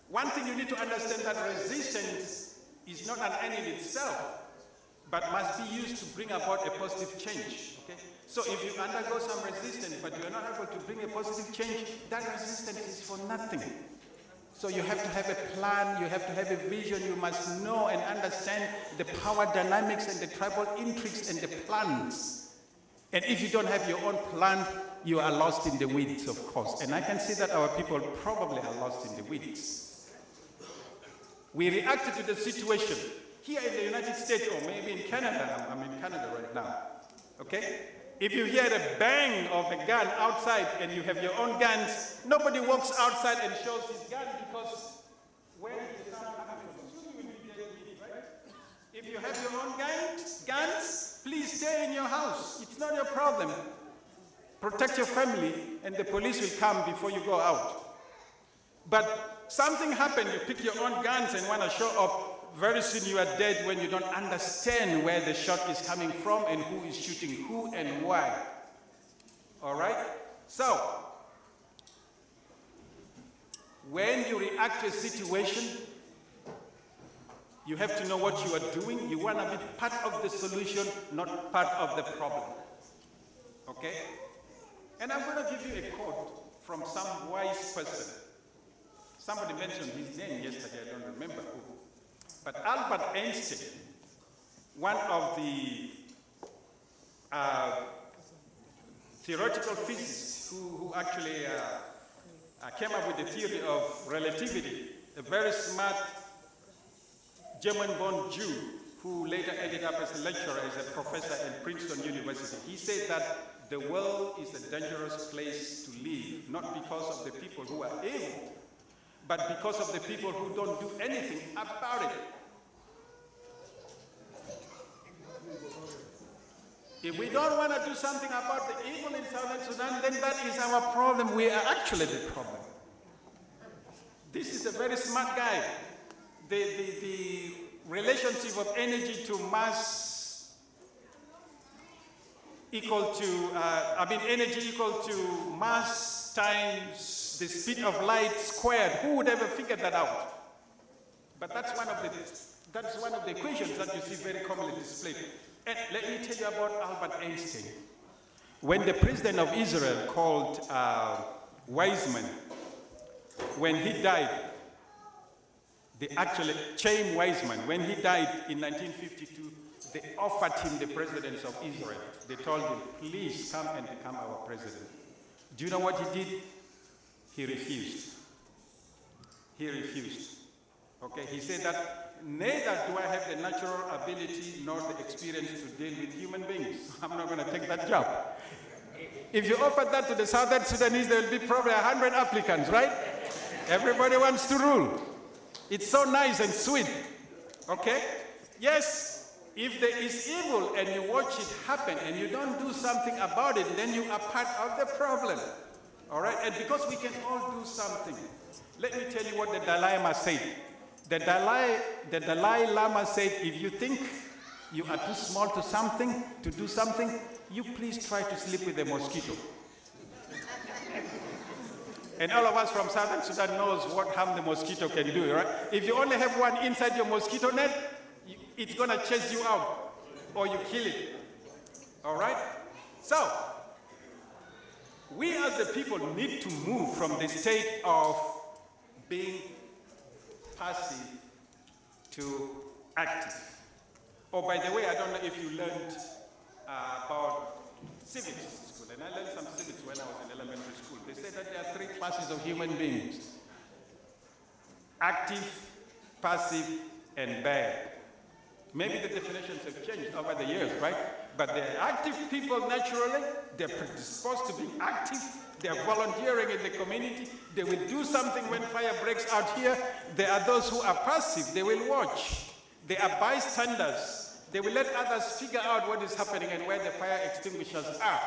One thing you need to understand, that resistance is not an end in itself, but must be used to bring about a positive change. Okay? So if you undergo some resistance, but you are not able to bring a positive change, that resistance is for nothing. So you have to have a plan, you have to have a vision, you must know and understand the power dynamics and the tribal intrigues and the plans. And if you don't have your own plan, you are lost in the weeds, of course. And I can see that our people probably are lost in the weeds. We reacted to the situation here in the United States, or maybe in Canada. I'm in Canada right now. Okay? If you hear the bang of a gun outside and you have your own guns, nobody walks outside and shows his gun, because where is the sound coming from? Right? If you have your own guns, please stay in your house. It's not your problem. Protect your family, and the police will come before you go out. But something happened, you pick your own guns and want to show up, very soon you are dead when you don't understand where the shot is coming from and who is shooting who and why. All right? So, when you react to a situation, you have to know what you are doing. You want to be part of the solution, not part of the problem. Okay? And I'm going to give you a quote from some wise person. Somebody mentioned his name yesterday, I don't remember who. But Albert Einstein, one of the theoretical physicists who actually came up with the theory of relativity, a very smart German-born Jew who later ended up as a lecturer, as a professor at Princeton University. He said that the world is a dangerous place to live, not because of the people who are evil, but because of the people who don't do anything about it. If we don't want to do something about the evil in Southern Sudan, then that is our problem. We are actually the problem. This is a very smart guy. The relationship of energy to mass equal to, energy equal to mass times the speed of light squared. Who would ever figure that out? But that's one of the equations that you see very commonly displayed. And let me tell you about Albert Einstein. When the president of Israel called Weizmann, when he died, Chaim Weizmann, when he died in 1952, they offered him the presidency of Israel. They told him, please come and become our president. Do you know what he did? He refused. He refused. Okay, he said that neither do I have the natural ability nor the experience to deal with human beings. I'm not going to take that job. If you offer that to the Southern Sudanese, there will be probably 100 applicants, right? Everybody wants to rule. It's so nice and sweet. Okay? Yes, if there is evil and you watch it happen and you don't do something about it, then you are part of the problem. All right? And because we can all do something, let me tell you what the Dalai Lama said. The Dalai Lama said, if you think you are too small to do something, you please try to sleep with a mosquito. And all of us from Southern Sudan knows what harm the mosquito can do, right? If you only have one inside your mosquito net, it's gonna chase you out, or you kill it, all right? So, we as the people need to move from the state of being passive to active. Oh, by the way, I don't know if you learned about civics in school, and I learned some civics when I was in elementary school. They said that there are 3 classes of human beings: active, passive, and bad. Maybe the definitions have changed over the years, right? But the active people, naturally, they're predisposed to be active. They're volunteering in the community. They will do something when fire breaks out here. There are those who are passive. They will watch. They are bystanders. They will let others figure out what is happening and where the fire extinguishers are.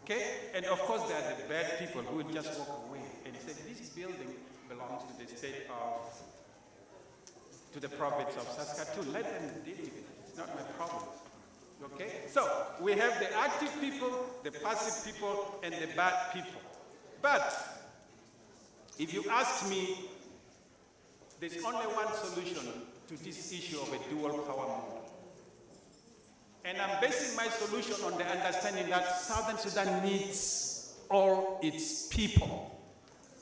Okay? And of course, there are the bad people who will just walk away and say, this building belongs to the state of, to the province of Saskatoon. Let them deal with it. It's not my problem. Okay? So, we have the active people, the passive people, and the bad people. But, if you ask me, there's only one solution to this issue of a dual power model. And I'm basing my solution on the understanding that Southern Sudan needs all its people.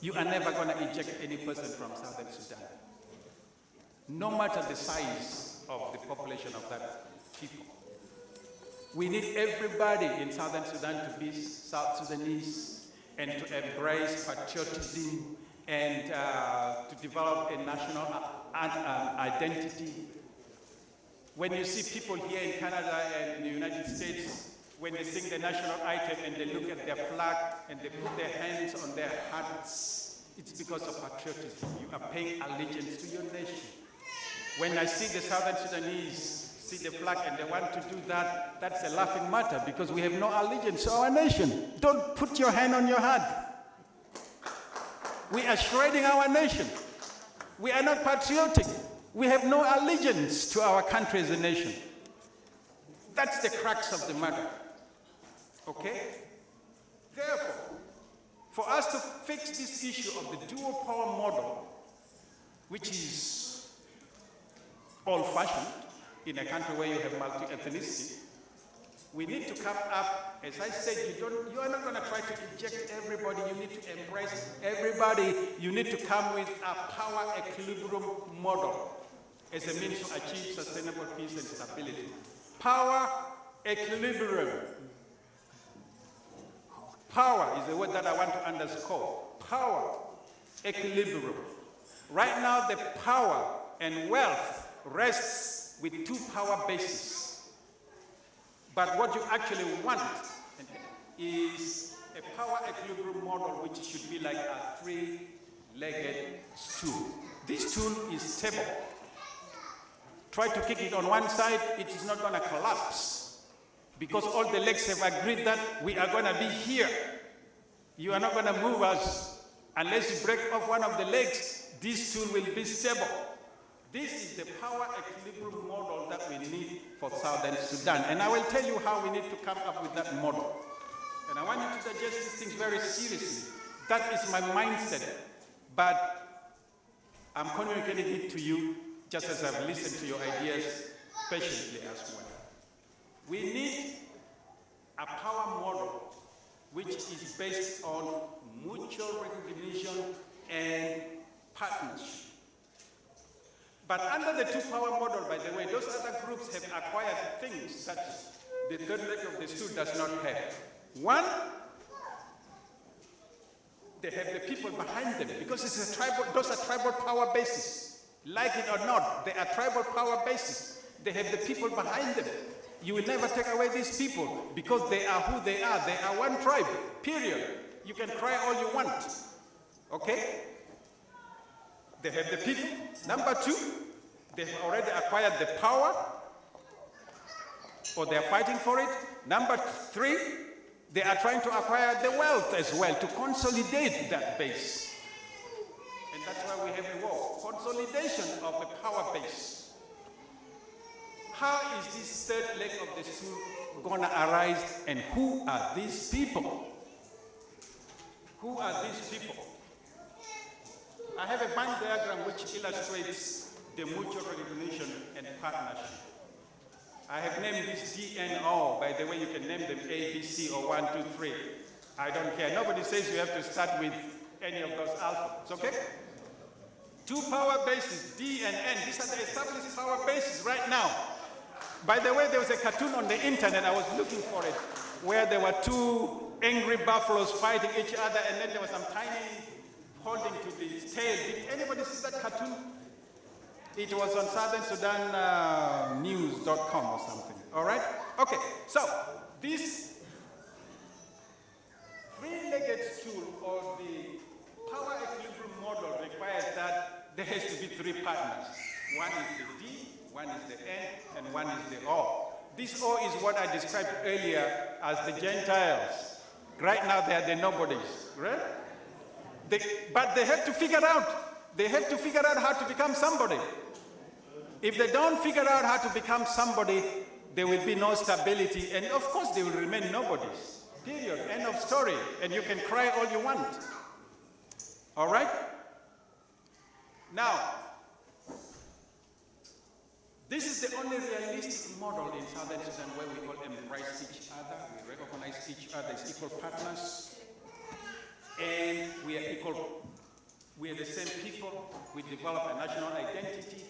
You are never going to eject any person from Southern Sudan, no matter the size of the population of that people. We need everybody in Southern Sudan to be South Sudanese and to embrace patriotism and to develop a national identity. When you see people here in Canada and in the United States, when they sing the national anthem and they look at their flag and they put their hands on their hearts, it's because of patriotism. You are paying allegiance to your nation. When I see the Southern Sudanese see the flag and they want to do that, that's a laughing matter because we have no allegiance to our nation. Don't put your hand on your heart. We are shredding our nation. We are not patriotic. We have no allegiance to our country as a nation. That's the crux of the matter. Okay? Therefore, for us to fix this issue of the dual power model, which is old-fashioned in a country where you have multi-ethnicity, we need to come up, as I said, you are not going to try to eject everybody. You need to embrace everybody. You need to come with a power equilibrium model as a means to achieve sustainable peace and stability. Power equilibrium. Power is the word that I want to underscore. Power equilibrium. Right now, the power and wealth rests with 2 power bases. But what you actually want is a power equilibrium model which should be like a 3-legged stool. This stool is stable. Try to kick it on one side, it is not going to collapse. Because all the legs have agreed that we are going to be here. You are not going to move us. Unless you break off one of the legs, this stool will be stable. This is the power equilibrium model that we need for Southern Sudan. And I will tell you how we need to come up with that model. And I want you to digest these things very seriously. That is my mindset. But I'm communicating it to you just as I've listened to your ideas patiently as well. We need a power model which is based on mutual recognition and partnership. But under the 2-power model, by the way, those other groups have acquired things that the third leg of the stool does not have. One, they have the people behind them because it's a tribal, those are tribal power bases. Like it or not, they are tribal power bases. They have the people behind them. You will never take away these people because they are who they are. They are one tribe, period. You can cry all you want, okay? They have the people. Number 2, they've already acquired the power, or they're fighting for it. Number 3, They are trying to acquire the wealth as well to consolidate that base. And that's why we have a war. Consolidation of a power base. How is this third leg of the stool gonna arise, and who are these people? Who are these people? I have a Venn diagram which illustrates the mutual recognition and partnership. I have named this DNO. By the way, you can name them A, B, C, or 1, 2, 3. I don't care. Nobody says you have to start with any of those alphabets, okay? Two power bases, D and N. These are the established power bases right now. By the way, there was a cartoon on the internet, I was looking for it, where there were two angry buffaloes fighting each other, and then there was some tiny holding to the tail. Did anybody see that cartoon? It was on Southern Sudan News.com or something. All right? Okay, so this three-legged stool, or the power equilibrium model, requires that there has to be three partners. One is the D, one is the N, and one is the O. This O is what I described earlier as the Gentiles. Right now they are the nobodies, right? But they have to figure out how to become somebody. If they don't figure out how to become somebody, there will be no stability, and of course they will remain nobodies. Period. End of story. And you can cry all you want. All right? Now, this is the only realistic model in Southern Sudan where we all embrace each other, we recognize each other as equal partners, and we are equal. We are the same people. We develop a national identity.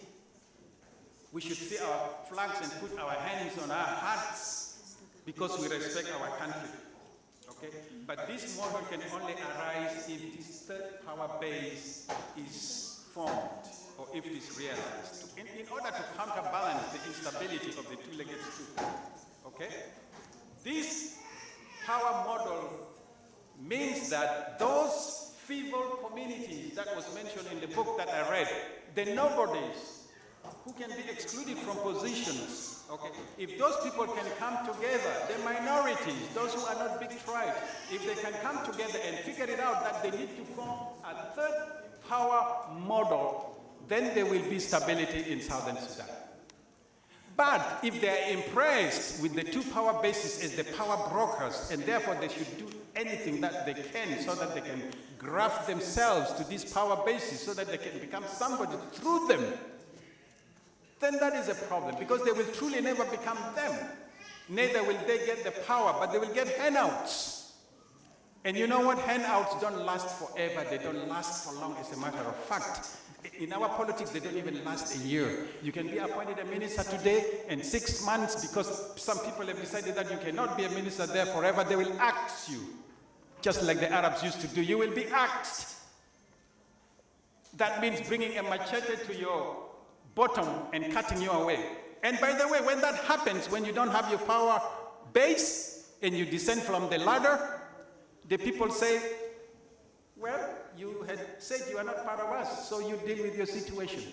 We should see our flags and put our hands on our hearts because we respect our country. Okay? But this model can only arise if this third power base is formed, or if it is realized, in order to counterbalance the instability of the two-legged stool. Okay? This power model means that those feeble communities that was mentioned in the book that I read, the nobodies who can be excluded from positions, okay? If those people can come together, the minorities, those who are not big tribes, if they can come together and figure it out that they need to form a third power model, then there will be stability in Southern Sudan. But if they are impressed with the two power bases as the power brokers, and therefore they should do anything that they can so that they can graft themselves to these power bases so that they can become somebody through them, then that is a problem, because they will truly never become them. Neither will they get the power, but they will get handouts. And you know what? Handouts don't last forever. They don't last for long, as a matter of fact. In our politics, they don't even last a year. You can be appointed a minister today, and 6 months, because some people have decided that you cannot be a minister there forever, they will axe you, just like the Arabs used to do. You will be axed. That means bringing a machete to your bottom and cutting you away. And by the way, when that happens, when you don't have your power base and you descend from the ladder, the people say, well, you had said you are not part of us, so you deal with your situation.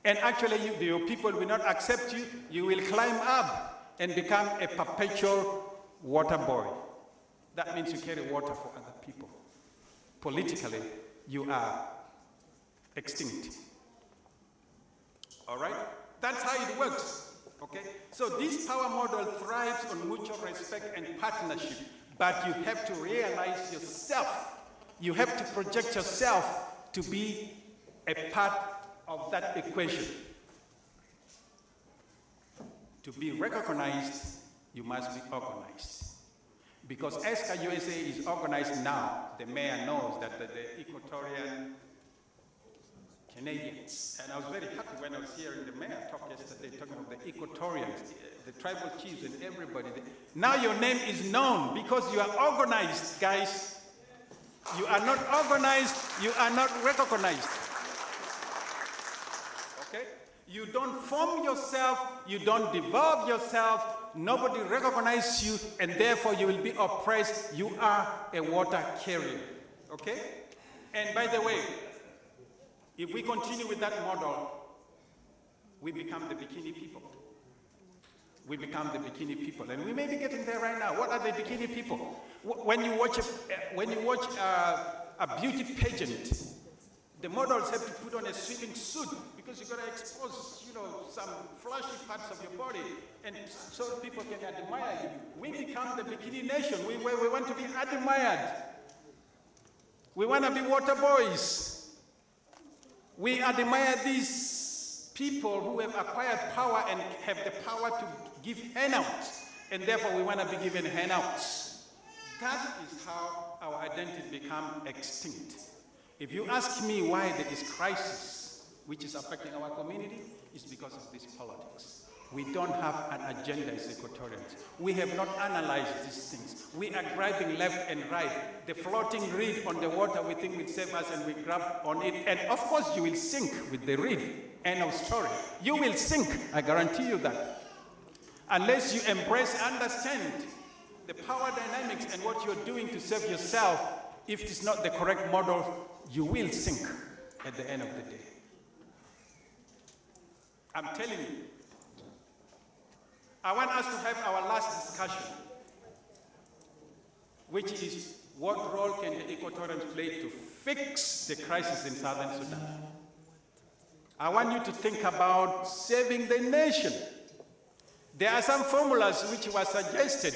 And actually, your people will not accept you. You will climb up and become a perpetual water boy. That means you carry water for other people. Politically, you are extinct. All right? That's how it works. Okay? So this power model thrives on mutual respect and partnership, but you have to realize yourself. You have to project yourself to be a part of that equation. To be recognized, you must be organized. Because Essca USA is organized now. The mayor knows that the Equatorian Canadians, and I was very happy when I was hearing the mayor talk yesterday, talking about the Equatorians, the tribal chiefs and everybody. Now your name is known because you are organized, guys. You are not organized, you are not recognized. Okay? You don't form yourself, you don't develop yourself, nobody recognizes you, and therefore you will be oppressed. You are a water carrier. Okay? And by the way, if we continue with that model, we become the bikini people. we become the bikini people. And we may be getting there right now. What are the bikini people? When you watch a beauty pageant, the models have to put on a swimming suit because you've got to expose, some flashy parts of your body, and so people can admire you. We become the bikini nation. We want to be admired. We want to be water boys. We admire these people who have acquired power and have the power to give handouts, and therefore we want to be given handouts. That is how our identity become extinct. If you ask me why there is crisis which is affecting our community, it's because of this politics. We don't have an agenda as Equatorians. We have not analyzed these things. We are grabbing left and right. The floating reed on the water we think will save us, and we grab on it. And of course you will sink with the reed. End of story. You will sink, I guarantee you that. Unless you embrace, understand the power dynamics and what you're doing to save yourself, if it's not the correct model, you will sink at the end of the day. I'm telling you. I want us to have our last discussion, which is what role can the Equatorians play to fix the crisis in Southern Sudan? I want you to think about saving the nation. There are some formulas which were suggested.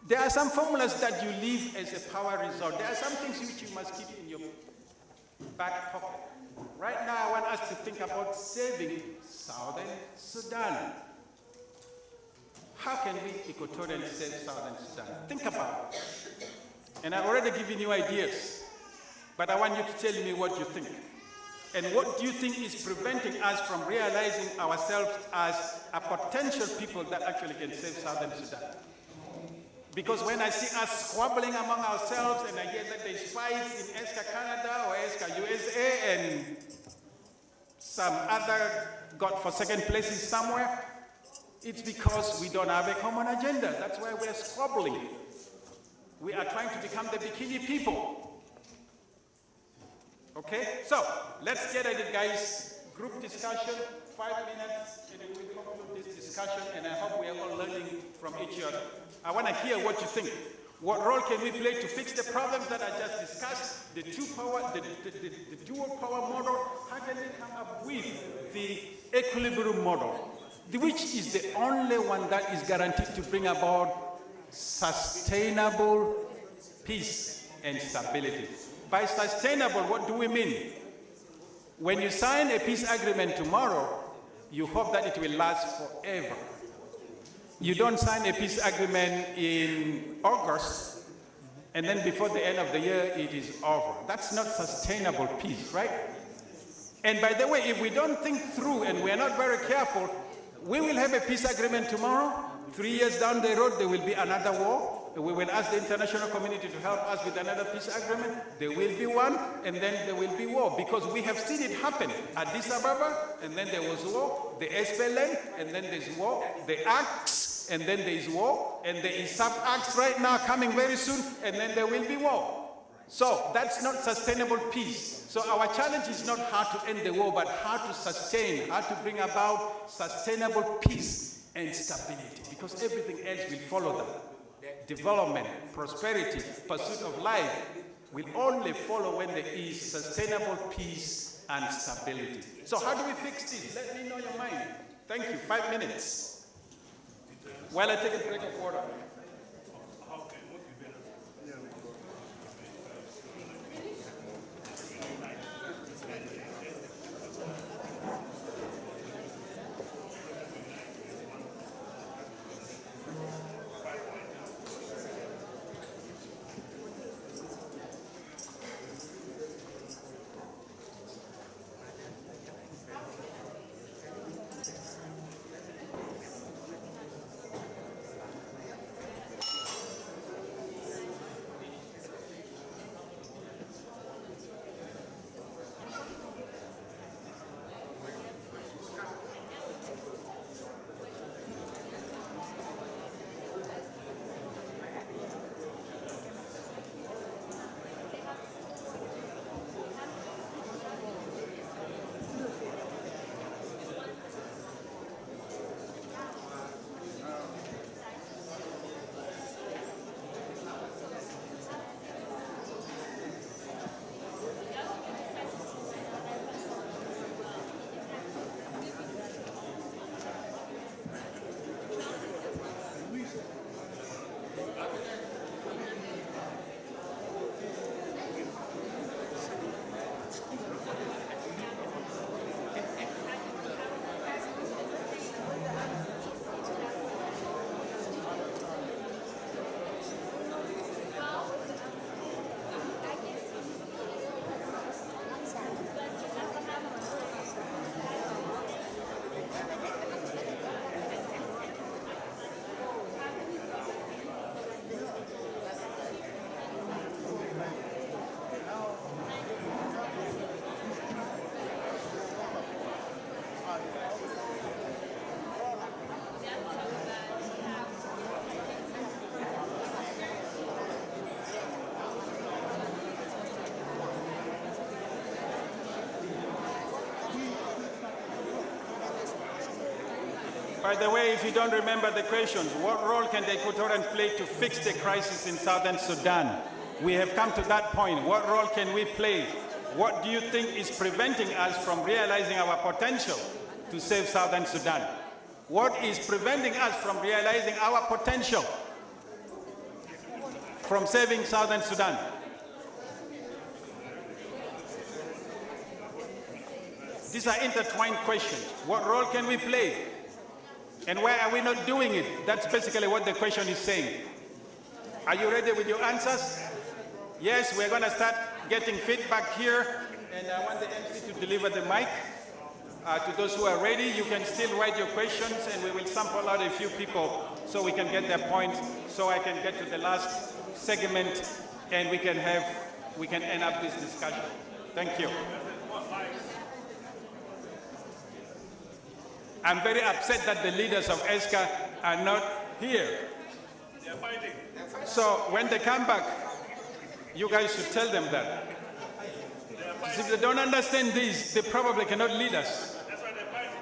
There are some formulas that you leave as a power resort. There are some things which you must keep in your back pocket. Right now, I want us to think about saving Southern Sudan. How can we Equatorians save Southern Sudan? Think about it. And I've already given you ideas, but I want you to tell me what you think. And what do you think is preventing us from realizing ourselves as a potential people that actually can save Southern Sudan? Because when I see us squabbling among ourselves and I hear that there's fights in Essca, Canada or Essca, USA, and some other godforsaken places somewhere, it's because we don't have a common agenda. That's why we're squabbling. We are trying to become the bikini people. Okay? So, let's get at it, guys. Group discussion, 5 minutes, and we will conclude this discussion, and I hope we are all learning from each other. I want to hear what you think. What role can we play to fix the problems that I just discussed? The dual power model. How can we come up with the equilibrium model, which is the only one that is guaranteed to bring about sustainable peace and stability? By sustainable, what do we mean? When you sign a peace agreement tomorrow, you hope that it will last forever. You don't sign a peace agreement in August, and then before the end of the year, it is over. That's not sustainable peace, right? And by the way, if we don't think through and we are not very careful, we will have a peace agreement tomorrow. 3 years down the road, there will be another war. We will ask the international community to help us with another peace agreement. There will be one, and then there will be war, because we have seen it happen. Addis Ababa, and then there was war. The SPLM, and then there's war. The Acts, and then there is war. And there is sub-acts right now coming very soon, and then there will be war. So that's not sustainable peace. So our challenge is not how to end the war, but how to sustain, how to bring about sustainable peace and stability, because everything else will follow that. Development, prosperity, pursuit of life will only follow when there is sustainable peace and stability. So how do we fix this? Let me know your mind. Thank you. 5 minutes. While I take a break of water. By the way, if you don't remember the question, what role can the Equatorians play to fix the crisis in Southern Sudan? We have come to that point. What role can we play? What do you think is preventing us from realizing our potential to save Southern Sudan? What is preventing us from realizing our potential from saving Southern Sudan? These are intertwined questions. What role can we play? And why are we not doing it? That's basically what the question is saying. Are you ready with your answers? Yes, we're going to start getting feedback here. And I want the MC to deliver the mic. To those who are ready, you can still write your questions and we will sample out a few people so we can get their points, so I can get to the last segment and we can end up this discussion. Thank you. I'm very upset that the leaders of Essca are not here. They're fighting. So when they come back, you guys should tell them that. If they don't understand this, they probably cannot lead us. That's why they're fighting.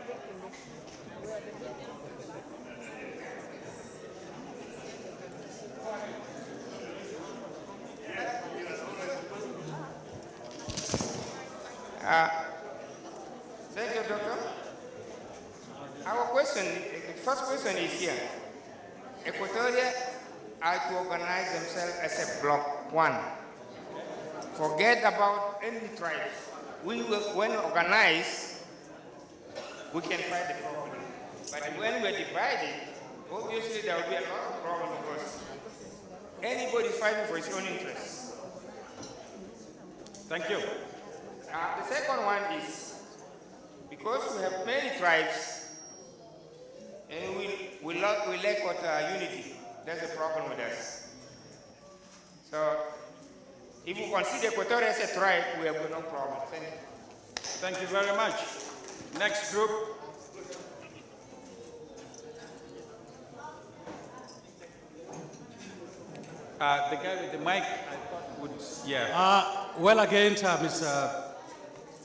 Thank you, Doctor. Our question, the first question is here. Equatoria are to organize themselves as a block one. Forget about any tribe. When organized, we can fight the problem. But when we're divided, obviously there will be a lot of problems because anybody fighting for his own interests. Thank you. The second one is, because we have many tribes, and we lack unity. That's a problem with us. So, if we consider Equatorial as a tribe, we have no problem. Thank you. Thank you very much. Next group. The guy with the mic, I thought would, yeah. Well, again, Mr.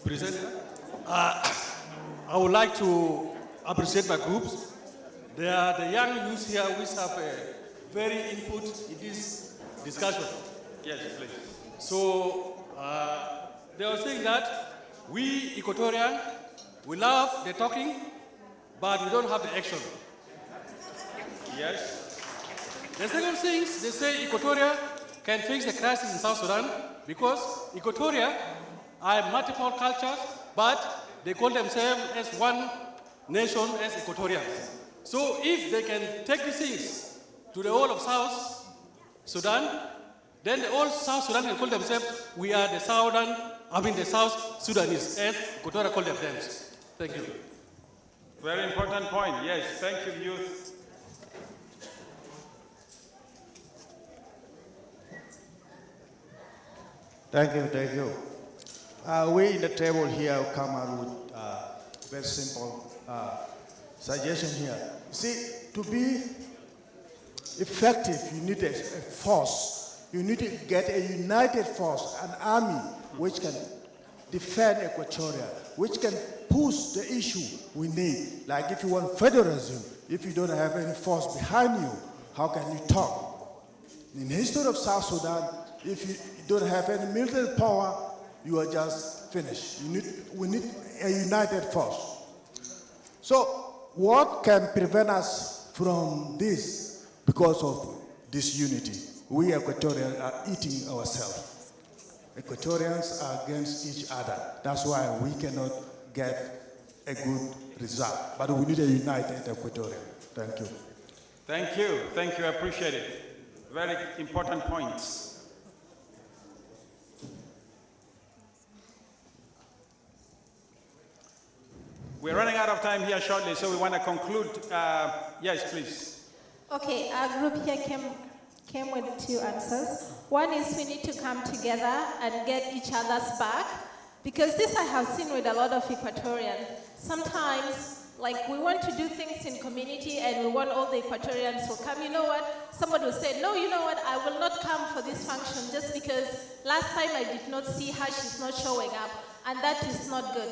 President, I would like to appreciate my groups. They are the young youth here which have a very input in this discussion. Yes, please. So they were saying that we Equatorian, we love the talking, but we don't have the action. Yes. The second thing, they say Equatoria can fix the crisis in South Sudan because Equatoria are multiple cultures, but they call themselves as one nation as Equatorians. So if they can take these things to the whole of South Sudan, then the whole South Sudan can call themselves, we are the South Sudanese, as Equatoria call themselves. Thank you. Very important point. Yes, thank you, youth. Thank you. We in the table here come out with very simple suggestion here. See, to be effective, you need a force. You need to get a united force, an army which can defend Equatoria, which can push the issue we need. Like if you want federalism, if you don't have any force behind you, how can you talk? In the history of South Sudan, if you don't have any military power, you are just finished. We need a united force. So what can prevent us from this because of this unity? We Equatorians are eating ourselves. Equatorians are against each other. That's why we cannot get a good result. But we need a united Equatorian. Thank you. Thank you. Thank you. I appreciate it. Very important points. We're running out of time here shortly, so we want to conclude. Yes, please. Okay, our group here came with two answers. One is we need to come together and get each other's back, because this I have seen with a lot of Equatorians. Sometimes, like, we want to do things in community and we want all the Equatorians to come. You know what? Somebody will say, no, you know what? I will not come for this function just because last time I did not see her, she's not showing up. And that is not good.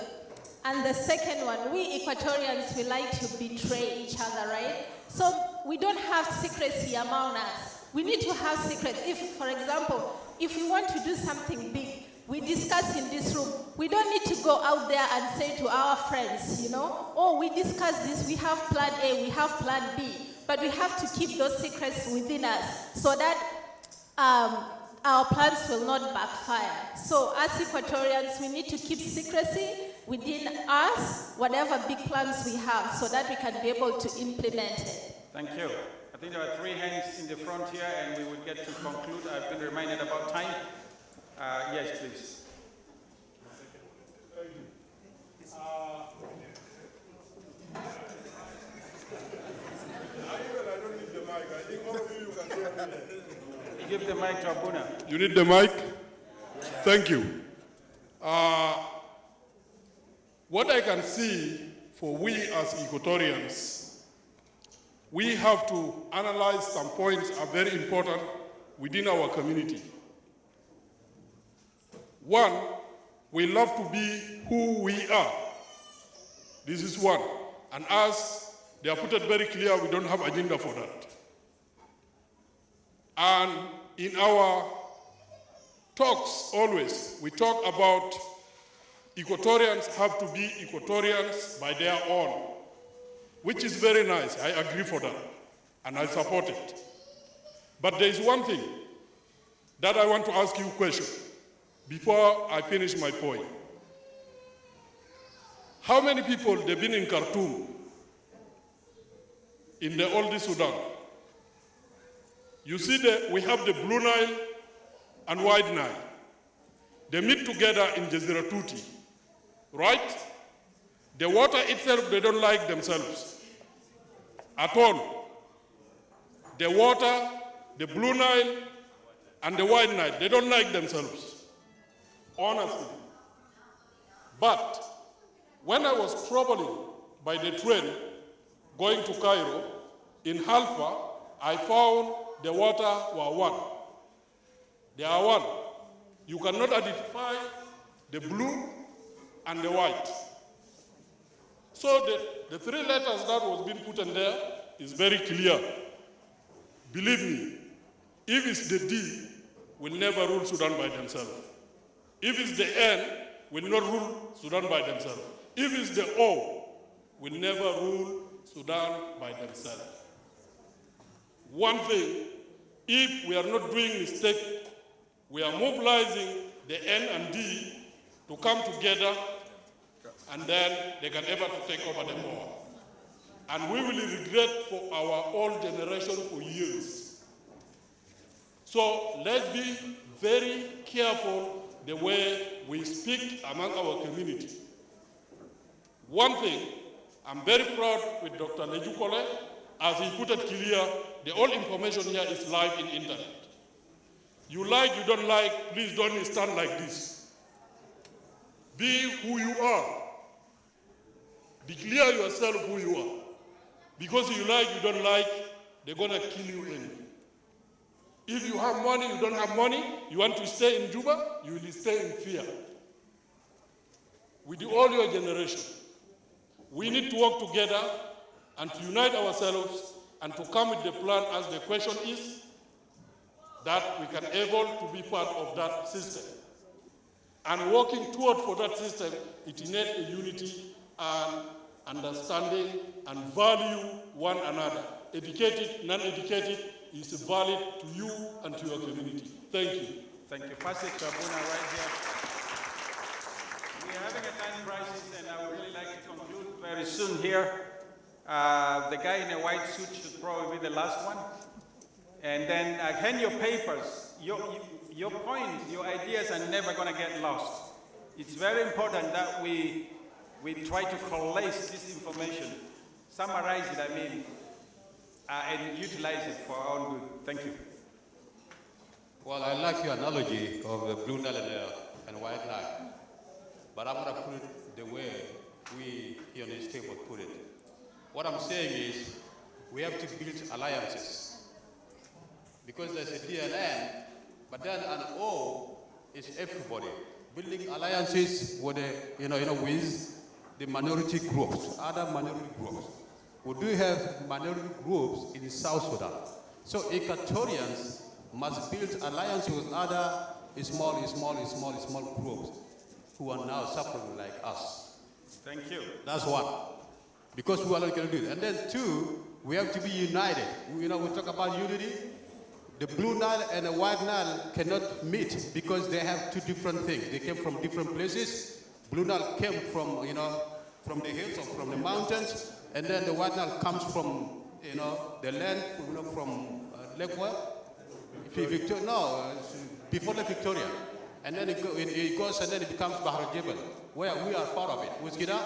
And the second one, we Equatorians, we like to betray each other, right? So we don't have secrecy among us. We need to have secrets. If, for example, if we want to do something big, we discuss in this room. We don't need to go out there and say to our friends, you know, oh, we discussed this, we have plan A, we have plan B. But we have to keep those secrets within us so that our plans will not backfire. So as Equatorians, we need to keep secrecy within us, whatever big plans we have, so that we can be able to implement it. Thank you. I think there are 3 hands in the front here, and we will get to conclude. I've been reminded about time. Yes, please. You give the mic to Abuna. You need the mic? Thank you. What I can see for we as Equatorians, we have to analyze some points that are very important within our community. One, we love to be who we are. This is one. And as they have put it very clear, we don't have agenda for that. And in our talks always, we talk about Equatorians have to be Equatorians by their own, which is very nice. I agree for that, and I support it. But there is one thing that I want to ask you a question before I finish my point. How many people have been in Khartoum, in the old Sudan? You see that we have the Blue Nile and White Nile. They meet together in Jazira Tuti, right? The water itself, they don't like themselves at all. The water, the Blue Nile, and the White Nile, they don't like themselves, honestly. But when I was traveling by the train going to Cairo, in Halfa, I found the water were one. They are one. You cannot identify the blue and the white. So the 3 letters that was being put in there is very clear. Believe me, if it's the D, will never rule Sudan by themselves. If it's the N, will not rule Sudan by themselves. If it's the O, will never rule Sudan by themselves. One thing, if we are not doing mistake, we are mobilizing the N and D to come together, and then they can ever take over the power. And we will regret for our old generation for years. So let's be very careful the way we speak among our community. One thing, I'm very proud with Dr. Lejukole, as he put it clear, the whole information here is live in internet. You like, you don't like, please don't stand like this. Be who you are. Declare yourself who you are. Because you like, you don't like, they're gonna kill you anyway. If you have money, you don't have money, you want to stay in Juba, you will stay in fear. With all your generation, we need to work together and to unite ourselves and to come with the plan, as the question is, that we can able to be part of that system. And working toward for that system, it needs a unity and understanding and value one another. Educated, non-educated is valid to you and to your community. Thank you. Thank you. Pass it to Abuna right here. We are having a time crisis, and I would really like to conclude very soon here. The guy in a white suit should probably be the last one. And then hand your papers. Your points, your ideas are never going to get lost. It's very important that we try to collate this information, summarize it, and utilize it for our own good. Thank you. Well, I like your analogy of the Blue Nile and White Nile, but I'm going to put it the way we here on this table put it. What I'm saying is we have to build alliances, because there's a D and N, but then an O is everybody. Building alliances with with the minority groups, other minority groups. We do have minority groups in South Sudan. So Equatorians must build alliance with other small groups who are now suffering like us. Thank you. That's one. Because we are not going to do it. And then two, we have to be united. We talk about unity. The Blue Nile and the White Nile cannot meet because they have two different things. They came from different places. Blue Nile came from, from the hills or from the mountains, and then the White Nile comes from, the land, from Lake what? Victoria, no, before Lake Victoria. And then it goes and then it becomes Bahar Jebel, where we are part of it. Wuskida,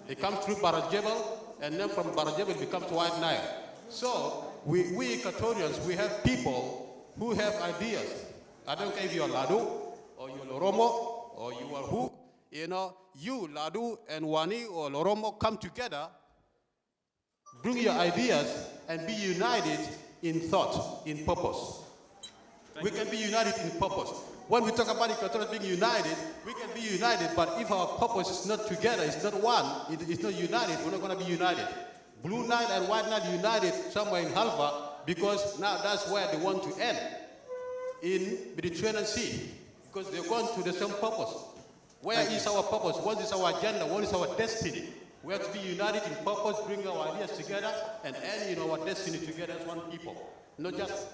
it comes through Bahar Jebel, and then from Bahar Jebel it becomes White Nile. So we Equatorians, we have people who have ideas. I don't care if you're Ladu, or you're Loromo, or you are who. You, Ladu, and Wani or Loromo come together, bring your ideas, and be united in thought, in purpose. We can be united in purpose. When we talk about Equatorians being united, we can be united, but if our purpose is not together, it's not one, it's not united, we're not going to be united. Blue Nile and White Nile united somewhere in Halva because now that's where they want to end, in Mediterranean Sea, because they're going to the same purpose. Where is our purpose? What is our agenda? What is our destiny? We have to be united in purpose, bring our ideas together, and end our destiny together as one people. Not just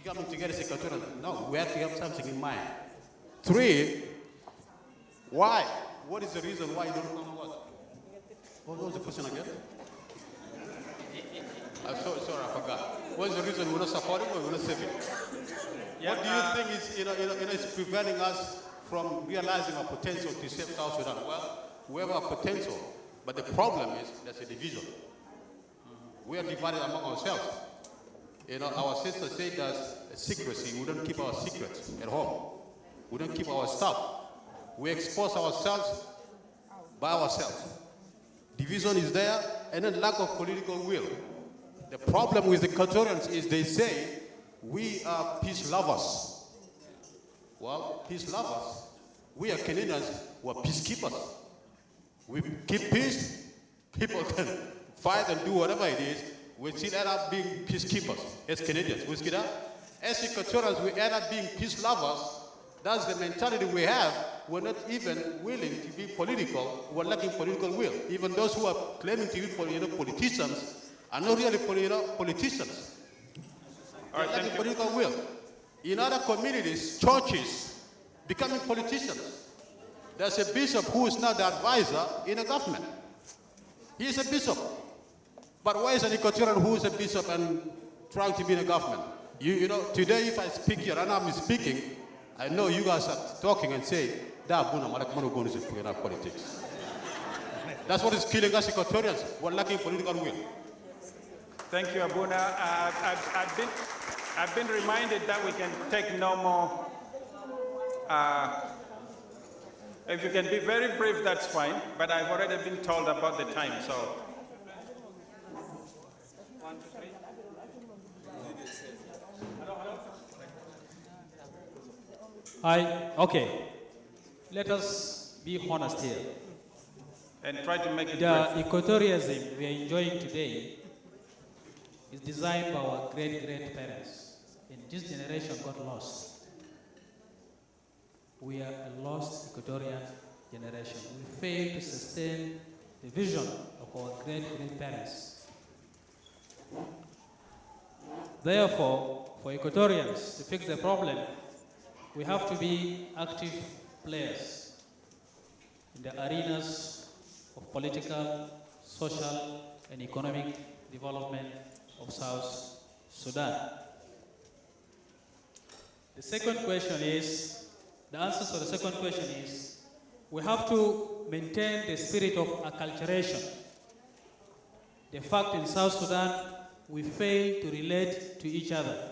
coming together as Equatorians. No, we have to have something in mind. Three, why? What is the reason why you don't come what? What was the question again? I'm sorry, I forgot. What is the reason we're not supporting or we're not saving? What do you think is preventing us from realizing our potential to save South Sudan? Well, we have our potential, but the problem is there's a division. We are divided among ourselves. Our sister said there's secrecy. We don't keep our secrets at home. We don't keep our stuff. We expose ourselves by ourselves. Division is there, and then lack of political will. The problem with the Equatorians is they say we are peace lovers. Well, peace lovers. We are Canadians who are peacekeepers. We keep peace. People can fight and do whatever it is. We still end up being peacekeepers as Canadians. As Equatorians, we end up being peace lovers. That's the mentality we have. We're not even willing to be political. We're lacking political will. Even those who are claiming to be politicians are not really politicians. They're lacking political will. In other communities, churches, becoming politicians. There's a bishop who is now the advisor in a government. He is a bishop. But why is an Equatorian who is a bishop and trying to be in a government? Today if I speak here and I'm speaking, I know you guys are talking and say, politics. That's what is killing us Equatorians. We're lacking political will. Thank you, Abuna. I've been reminded that we can take no more. If you can be very brief, that's fine, but I've already been told about the time, so. 1, 2, 3. Okay. Let us be honest here. And try to make it the equatorianism we are enjoying today is designed by our great-great-parents. And this generation got lost. We are a lost Equatorian generation. We failed to sustain the vision of our great-great-parents. Therefore, for Equatorians to fix the problem, we have to be active players in the arenas of political, social, and economic development of South Sudan. The answer to the second question is, we have to maintain the spirit of acculturation. The fact in South Sudan, we fail to relate to each other.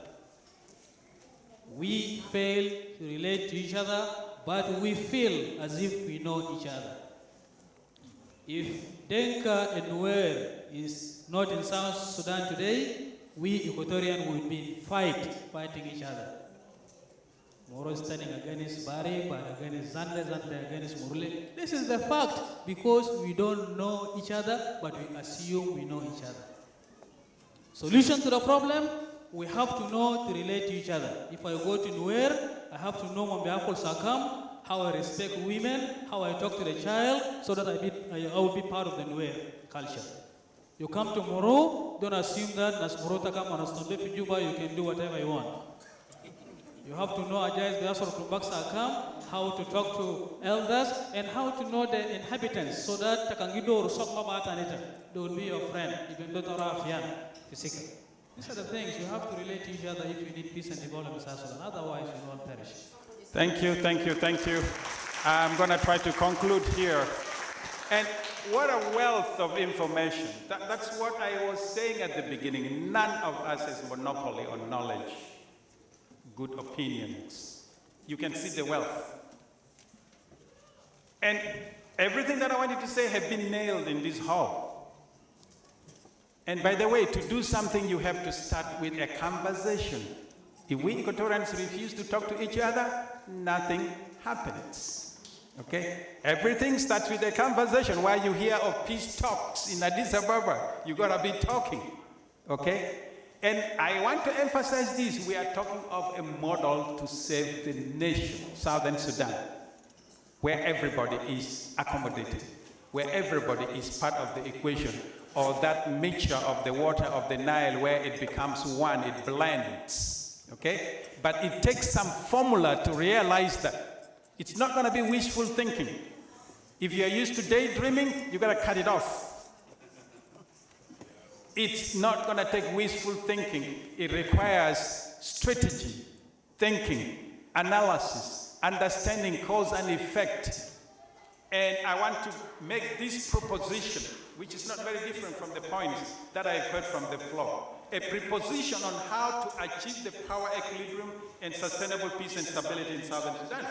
We fail to relate to each other, but we feel as if we know each other. If Denka and Nuer is not in South Sudan today, we Equatorians will be fighting each other. Moro is standing against Bari, Bari against Zande, Zande against Murle. This is the fact, because we don't know each other, but we assume we know each other. Solution to the problem, we have to know to relate to each other. If I go to Nuer, I have to know Mambiakul Sakam, how I respect women, how I talk to the child, so that I will be part of the Nuer culture. You come to Moro, don't assume that as Moro Takam and Astombe Juba, you can do whatever you want. You have to know Ajay's Biasor Tumbaksa Akam, how to talk to elders, and how to know the inhabitants, so that Takangido or Sokma Batanita, they will be your friend, even though Tarafian, physically. These are the things you have to relate to each other if you need peace and development in South Sudan. Otherwise, you will not perish. Thank you, thank you, thank you. I'm going to try to conclude here. And what a wealth of information. That's what I was saying at the beginning. None of us has monopoly on knowledge, good opinions. You can see the wealth. And everything that I wanted to say have been nailed in this hall. And by the way, to do something, you have to start with a conversation. If we Equatorians refuse to talk to each other, nothing happens. Okay? Everything starts with a conversation. While you hear of peace talks in Addis Ababa, you gotta be talking. Okay? And I want to emphasize this. We are talking of a model to save the nation, Southern Sudan, where everybody is accommodated, where everybody is part of the equation, or that mixture of the water of the Nile where it becomes one, it blends, okay? But it takes some formula to realize that. It's not gonna be wishful thinking. If you're used to daydreaming, you gotta cut it off. It's not gonna take wishful thinking. It requires strategy, thinking, analysis, understanding cause and effect. And I want to make this proposition, which is not very different from the points that I've heard from the floor. A proposition on how to achieve the power equilibrium and sustainable peace and stability in Southern Sudan.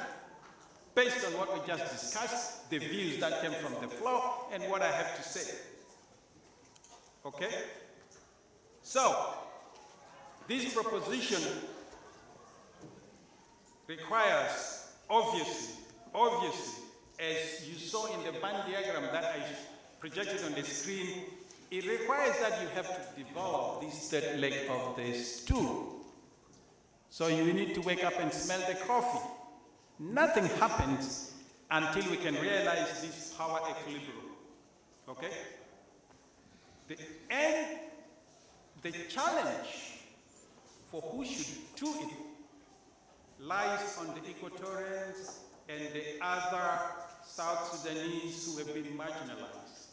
Based on what we just discussed, the views that came from the floor, and what I have to say. Okay? So, this proposition requires, obviously, as you saw in the Venn diagram that I projected on the screen, it requires that you have to develop this third leg of the stool. So you need to wake up and smell the coffee. Nothing happens until we can realize this power equilibrium. Okay? The challenge for who should do it lies on the Equatorians and the other South Sudanese who have been marginalized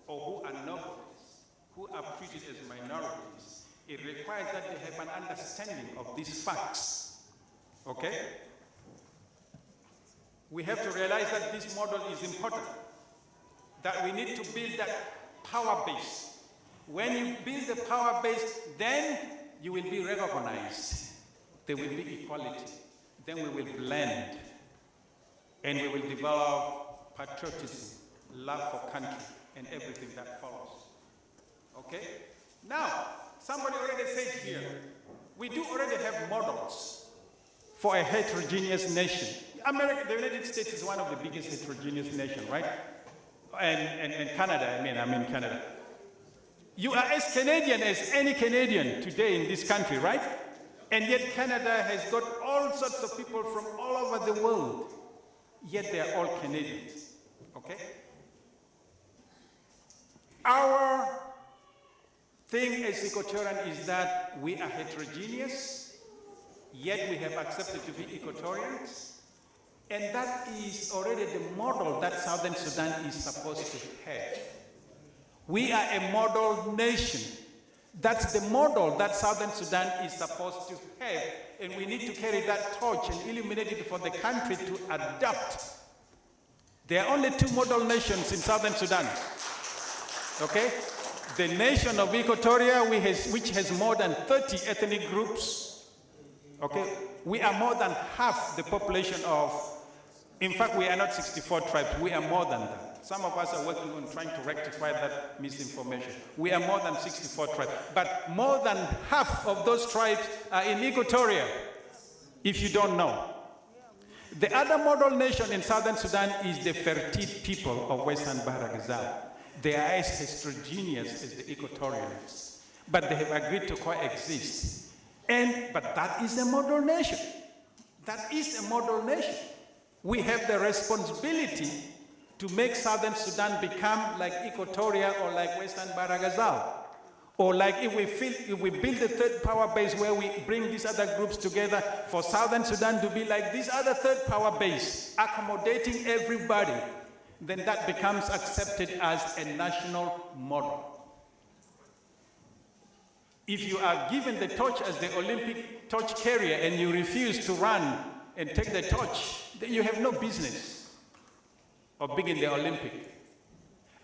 or who are nobodies, who are treated as minorities. It requires that they have an understanding of these facts. Okay? We have to realize that this model is important, that we need to build that power base. When you build the power base, then you will be recognized. There will be equality. Then we will blend. And we will develop patriotism, love for country, and everything that follows. Okay? Now, somebody already said here, we do already have models for a heterogeneous nation. America, the United States is one of the biggest heterogeneous nations, right? And Canada, I mean Canada. You are as Canadian as any Canadian today in this country, right? And yet Canada has got all sorts of people from all over the world. Yet they are all Canadians, okay? Our thing as Equatorian is that we are heterogeneous, yet we have accepted to be Equatorians, and that is already the model that Southern Sudan is supposed to have. We are a model nation. That's the model that Southern Sudan is supposed to have, and we need to carry that torch and illuminate it for the country to adopt. There are only two model nations in Southern Sudan, okay? The nation of Equatoria, which has more than 30 ethnic groups, okay? We are more than half the population of, in fact, we are not 64 tribes, we are more than that. Some of us are working on trying to rectify that misinformation. We are more than 64 tribes, but more than half of those tribes are in Equatoria, if you don't know. The other model nation in Southern Sudan is the Fertit people of Western Bahar Ghazal. They are as heterogeneous as the Equatorians, but they have agreed to coexist. But that is a model nation. That is a model nation. We have the responsibility to make Southern Sudan become like Equatoria or like Western Bahar Ghazal. Or like if we build a third power base where we bring these other groups together for Southern Sudan to be like this other third power base, accommodating everybody, then that becomes accepted as a national model. If you are given the torch as the Olympic torch carrier and you refuse to run and take the torch, then you have no business of being in the Olympic.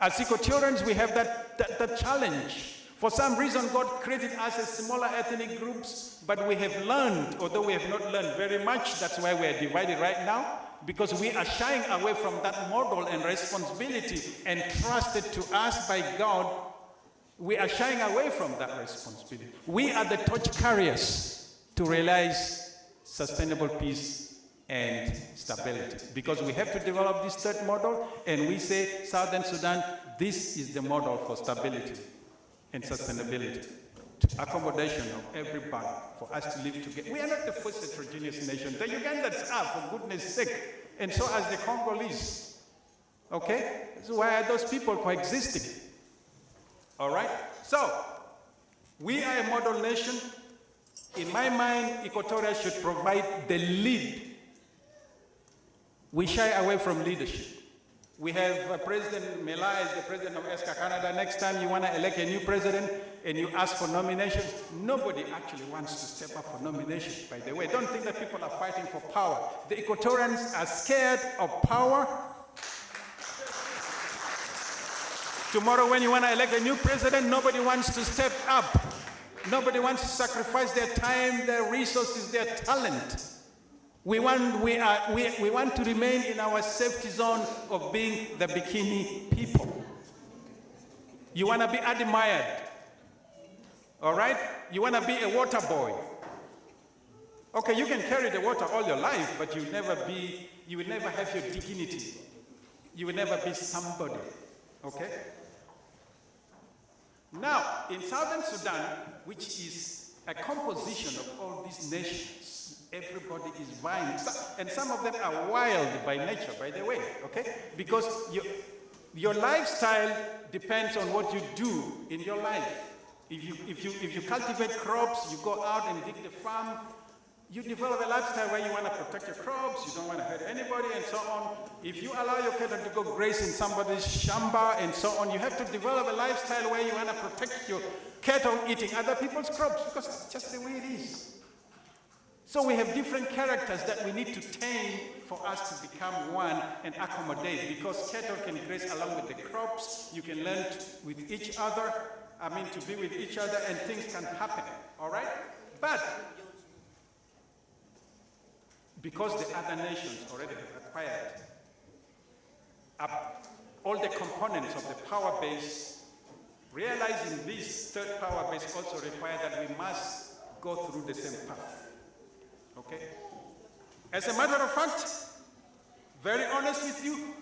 As Equatorians, we have that challenge. For some reason, God created us as smaller ethnic groups, but we have learned, although we have not learned very much, that's why we are divided right now, because we are shying away from that model and responsibility entrusted to us by God. We are shying away from that responsibility. We are the torch carriers to realize sustainable peace and stability, because we have to develop this third model, and we say, Southern Sudan, this is the model for stability and sustainability, to accommodation of everybody, for us to live together. We are not the first heterogeneous nation. The Ugandans are, for goodness sake, and so as the Congolese. Okay? So why are those people coexisting? All right? So, we are a model nation. In my mind, Equatoria should provide the lead. We shy away from leadership. We have President Mela as the president of Essca, Canada. Next time you want to elect a new president and you ask for nominations, nobody actually wants to step up for nominations, by the way. Don't think that people are fighting for power. The Equatorians are scared of power. Tomorrow when you want to elect a new president, nobody wants to step up. Nobody wants to sacrifice their time, their resources, their talent. We want to remain in our safety zone of being the bikini people. You want to be admired, all right? You want to be a water boy. Okay, you can carry the water all your life, but you will never have your dignity. You will never be somebody, okay? Now, in Southern Sudan, which is a composition of all these nations, everybody is vying, and some of them are wild by nature, by the way, okay? Because your lifestyle depends on what you do in your life. If you cultivate crops, you go out and dig the farm, you develop a lifestyle where you want to protect your crops, you don't want to hurt anybody, and so on. If you allow your cattle to go graze in somebody's shamba and so on, you have to develop a lifestyle where you want to protect your cattle eating other people's crops, because that's just the way it is. So we have different characters that we need to tame for us to become one and accommodate, because cattle can graze along with the crops, you can learn with each other, to be with each other, and things can happen, all right? But because the other nations already have acquired all the components of the power base, realizing this third power base also requires that we must go through the same path. Okay? As a matter of fact, very honest with you,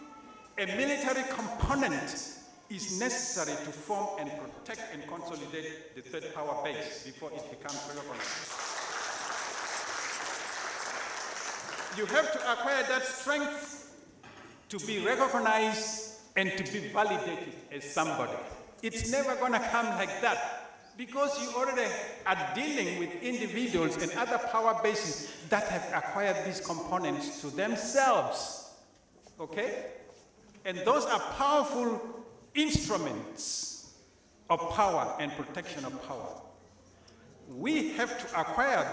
a military component is necessary to form and protect and consolidate the third power base before it becomes recognized. You have to acquire that strength to be recognized and to be validated as somebody. It's never going to come like that, because you already are dealing with individuals and other power bases that have acquired these components to themselves, okay? And those are powerful instruments of power and protection of power. We have to acquire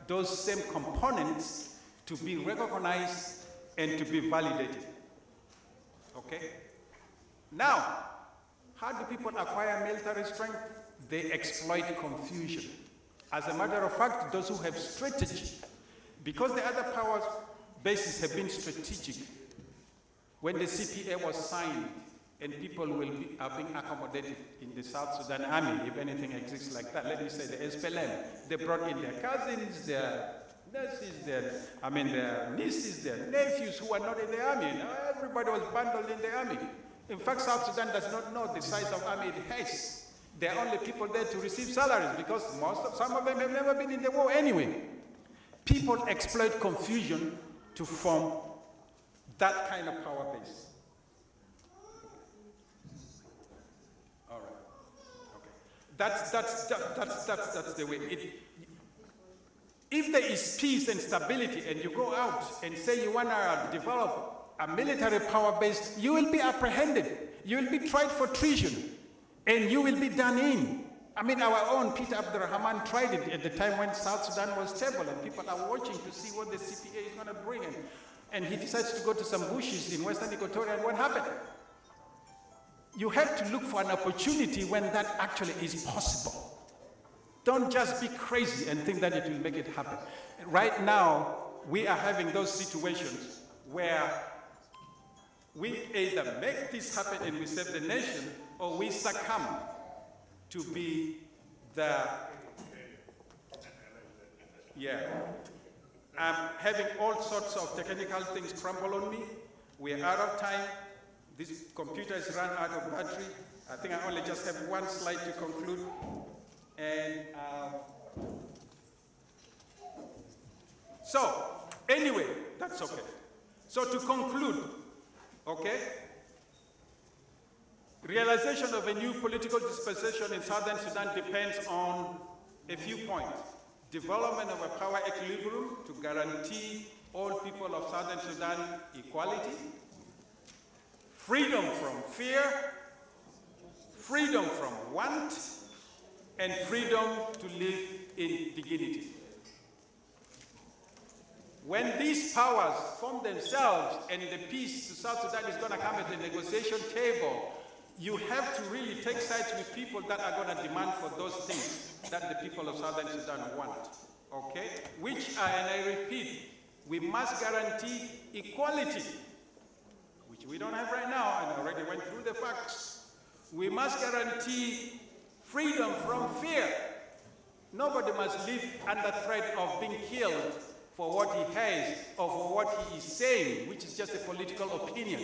those same components to be recognized and to be validated, okay? Now, how do people acquire military strength? They exploit confusion. As a matter of fact, those who have strategy, because the other power bases have been strategic, when the CPA was signed and people are being accommodated in the South Sudan Army, if anything exists like that, let me say the SPLM, they brought in their cousins, their nurses, their nieces, their nephews who are not in the army. Now, everybody was bundled in the army. In fact, South Sudan does not know the size of army it has. There are only people there to receive salaries because some of them have never been in the war anyway. People exploit confusion to form that kind of power base. All right. Okay. That's the way. If there is peace and stability and you go out and say you want to develop a military power base, you will be apprehended. You will be tried for treason. And you will be done in. I mean, our own Peter Abdurrahman tried it at the time when South Sudan was stable, and people are watching to see what the CPA is going to bring in. And he decides to go to some bushes in Western Equatoria, and what happened? You have to look for an opportunity when that actually is possible. Don't just be crazy and think that it will make it happen. Right now, we are having those situations where we either make this happen and we save the nation, or we succumb to be the, having all sorts of technical things crumble on me. We are out of time. This computer has run out of battery. I think I only just have one slide to conclude. And so, anyway, that's okay. So to conclude, okay? Realization of a new political dispensation in Southern Sudan depends on a few points. Development of a power equilibrium to guarantee all people of Southern Sudan equality. Freedom from fear, freedom from want, and freedom to live in dignity. When these powers form themselves and the peace to South Sudan is going to come at the negotiation table, you have to really take sides with people that are going to demand for those things that the people of Southern Sudan want, okay? Which are, and I repeat, we must guarantee equality, which we don't have right now, and I already went through the facts. We must guarantee freedom from fear. Nobody must live under threat of being killed for what he has or for what he is saying, which is just a political opinion.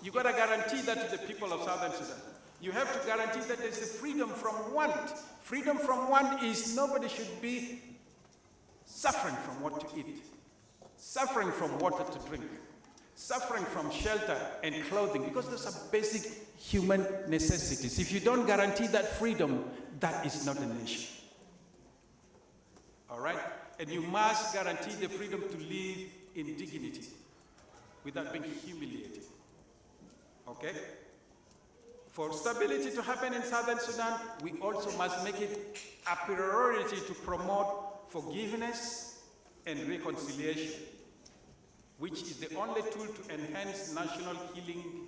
You got to guarantee that to the people of Southern Sudan. You have to guarantee that there's a freedom from want. Freedom from want is nobody should be suffering from what to eat, suffering from water to drink, suffering from shelter and clothing, because those are basic human necessities. If you don't guarantee that freedom, that is not a nation. All right? And you must guarantee the freedom to live in dignity without being humiliated. Okay? For stability to happen in Southern Sudan, we also must make it a priority to promote forgiveness and reconciliation, which is the only tool to enhance national healing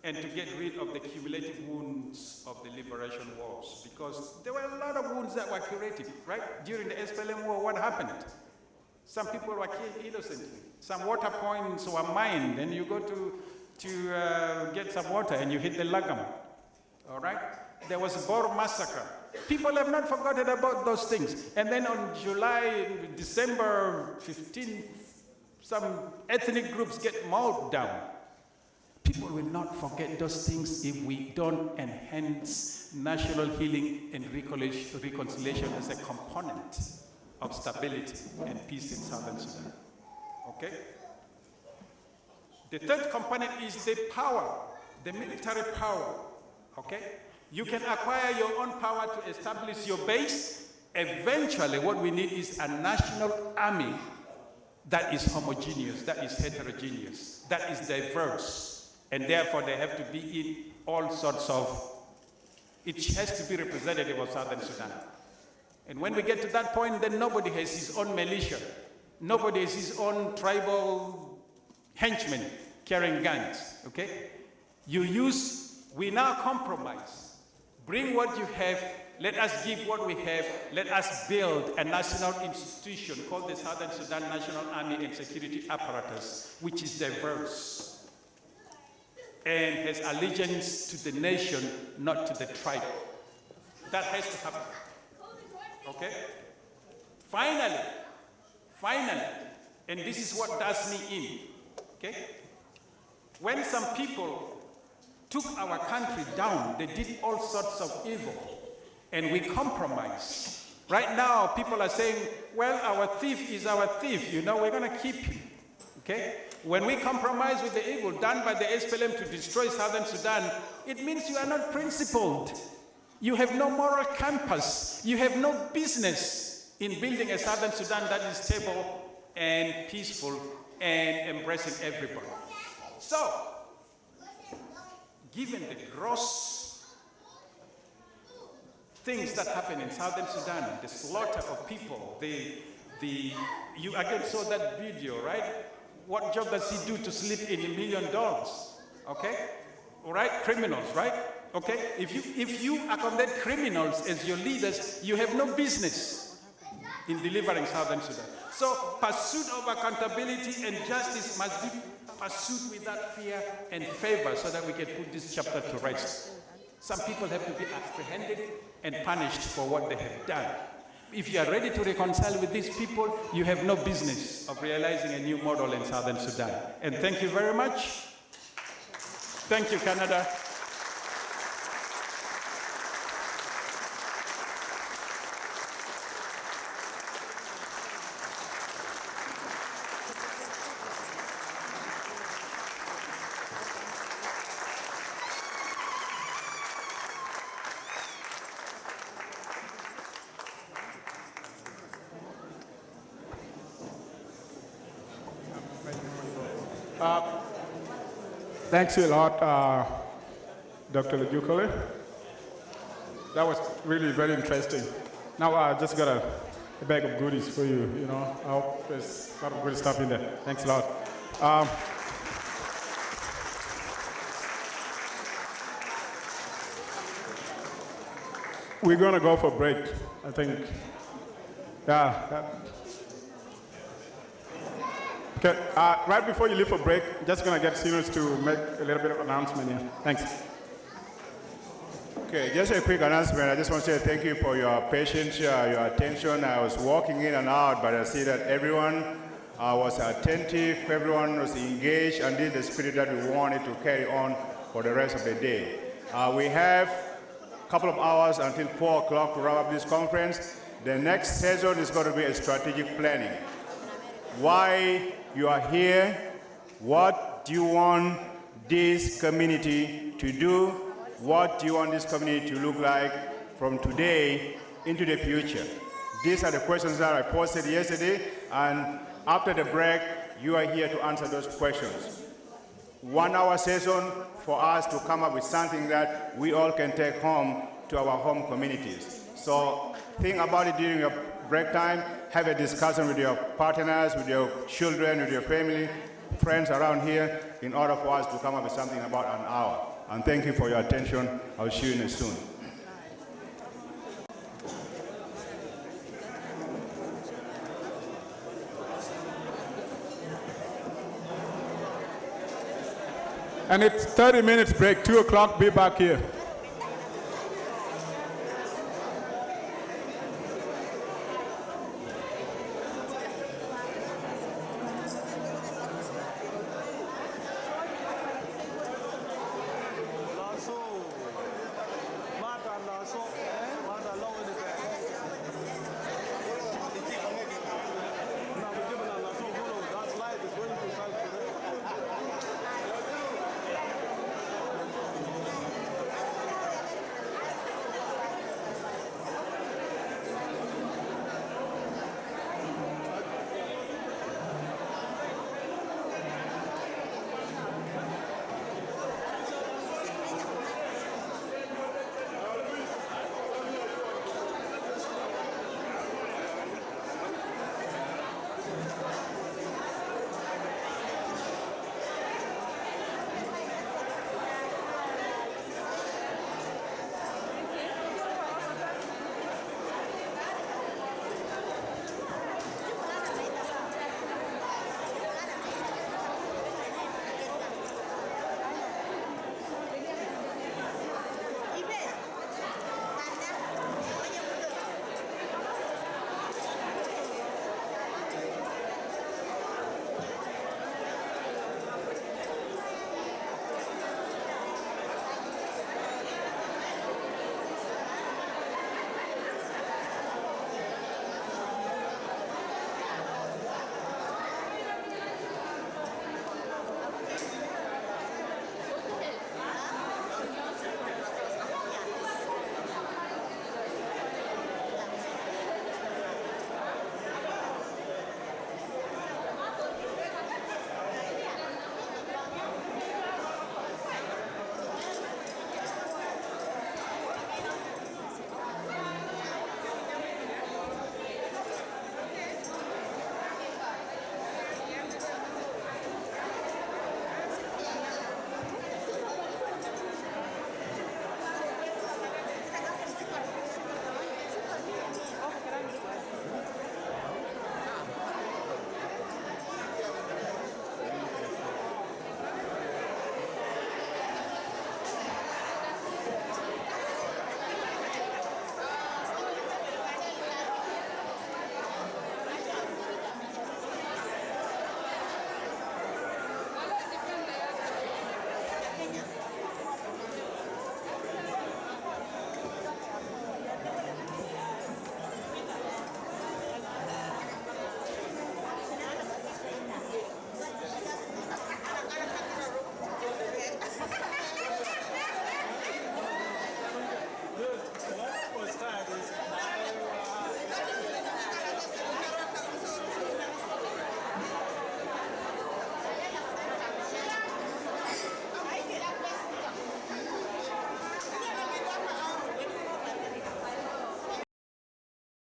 and to get rid of the cumulative wounds of the liberation wars. Because there were a lot of wounds that were curated, right? During the SPLM war, what happened? Some people were killed innocently. Some water points were mined, and you go to get some water and you hit the lagam, all right? There was a Bor massacre. People have not forgotten about those things. And then on December 15th, some ethnic groups get mowed down. People will not forget those things if we don't enhance national healing and reconciliation as a component of stability and peace in Southern Sudan, okay? The third component is the power, the military power, okay? You can acquire your own power to establish your base. Eventually, what we need is a national army that is homogeneous, that is heterogeneous, that is diverse, and therefore they have to be in all sorts of, it has to be representative of Southern Sudan. And when we get to that point, then nobody has his own militia. Nobody has his own tribal henchmen carrying guns, okay? We now compromise. Bring what you have, let us give what we have, let us build a national institution called the Southern Sudan National Army and Security Apparatus, which is diverse and has allegiance to the nation, not to the tribe. That has to happen, okay? Finally, Finally, and this is what does me in, okay? When some people took our country down, they did all sorts of evil, and we compromised. Right now, people are saying, well, our thief is our thief, you know, we're gonna keep him, okay? When we compromise with the evil done by the SPLM to destroy Southern Sudan, it means you are not principled. You have no moral compass. You have no business in building a Southern Sudan that is stable and peaceful and embracing everybody. So, given the gross things that happen in Southern Sudan, the slaughter of people, you again saw that video, right? What job does he do to sleep in $1 million? Okay? All right? Criminals, right? Okay? If you accommodate criminals as your leaders, you have no business in delivering Southern Sudan. So pursuit of accountability and justice must be pursued without fear and favor so that we can put this chapter to rest. Some people have to be apprehended and punished for what they have done. If you are ready to reconcile with these people, you have no business of realizing a new model in Southern Sudan. And thank you very much. Thank you, Canada. Thanks a lot, Dr. Lejukole. That was really very interesting. Now I just got a bag of goodies for you, you know. I hope there's a lot of good stuff in there. Thanks a lot. We're going to go for a break, I think. Yeah. Okay, right before you leave for break, just gonna get serious to make a little bit of announcement here. Thanks. Okay, just a quick announcement. I just want to say thank you for your patience, your attention. I was walking in and out, but I see that everyone was attentive, everyone was engaged, and this is the spirit that we wanted to carry on for the rest of the day. We have a couple of hours until 4 o'clock to wrap up this conference. The next session is going to be a strategic planning. Why you are here, what do you want this community to do, what do you want this community to look like from today into the future. These are the questions that I posted yesterday, and after the break, you are here to answer those questions. 1 hour session for us to come up with something that we all can take home to our home communities. So think about it during your break time, have a discussion with your partners, with your children, with your family, friends around here, in order for us to come up with something about an hour. And thank you for your attention. I'll see you soon. And it's 30 minutes break, 2 o'clock, be back here.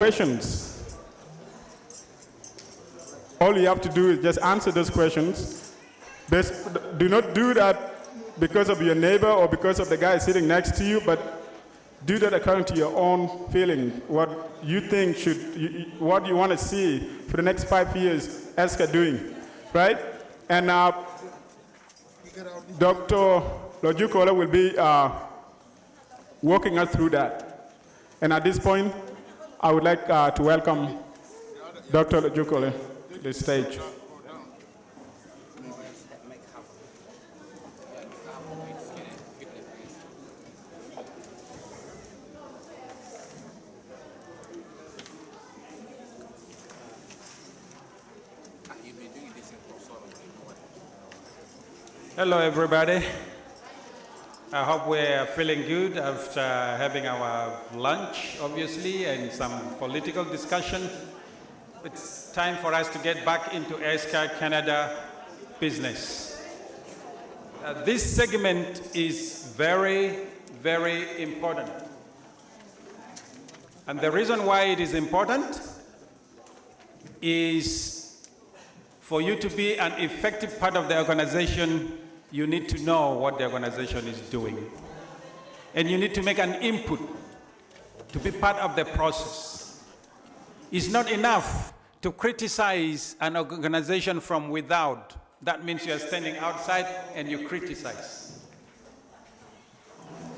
questions. All you have to do is just answer those questions. Do not do that because of your neighbor or because of the guy sitting next to you, but do that according to your own feeling, what you think what you want to see for the next 5 years, Essca doing, right? And Dr. Lojukola will be walking us through that. And at this point, I would like to welcome Dr. Lojukola to the stage. Hello, everybody. I hope we're feeling good after having our lunch, obviously, and some political discussion. It's time for us to get back into Essca Canada business. This segment is very, very important. And the reason why it is important is for you to be an effective part of the organization, you need to know what the organization is doing. And you need to make an input to be part of the process. It's not enough to criticize an organization from without. That means you are standing outside and you criticize.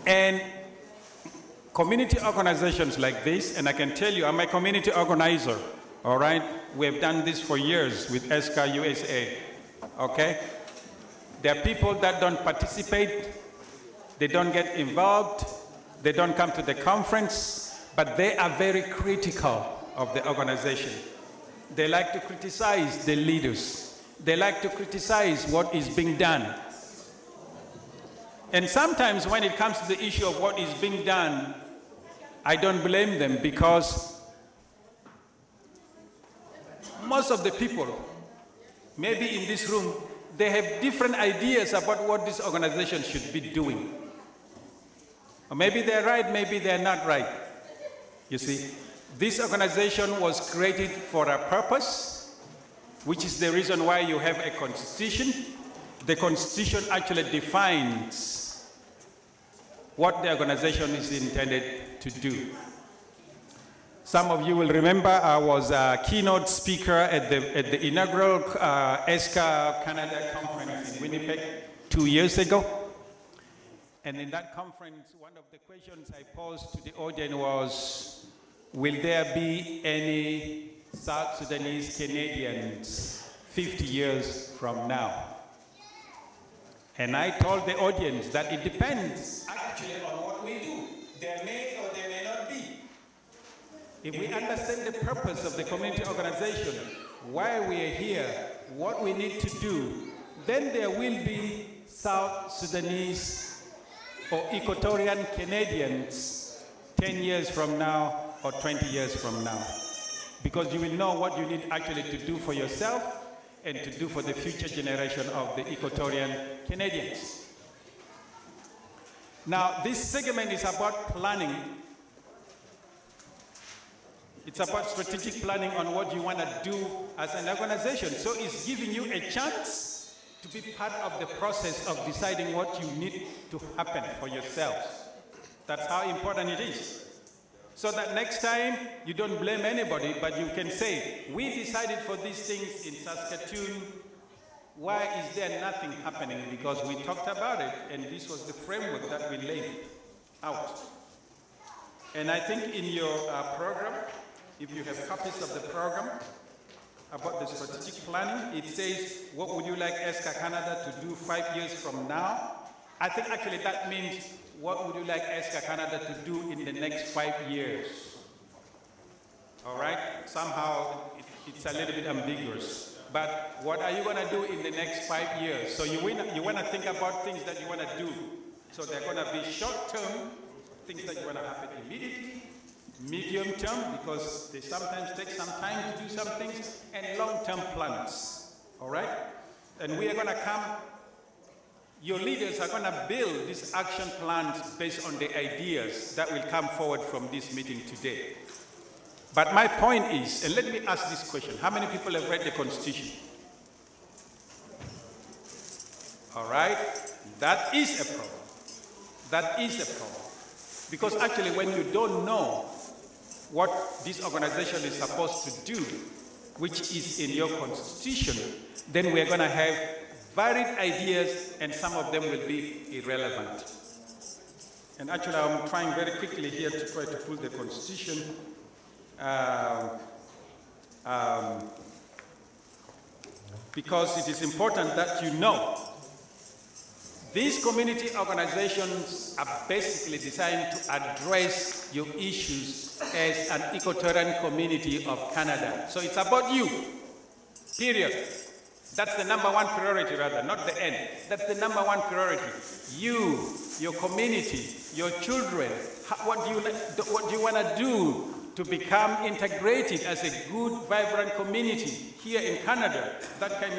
And community organizations like this, and I can tell you, I'm a community organizer, all right? We have done this for years with Essca USA, okay? There are people that don't participate, they don't get involved, they don't come to the conference, but they are very critical of the organization. They like to criticize the leaders. They like to criticize what is being done. And sometimes when it comes to the issue of what is being done, I don't blame them because most of the people, maybe in this room, they have different ideas about what this organization should be doing. Or maybe they're right, maybe they're not right. You see, this organization was created for a purpose, which is the reason why you have a constitution. The constitution actually defines what the organization is intended to do. Some of you will remember I was a keynote speaker at the inaugural Essca Canada conference in Winnipeg 2 years ago. And in that conference, one of the questions I posed to the audience was, will there be any South Sudanese Canadians 50 years from now? And I told the audience that it depends actually on what we do. There may or there may not be. If we understand the purpose of the community organization, why we are here, what we need to do, then there will be South Sudanese or Equatorian Canadians 10 years from now or 20 years from now. Because you will know what you need actually to do for yourself and to do for the future generation of the Equatorian Canadians. Now, this segment is about planning. It's about strategic planning on what you want to do as an organization. So it's giving you a chance to be part of the process of deciding what you need to happen for yourselves. That's how important it is. So that next time you don't blame anybody, but you can say, we decided for these things in Saskatoon. Why is there nothing happening? Because we talked about it, and this was the framework that we laid out. And I think in your program, if you have copies of the program about the strategic planning, it says, what would you like Essca Canada to do 5 years from now? I think actually that means, what would you like Essca Canada to do in the next 5 years? All right? Somehow it's a little bit ambiguous. But what are you going to do in the next 5 years? So you want to think about things that you want to do. So they're going to be short-term, things that you want to happen immediately, medium-term, because they sometimes take some time to do some things, and long-term plans. All right? And we are going to come. Your leaders are going to build these action plans based on the ideas that will come forward from this meeting today. But my point is, and let me ask this question, how many people have read the Constitution? All right? That is a problem. That is a problem. Because actually when you don't know what this organization is supposed to do, which is in your Constitution, then we're going to have varied ideas and some of them will be irrelevant. And actually I'm trying very quickly here to try to pull the Constitution. Because it is important that you know these community organizations are basically designed to address your issues as an equatorial community of Canada. So it's about you, period. That's the number one priority rather, not the end. That's the number one priority. You, your community, your children, what do you want to do to become integrated as a good, vibrant community here in Canada that can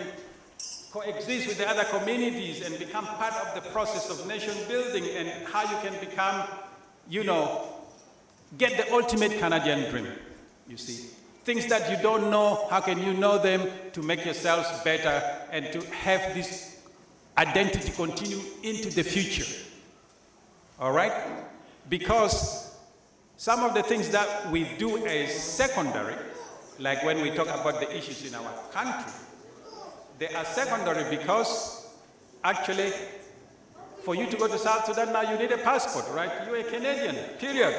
coexist with the other communities and become part of the process of nation building, and how you can become, you know, get the ultimate Canadian dream, you see. Things that you don't know, how can you know them to make yourselves better and to have this identity continue into the future, all right? Because some of the things that we do as secondary, like when we talk about the issues in our country, they are secondary because actually for you to go to South Sudan now you need a passport, right? You're a Canadian, period.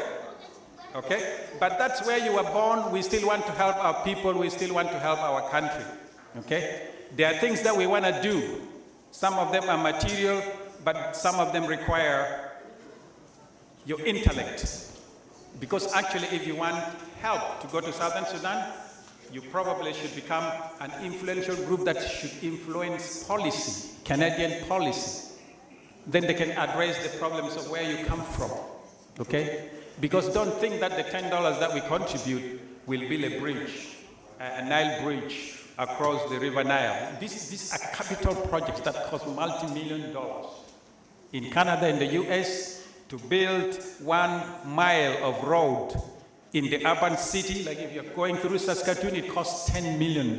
Okay? But that's where you were born. We still want to help our people. We still want to help our country. Okay? There are things that we want to do. Some of them are material, but some of them require your intellect. Because actually if you want help to go to Southern Sudan, you probably should become an influential group that should influence policy, Canadian policy. Then they can address the problems of where you come from, okay? Because don't think that the $10 that we contribute will build a bridge, a Nile bridge across the River Nile. These are capital projects that cost multi-million dollars. In Canada and the US, to build 1 mile of road in the urban city, like if you're going through Saskatoon, it costs $10 million.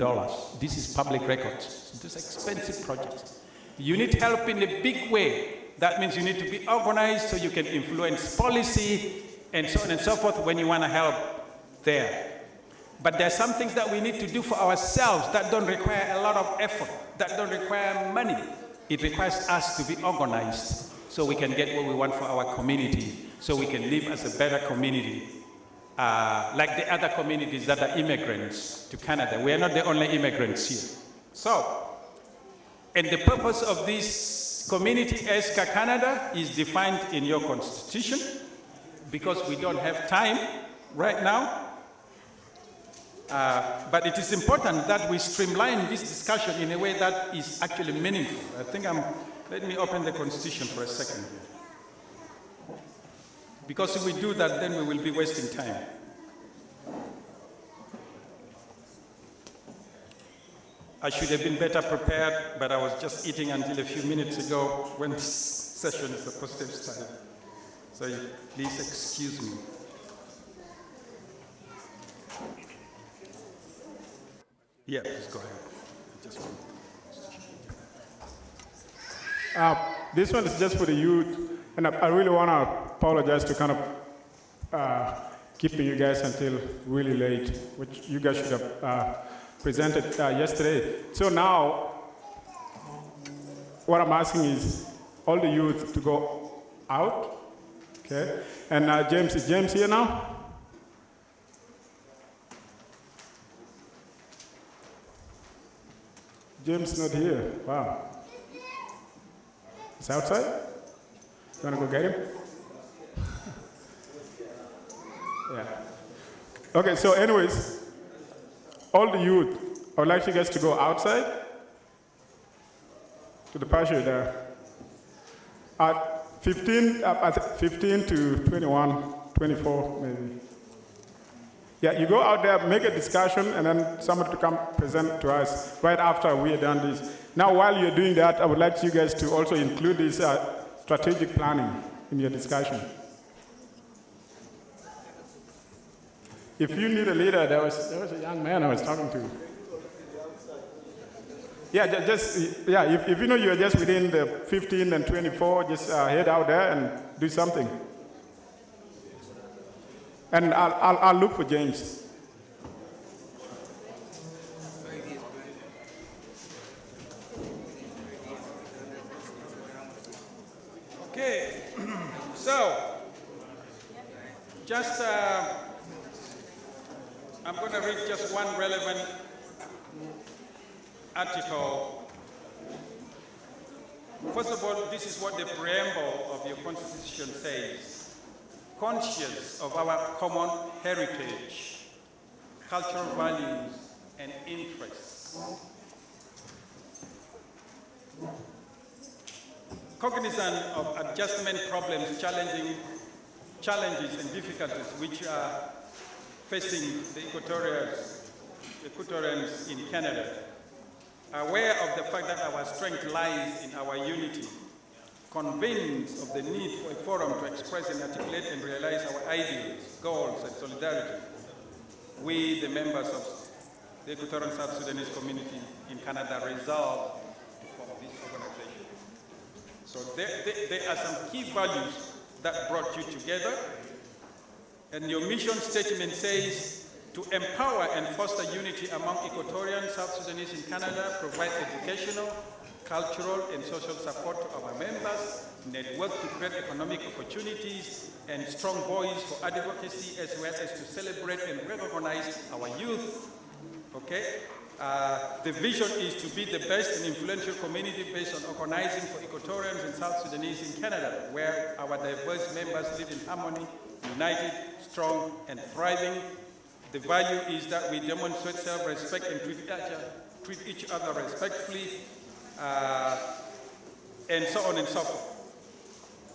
This is public records. These are expensive projects. You need help in a big way. That means you need to be organized so you can influence policy and so on and so forth when you want to help there. But there are some things that we need to do for ourselves that don't require a lot of effort, that don't require money. It requires us to be organized so we can get what we want for our community, so we can live as a better community. Like the other communities that are immigrants to Canada. We are not the only immigrants here. So, and the purpose of this community, Essca Canada, is defined in your Constitution. Because we don't have time right now. But it is important that we streamline this discussion in a way that is actually meaningful. I think let me open the Constitution for a second here. Because if we do that, then we will be wasting time. I should have been better prepared, but I was just eating until a few minutes ago when this session is supposed to have started. So please excuse me. Yeah, please go ahead. This one is just for the youth, and I really want to apologize to kind of keeping you guys until really late, which you guys should have presented yesterday. So now, what I'm asking is all the youth to go out, okay? And James, is James here now? James not here, wow. He's outside? You wanna go get him? Yeah. Okay, so anyways, all the youth, I would like you guys to go outside to the pasture there. At 15 to 21, 24 maybe. Yeah, you go out there, make a discussion, and then somebody to come present to us right after we have done this. Now, while you're doing that, I would like you guys to also include this strategic planning in your discussion. If you need a leader, there was a young man I was talking to. Yeah, if you know you're just within the 15 and 24, just head out there and do something. And I'll look for James. Okay, so just I'm going to read just one relevant article. First of all, this is what the preamble of your Constitution says. Conscious of our common heritage, cultural values, and interests. Cognizant of adjustment problems, challenges and difficulties which are facing the Equatorians in Canada, aware of the fact that our strength lies in our unity, convinced of the need for a forum to express and articulate and realize our ideals, goals, and solidarity, we, the members of the Equatorian South Sudanese community in Canada, resolve to form this organization. So there are some key values that brought you together. And your mission statement says to empower and foster unity among Equatorian South Sudanese in Canada, provide educational, cultural, and social support to our members, network to create economic opportunities, and strong voice for advocacy, as well as to celebrate and recognize our youth. Okay? The vision is to be the best and influential community based on organizing for Equatorians and South Sudanese in Canada, where our diverse members live in harmony, united, strong, and thriving. The value is that we demonstrate self-respect and treat each other respectfully, and so on and so forth.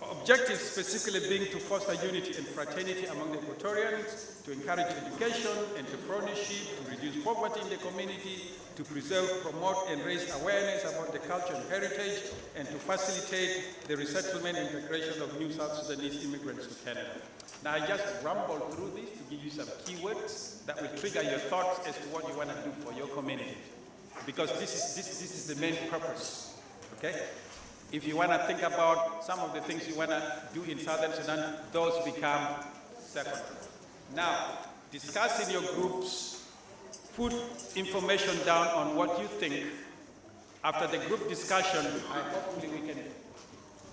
Objectives specifically being to foster unity and fraternity among the Equatorians, to encourage education, entrepreneurship, to reduce poverty in the community, to preserve, promote, and raise awareness about the culture and heritage, and to facilitate the resettlement and integration of new South Sudanese immigrants to Canada. Now, I just rambled through this to give you some keywords that will trigger your thoughts as to what you want to do for your community, because this is the main purpose. Okay? If you want to think about some of the things you want to do in Southern Sudan, those become secondary. Now, discuss in your groups, put information down on what you think. After the group discussion, hopefully we can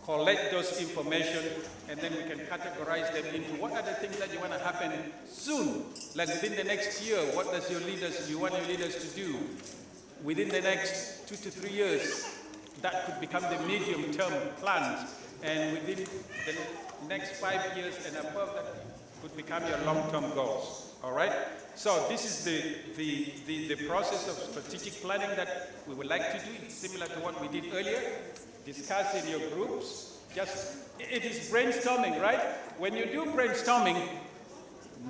collect those information, and then we can categorize them into what are the things that you want to happen soon, like within the next year. What does you want your leaders to do within the next 2 to 3 years? That could become the medium-term plans, and within the next 5 years and above, that could become your long-term goals. All right. So this is the process of strategic planning that we would like to do. It's similar to what we did earlier. Discuss in your groups. It is brainstorming, right? When you do brainstorming,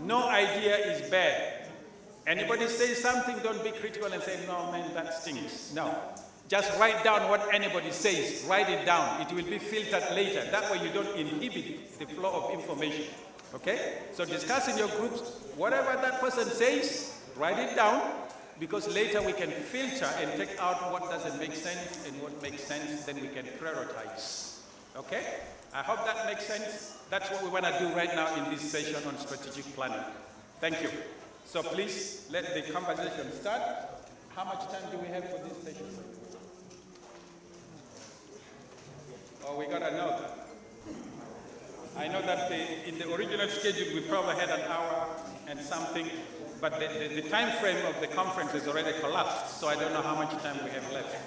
no idea is bad. Anybody say something, don't be critical and say, no, man, that stinks. No. Just write down what anybody says. Write it down. It will be filtered later. That way you don't inhibit the flow of information. Okay? So discuss in your groups. Whatever that person says, write it down, because later we can filter and take out what doesn't make sense, and what makes sense, then we can prioritize. Okay? I hope that makes sense. That's what we want to do right now in this session on strategic planning. Thank you. So please let the conversation start. How much time do we have for this session? Oh, we got to know that. I know that in the original schedule we probably had an hour and something, but the time frame of the conference has already collapsed, so I don't know how much time we have left.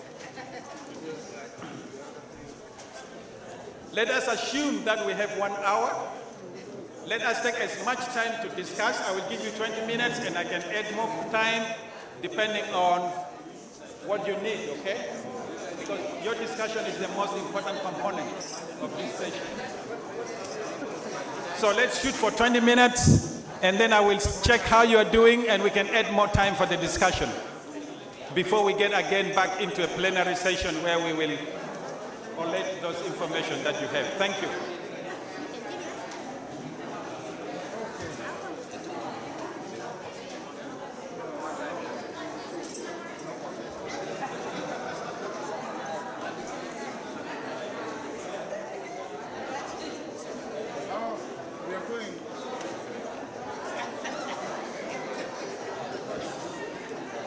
Let us assume that we have 1 hour. Let us take as much time to discuss. I will give you 20 minutes, and I can add more time depending on what you need, okay? Because your discussion is the most important component of this session. So let's shoot for 20 minutes, and then I will check how you are doing, and we can add more time for the discussion before we get again back into a plenary session where we will collect those information that you have. Thank you.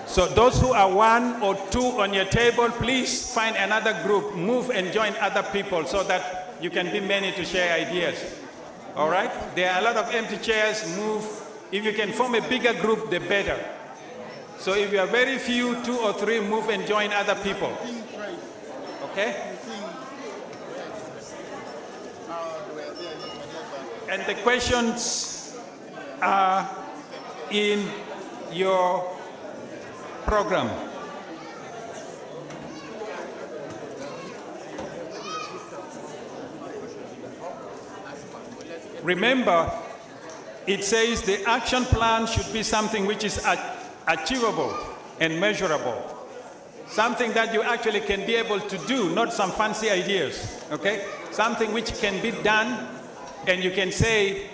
So those who are 1 or 2 on your table, please find another group, move and join other people so that you can be many to share ideas. All right? There are a lot of empty chairs, move. If you can form a bigger group, the better. So if you are very few, 2 or 3, move and join other people. Okay? And the questions are in your program. Remember, it says the action plan should be something which is achievable and measurable. Something that you actually can be able to do, not some fancy ideas, okay? Something which can be done and you can say,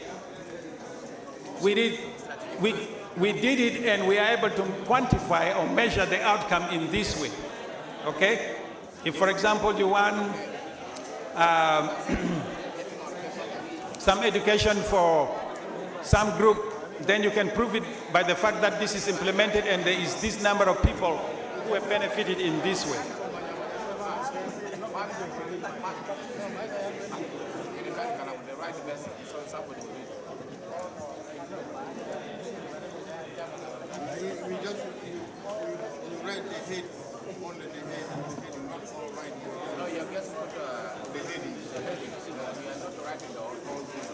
we did it and we are able to quantify or measure the outcome in this way, okay? If, for example, you want some education for some group, then you can prove it by the fact that this is implemented and there is this number of people who have benefited in this way. We just read the head, only the head, not all right. No, you're guessing what the heading. We are not writing the whole thing.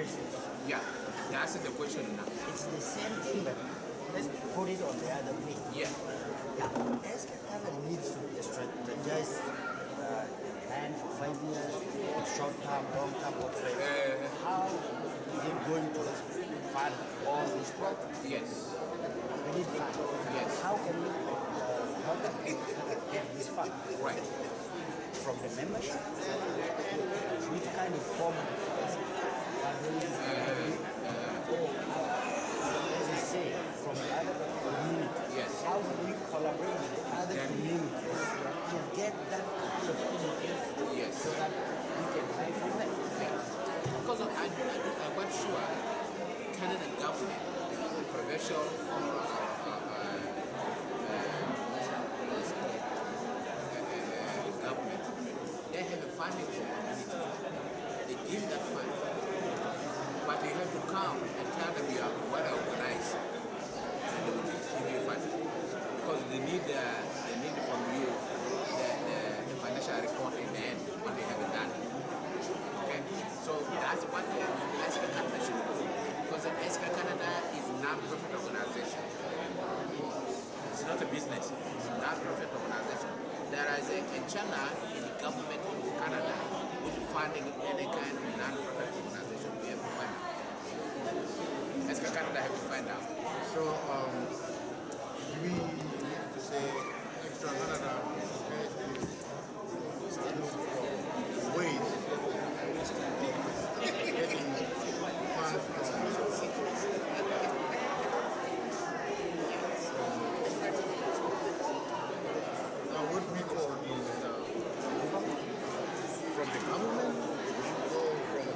operations. Yeah, that's the question now. It's the same thing, but let's put it on the other way. Yeah. Yeah. Essca needs to strategize plan for 5 years, short term, long term, whatever. How is it going to fund all these projects? Yes. We need funds. Yes. How can we get this fund? Right. From the membership? Which kind of form? As I say, from the other community. Yes. How do we collaborate with other communities to get that kind of innovation? Yes. So that we can buy from them? Because I'm quite sure Canada government, provincial government, they have a funding for community. They give that fund. But they have to come and tell them you are well organized. And they will give you fund. Because they need from you the financial report in the end, what they haven't done. Okay? So that's what the Essca Canada should do. Because the Essca Canada is a non-profit organization. It's not a business. It's a non-profit organization. There is a channel in the government of Canada which is funding any kind of non-profit organization. We have to find out. Essca Canada have to find out. So, do we need to say extra Canada ways getting funds now what we call is from the government or from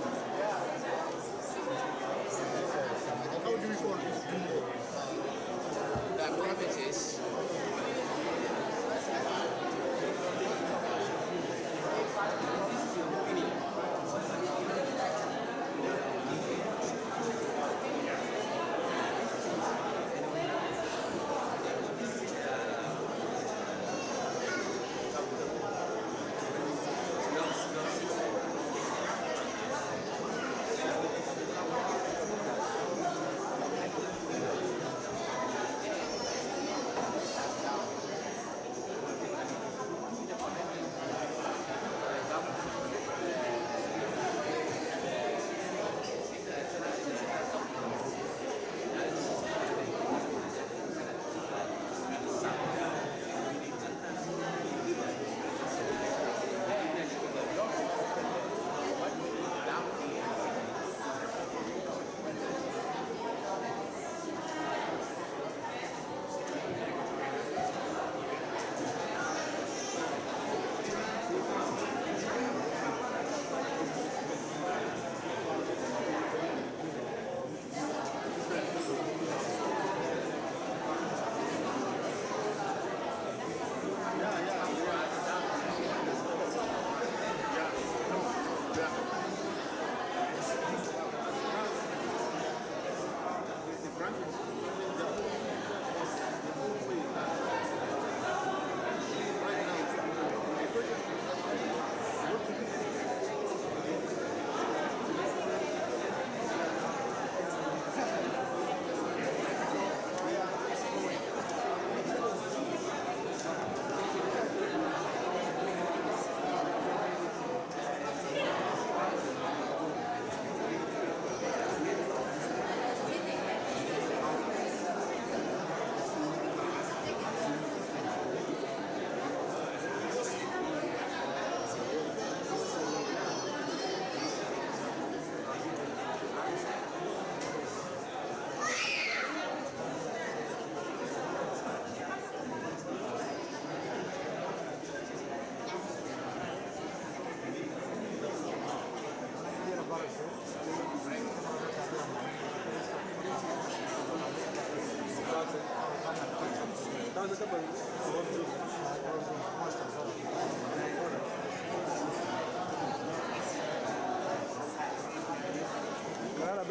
how do we call this people? The provinces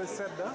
Said that?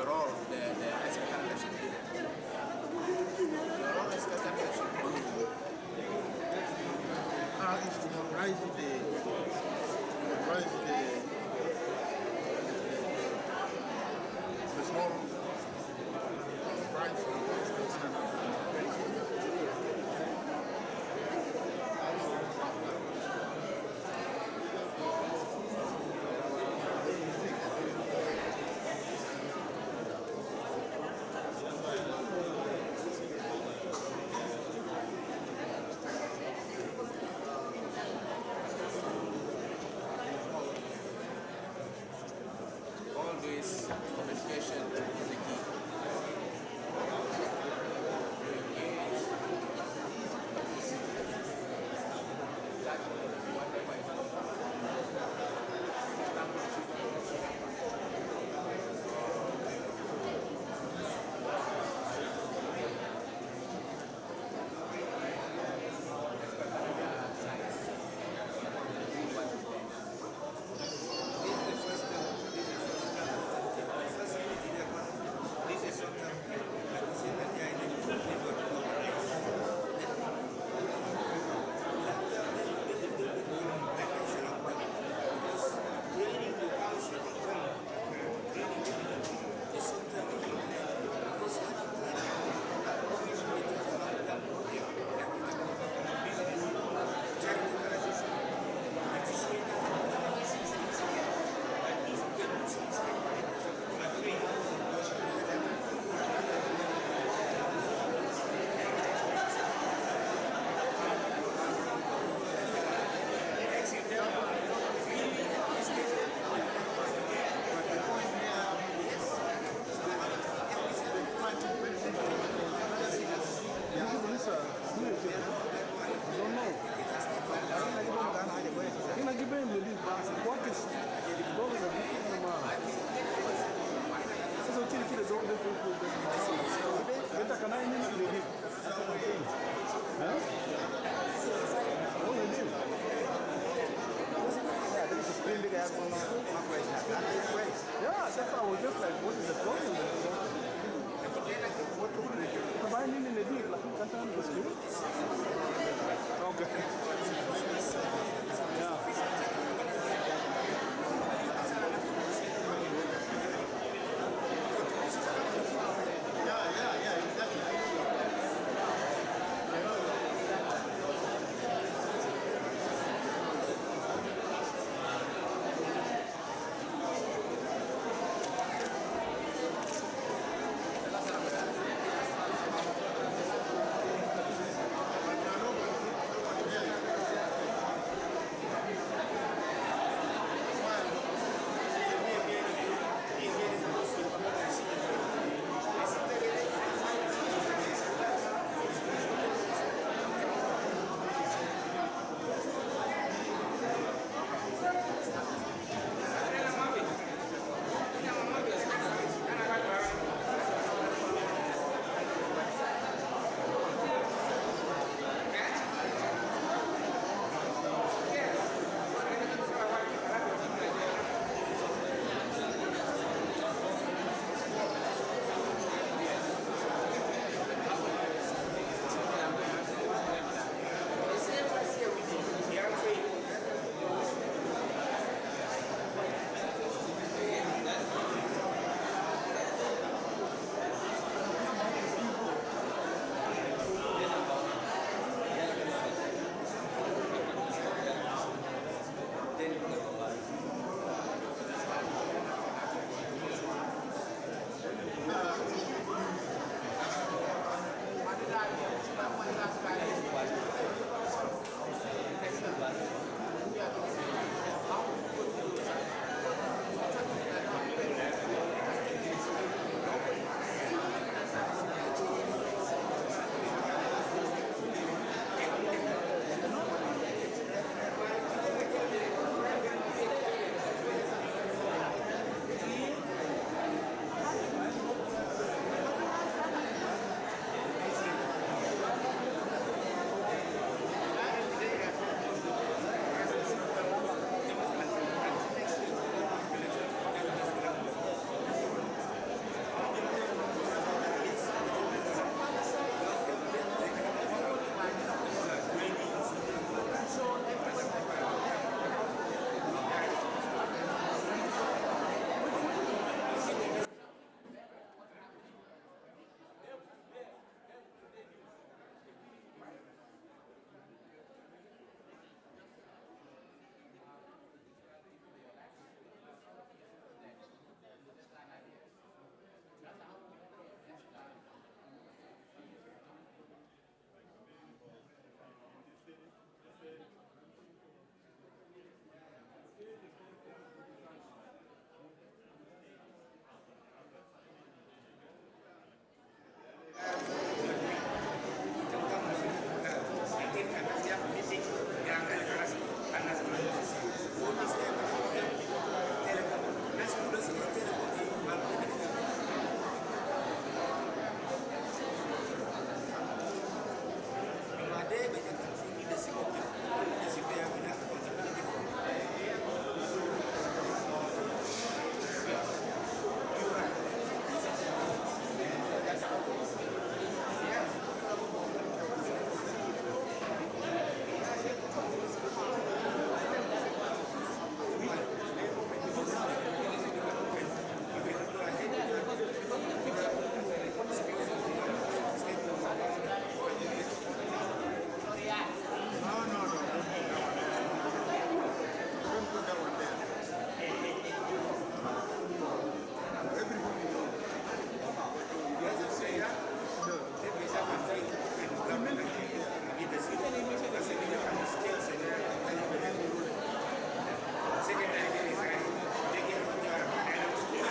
your role, the Essca calendar should be. Your role as Essca calendar should be is to mobilize the small price.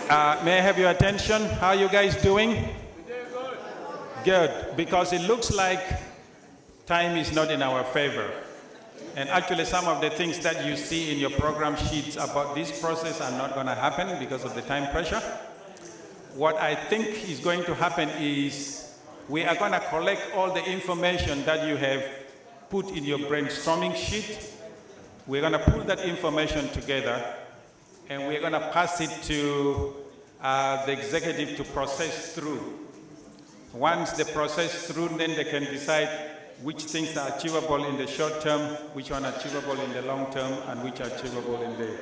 May I have your attention? How are you guys doing? Good, because it looks like time is not in our favor. And actually some of the things that you see in your program sheets about this process are not going to happen because of the time pressure. What I think is going to happen is we are going to collect all the information that you have put in your brainstorming sheet. We're going to pull that information together and we're going to pass it to the executive to process through. Once they process through, then they can decide which things are achievable in the short term, which are achievable in the long term, and which are achievable in the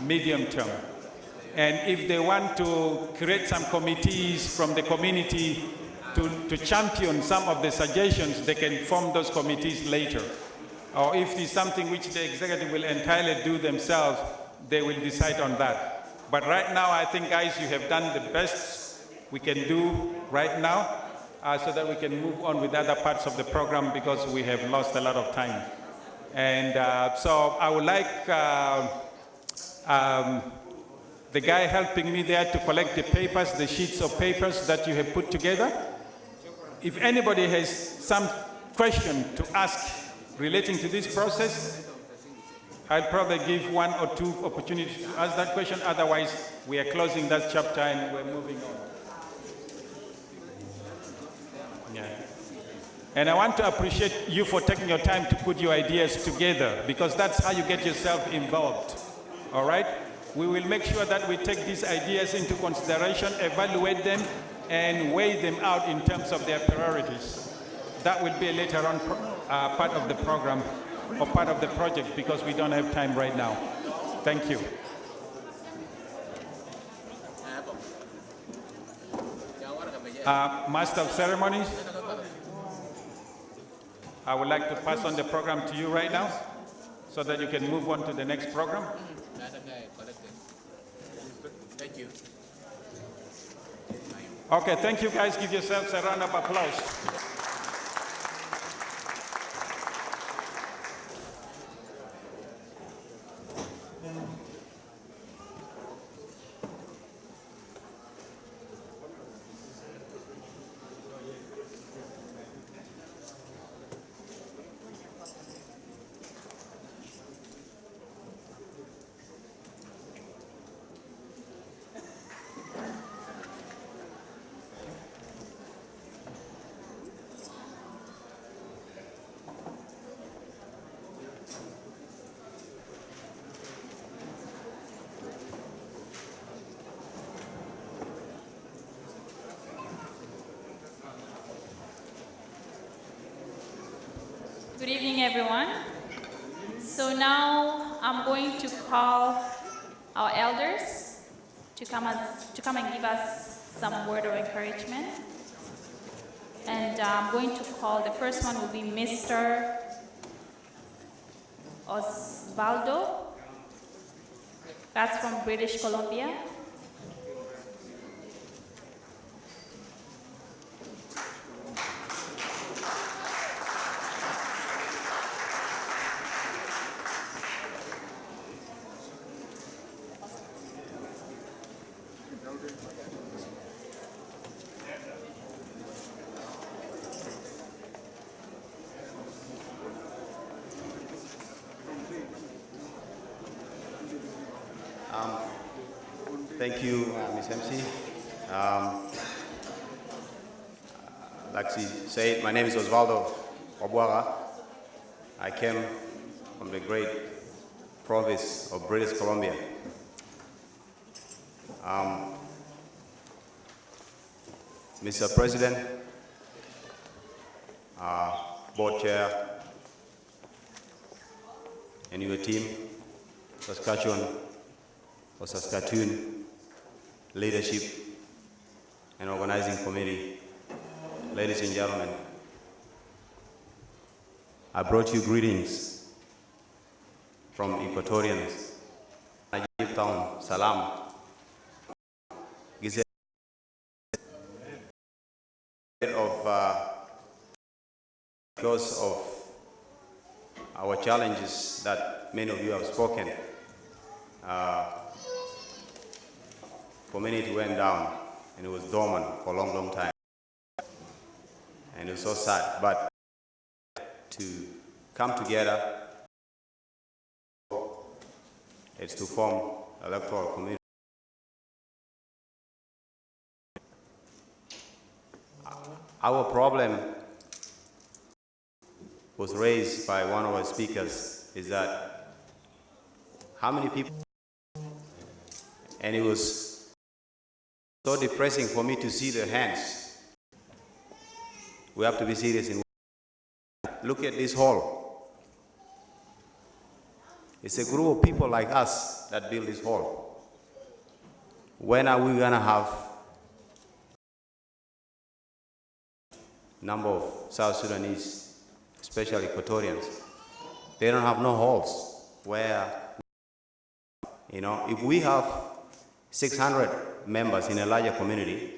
medium term. And if they want to create some committees from the community to champion some of the suggestions, they can form those committees later. Or if it's something which the executive will entirely do themselves, they will decide on that. But right now, I think, guys, you have done the best we can do right now so that we can move on with other parts of the program because we have lost a lot of time. And so I would like the guy helping me there to collect the papers, the sheets of papers that you have put together. If anybody has some question to ask relating to this process, I'll probably give 1 or 2 opportunities to ask that question. Otherwise, we are closing that chapter and we're moving on. Yeah. And I want to appreciate you for taking your time to put your ideas together because that's how you get yourself involved. All right? We will make sure that we take these ideas into consideration, evaluate them, and weigh them out in terms of their priorities. That will be a later on part of the program or part of the project because we don't have time right now. Thank you. Master of Ceremonies, I would like to pass on the program to you right now so that you can move on to the next program. Thank you. Okay, thank you guys. Give yourselves a round of applause. Good evening, everyone. So now I'm going to call our elders to come and give us some word of encouragement. And I'm going to call, the first one will be Mr. Osvaldo. That's from British Columbia. Thank you, Ms. MC. Like she said, my name is Osvaldo Obwara. I came from the great province of British Columbia. Mr. President, board chair, and your team, Saskatchewan or Saskatoon leadership and organizing committee, ladies and gentlemen, I brought you greetings from Equatorians. Najib Town, Salam. Because of our challenges that many of you have spoken, community went down and it was dormant for a long, long time. And it was so sad. But to come together is to form electoral community. Our problem was raised by one of our speakers is that how many people, and it was so depressing for me to see their hands. We have to be serious in. Look at this hall. It's a group of people like us that build this hall. When are we gonna have number of South Sudanese, especially Equatorians? They don't have no halls where, you know, if we have 600 members in a larger community,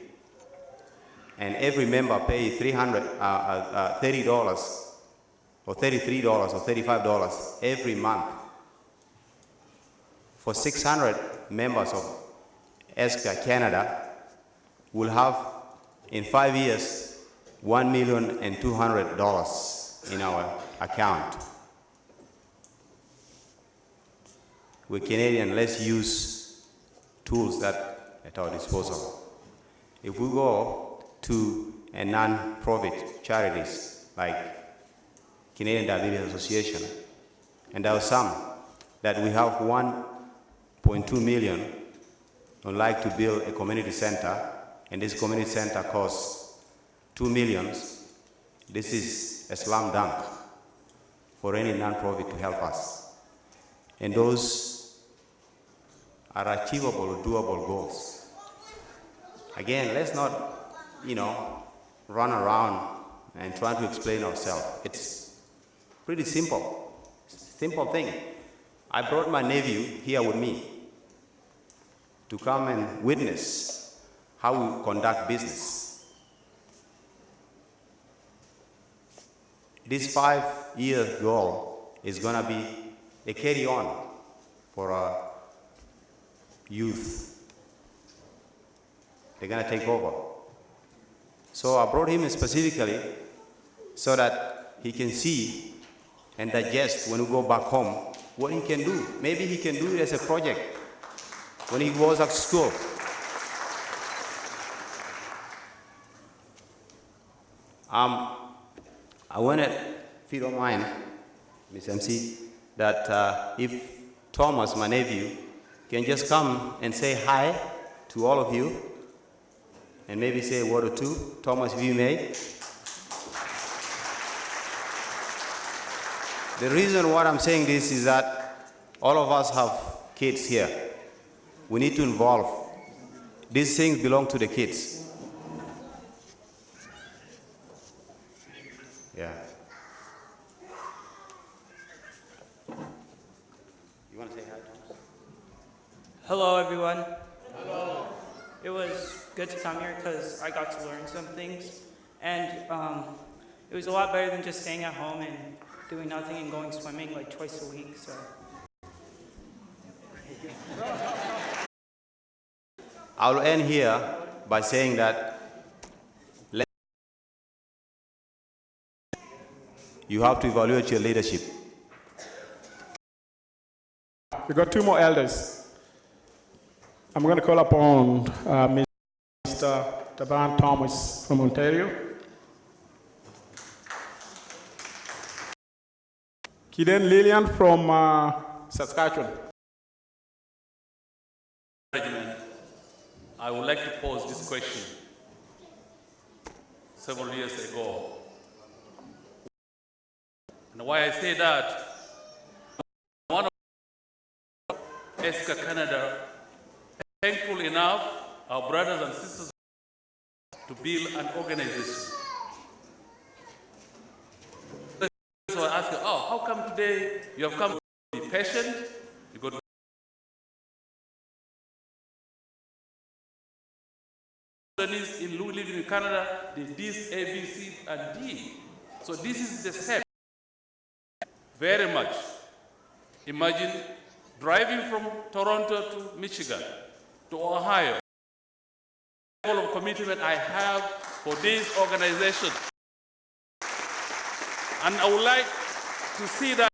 and every member pay $30 or $33 or $35 every month. For 600 members of Essca Canada, will have in 5 years $1,200,000 in our account. We're Canadian, let's use tools that at our disposal. If we go to a non-profit charities like Canadian Diabetes Association, and there are some that we have 1.2 million would like to build a community center, and this community center costs $2 million. This is a slam dunk for any non-profit to help us. And those are achievable or doable goals. Again, let's not, you know, run around and try to explain ourselves. It's pretty simple. Simple thing. I brought my nephew here with me to come and witness how we conduct business. This 5-year goal is going to be a carry on for our youth. They're going to take over. So I brought him specifically so that he can see and digest when we go back home what he can do. Maybe he can do it as a project when he goes at school. I wanted, if you don't mind, Ms. MC, that if Thomas, my nephew, can just come and say hi to all of you, and maybe say a word or two. Thomas, if you may. The reason why I'm saying this is that all of us have kids here. We need to involve. These things belong to the kids. Yeah. You want to say hi, Thomas? Hello, everyone. Hello. It was good to come here because I got to learn some things, and it was a lot better than just staying at home and doing nothing and going swimming like twice a week. So. I'll end here by saying that you have to evaluate your leadership. We got 2 more elders. I'm going to call upon Mr. Taban Thomas from Ontario. Kiden Lillian from Saskatchewan. I would like to pose this question. Several years ago. And why I say that, one of Essca Canada, thankful enough, our brothers and sisters, to build an organization. So I ask you, oh, how come today you have come to be patient? You got in living in Canada, they this, A, B, C, and D. So this is the step. Very much. Imagine driving from Toronto to Michigan, to Ohio, level of commitment I have for this organization. And I would like to see that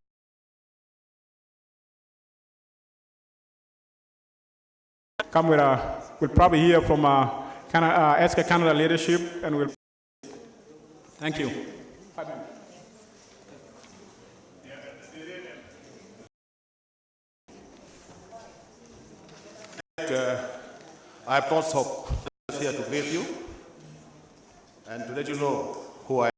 come with we'll probably hear from Essca Canada leadership, and we'll. Thank you. I have thoughts of here to greet you and to let you know who I am.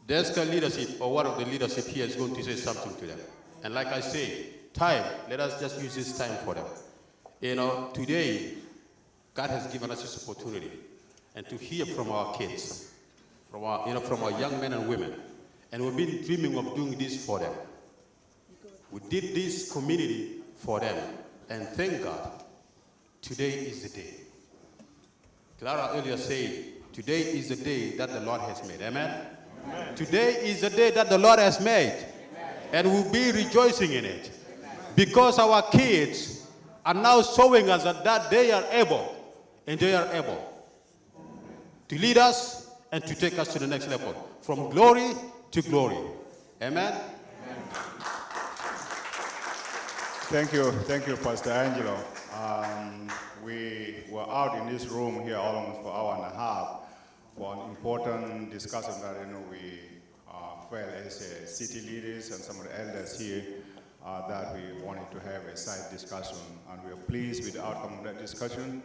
the Essca leadership or one of the leadership here is going to say something to them. And like I say, time, let us just use this time for them. You know, today, God has given us this opportunity and to hear from our kids, from our young men and women. And we've been dreaming of doing this for them. We did this community for them. And thank God, today is the day. Clara earlier said, today is the day that the Lord has made. Amen? Amen. Today is the day that the Lord has made. Amen. And we'll be rejoicing in it. Because our kids are now showing us that they are able, and they are able to lead us and to take us to the next level, from glory to glory. Amen? Thank you, Pastor Angelo. We were out in this room here almost for an hour and a half for an important discussion that we felt as city leaders and some of the elders here that we wanted to have a side discussion, and we are pleased with the outcome of that discussion.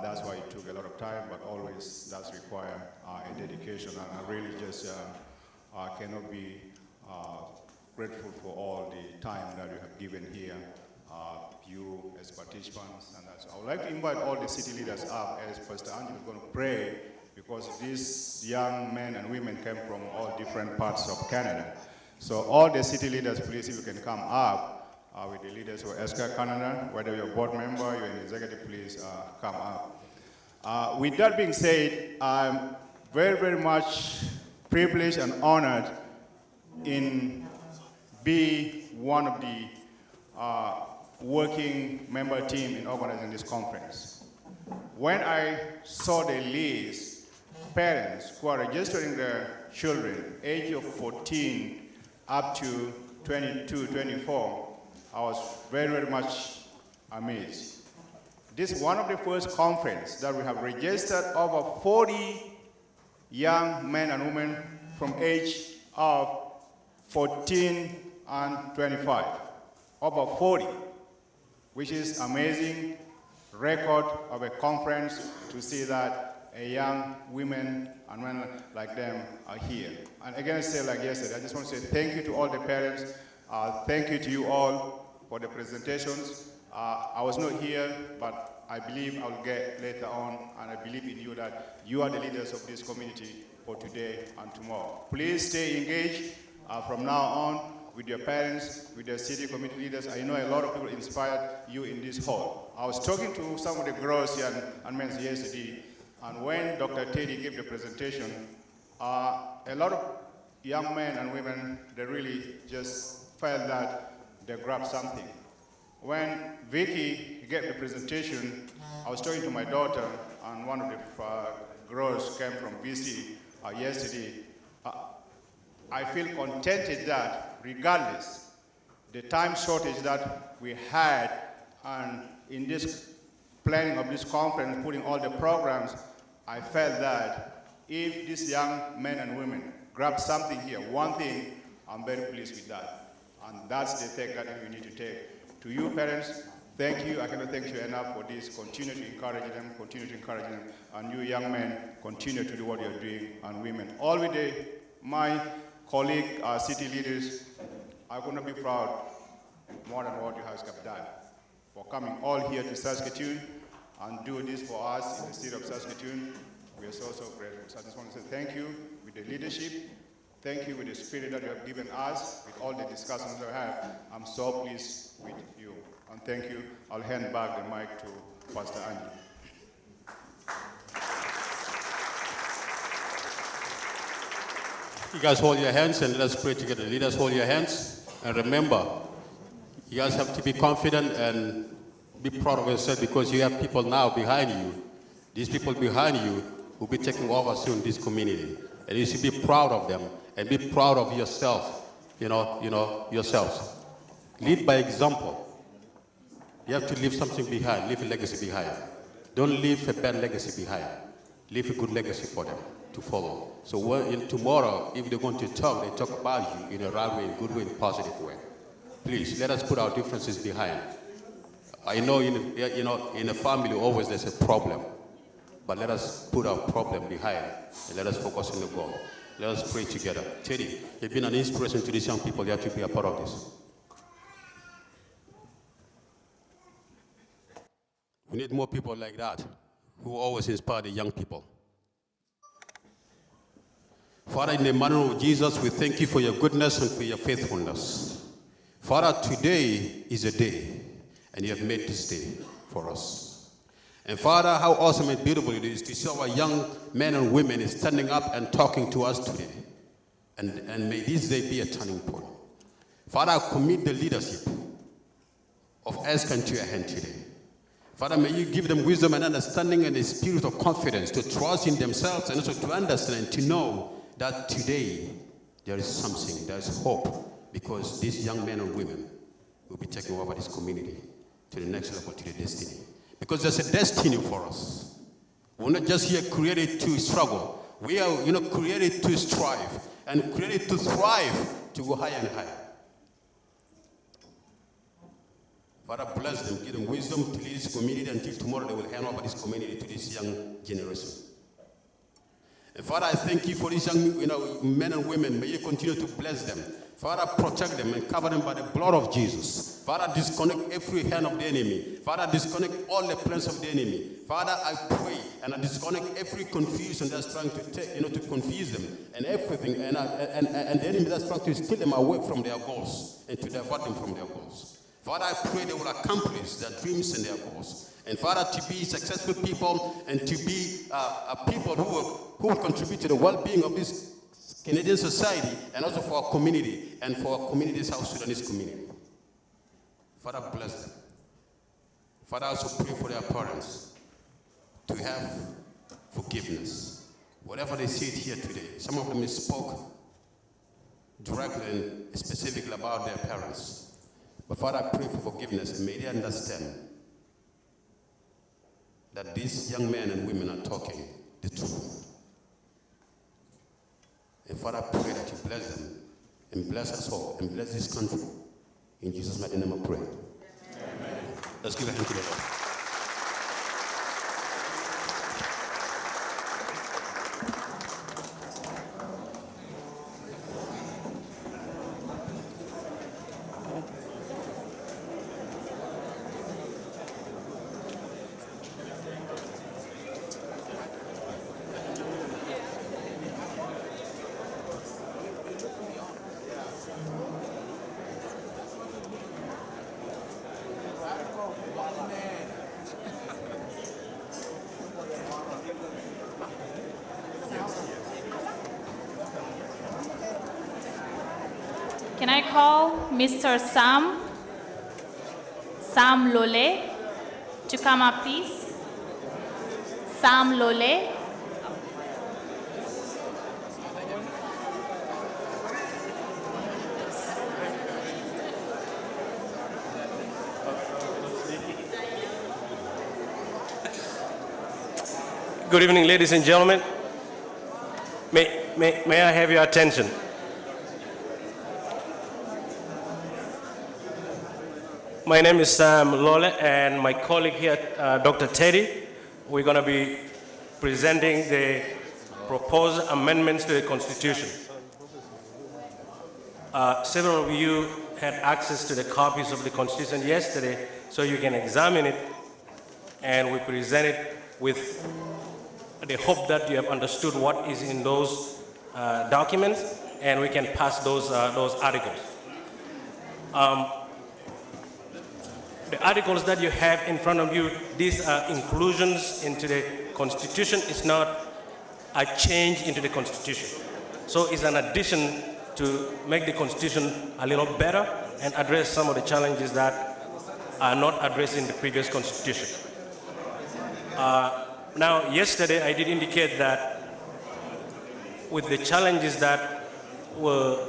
That's why it took a lot of time, but always does require a dedication, and I really just cannot be grateful for all the time that you have given here, you as participants. And so I would like to invite all the city leaders up as Pastor Angelo is going to pray, because these young men and women came from all different parts of Canada. So all the city leaders, please, if you can come up with the leaders of Essca Canada, whether you're a board member, you're an executive, please come up. With that being said, I'm very, very much privileged and honored in be one of the working member team in organizing this conference. When I saw the list, parents who are registering their children, age of 14 up to 22, 24, I was very, very much amazed. This is one of the first conferences that we have registered over 40 young men and women from age of 14 and 25, over 40, which is amazing record of a conference to see that a young women and men like them are here. And again, I say like yesterday, I just want to say thank you to all the parents. Thank you to you all for the presentations. I was not here, but I believe I'll get later on, and I believe in you that you are the leaders of this community for today and tomorrow. Please stay engaged from now on with your parents, with your city community leaders. I know a lot of people inspired you in this hall. I was talking to some of the girls here and men yesterday, and when Dr. Teddy gave the presentation, a lot of young men and women, they really just felt that they grabbed something. When Vicky gave the presentation, I was talking to my daughter, and one of the girls came from BC yesterday. I feel contented that regardless the time shortage that we had, and in this planning of this conference, putting all the programs, I felt that if these young men and women grab something here, one thing, I'm very pleased with that. And that's the take that we need to take. To you parents, thank you. I cannot thank you enough for this. Continue to encourage them, and you young men, continue to do what you're doing, and women. All with my colleague, city leaders, I could not be proud more than what you guys have done for coming all here to Saskatoon and do this for us in the city of Saskatoon. We are so, so grateful. So I just want to say thank you with the leadership. Thank you with the spirit that you have given us, with all the discussions we have. I'm so pleased with you. And thank you. I'll hand back the mic to Pastor Andy. You guys hold your hands and let us pray together. Leaders, hold your hands. And remember, you guys have to be confident and be proud of yourself, because you have people now behind you. These people behind you will be taking over soon this community. And you should be proud of them and be proud of yourself, yourselves. Lead by example. You have to leave something behind, leave a legacy behind. Don't leave a bad legacy behind. Leave a good legacy for them to follow. So tomorrow, if they're going to talk, they talk about you in a right way, in a good way, in a positive way. Please, let us put our differences behind. I know in a family always there's a problem, but let us put our problem behind and let us focus on the goal. Let us pray together. Teddy, you've been an inspiration to these young people. You have to be a part of this. We need more people like that who always inspire the young people. Father, in the name of Jesus, we thank you for your goodness and for your faithfulness. Father, today is a day, and you have made this day for us. And Father, how awesome and beautiful it is to see our young men and women standing up and talking to us today. And may this day be a turning point. Father, I commit the leadership of Essca into your hand today. Father, may you give them wisdom and understanding and a spirit of confidence to trust in themselves and also to understand, to know that today there is something, there is hope, because these young men and women will be taking over this community to the next level, to the destiny. Because there's a destiny for us. We're not just here created to struggle. We are, created to strive and created to thrive, to go higher and higher. Father, bless them, give them wisdom to lead this community until tomorrow they will hand over this community to this young generation. And Father, I thank you for these young men and women. May you continue to bless them. Father, protect them and cover them by the blood of Jesus. Father, disconnect every hand of the enemy. Father, disconnect all the plans of the enemy. Father, I pray and I disconnect every confusion that's trying to take, to confuse them and everything, and the enemy that's trying to steal them away from their goals and to divert them from their goals. Father, I pray they will accomplish their dreams and their goals. And Father, to be successful people and to be people who will contribute to the well-being of this Canadian society and also for our community and for our community, South Sudanese community. Father, bless them. Father, I also pray for their parents to have forgiveness. Whatever they said here today, some of them spoke directly and specifically about their parents. But Father, I pray for forgiveness and may they understand that these young men and women are talking the truth. And Father, I pray that you bless them and bless us all and bless this country. In Jesus' mighty name I pray. Amen. Let's give a hand to the Lord. Can I call Mr. Sam Lole to come up, please? Sam Lole. Good evening, ladies and gentlemen. May I have your attention? My name is Sam Lole, and my colleague here, Dr. Teddy, we're going to be presenting the proposed amendments to the Constitution. Several of you had access to the copies of the Constitution yesterday, so you can examine it, and we present it with the hope that you have understood what is in those documents, and we can pass those articles. The articles that you have in front of you, these are inclusions into the Constitution. It's not a change into the Constitution. So it's an addition to make the Constitution a little better and address some of the challenges that are not addressed in the previous Constitution. Now, yesterday I did indicate that with the challenges that were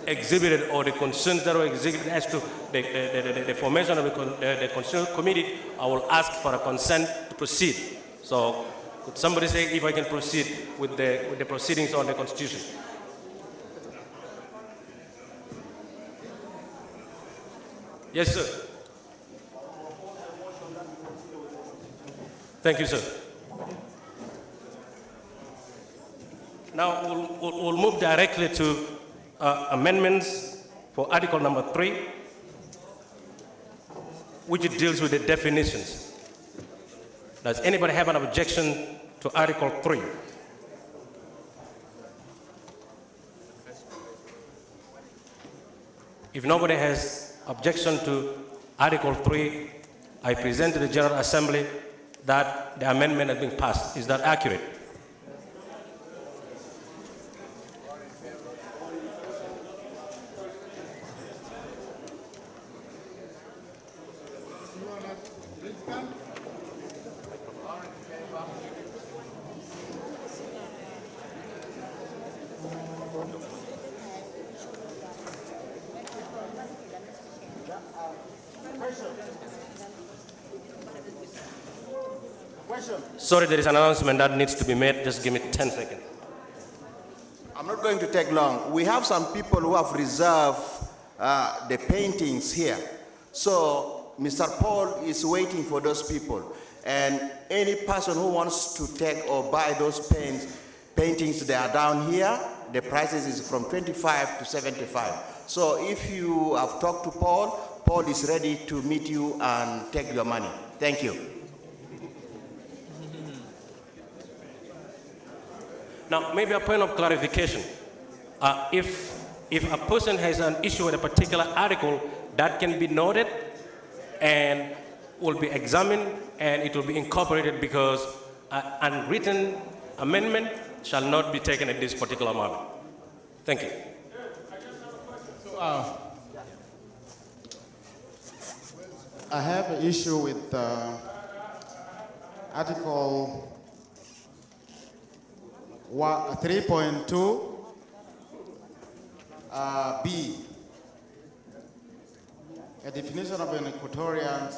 exhibited or the concerns that were exhibited as to the formation of the Constitutional Committee, I will ask for a consent to proceed. So could somebody say if I can proceed with the proceedings on the Constitution? Yes, sir. Thank you, sir. Now we'll move directly to amendments for Article number 3, which deals with the definitions. Does anybody have an objection to Article 3? If nobody has objection to Article 3, I present to the General Assembly that the amendment has been passed. Is that accurate? Sorry, there is an announcement that needs to be made. Just give me 10 seconds. I'm not going to take long. We have some people who have reserved the paintings here. So Mr. Paul is waiting for those people. And any person who wants to take or buy those paintings, they are down here. The prices is from 25 to 75. So if you have talked to Paul, Paul is ready to meet you and take your money. Thank you. Now, maybe a point of clarification. If a person has an issue with a particular article, that can be noted and will be examined and it will be incorporated, because an unwritten amendment shall not be taken at this particular moment. Thank you. So, I have an issue with Article 3.2 B. A definition of an Equatorian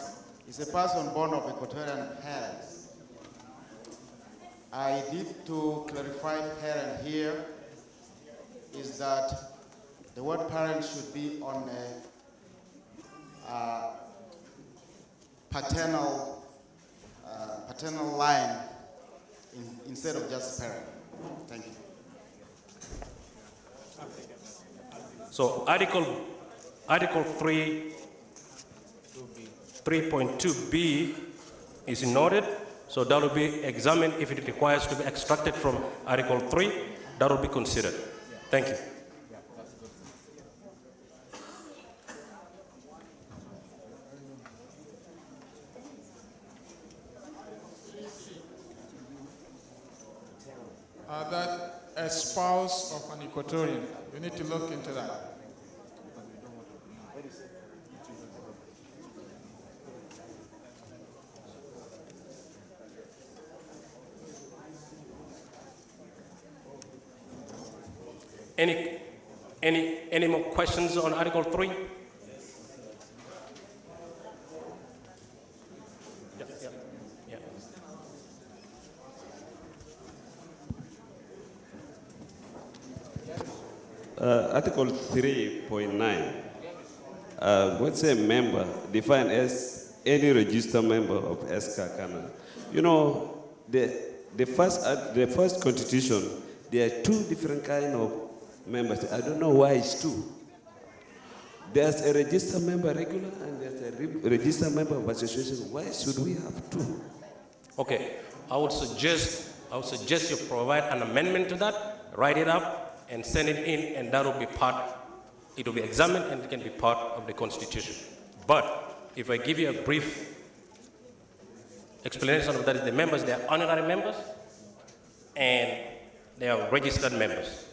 is a person born of Equatorian parents. I need to clarify parent here is that the word parent should be on a paternal line instead of just parent. Thank you. So Article 3.2b is noted. So that will be examined. If it requires to be extracted from Article 3, that will be considered. Thank you. That a spouse of an Equatorian, you need to look into that. Any more questions on Article 3? Article 3.9, what's a member defined as any registered member of Essca Canada? You know, the first constitution, there are two different kind of members. I don't know why it's two. There's a registered member regular and there's a registered member of association. Why should we have two? Okay, I would suggest you provide an amendment to that, write it up, and send it in, and that will be it will be examined and it can be part of the Constitution. But if I give you a brief explanation of that, is the members, they are honorary members and they are registered members.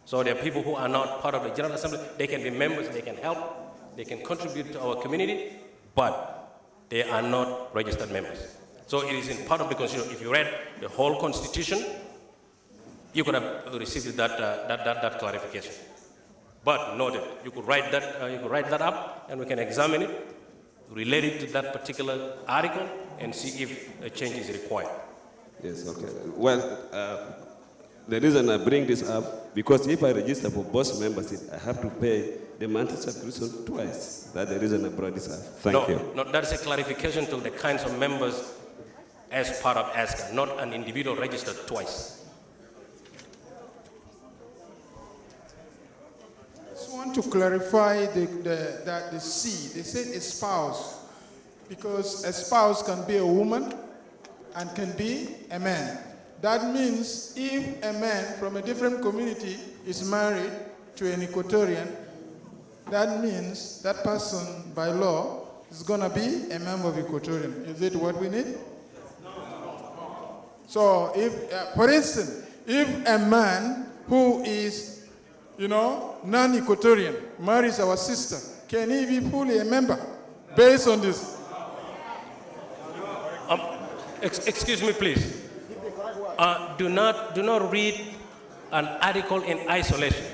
So there are people who are not part of the General Assembly. They can be members, they can help, they can contribute to our community, but they are not registered members. So it is in part of the Constitution. If you read the whole Constitution, you could have received that clarification. But noted, you could write that up, and we can examine it, relate it to that particular article, and see if a change is required. Yes, okay. Well, the reason I bring this up, because if I register for both membership, I have to pay the monthly subscription twice. That's the reason I brought this up. Thank you. No, that is a clarification to the kinds of members as part of Essca, not an individual registered twice. want to clarify that the C, they said a spouse, because a spouse can be a woman and can be a man. That means if a man from a different community is married to an Equatorian, that means that person by law is going to be a member of Equatorian. Is it what we need? So if, for instance, if a man who is, non-Equatorian marries our sister, can he be fully a member based on this? Excuse me, please. Do not read an article in isolation.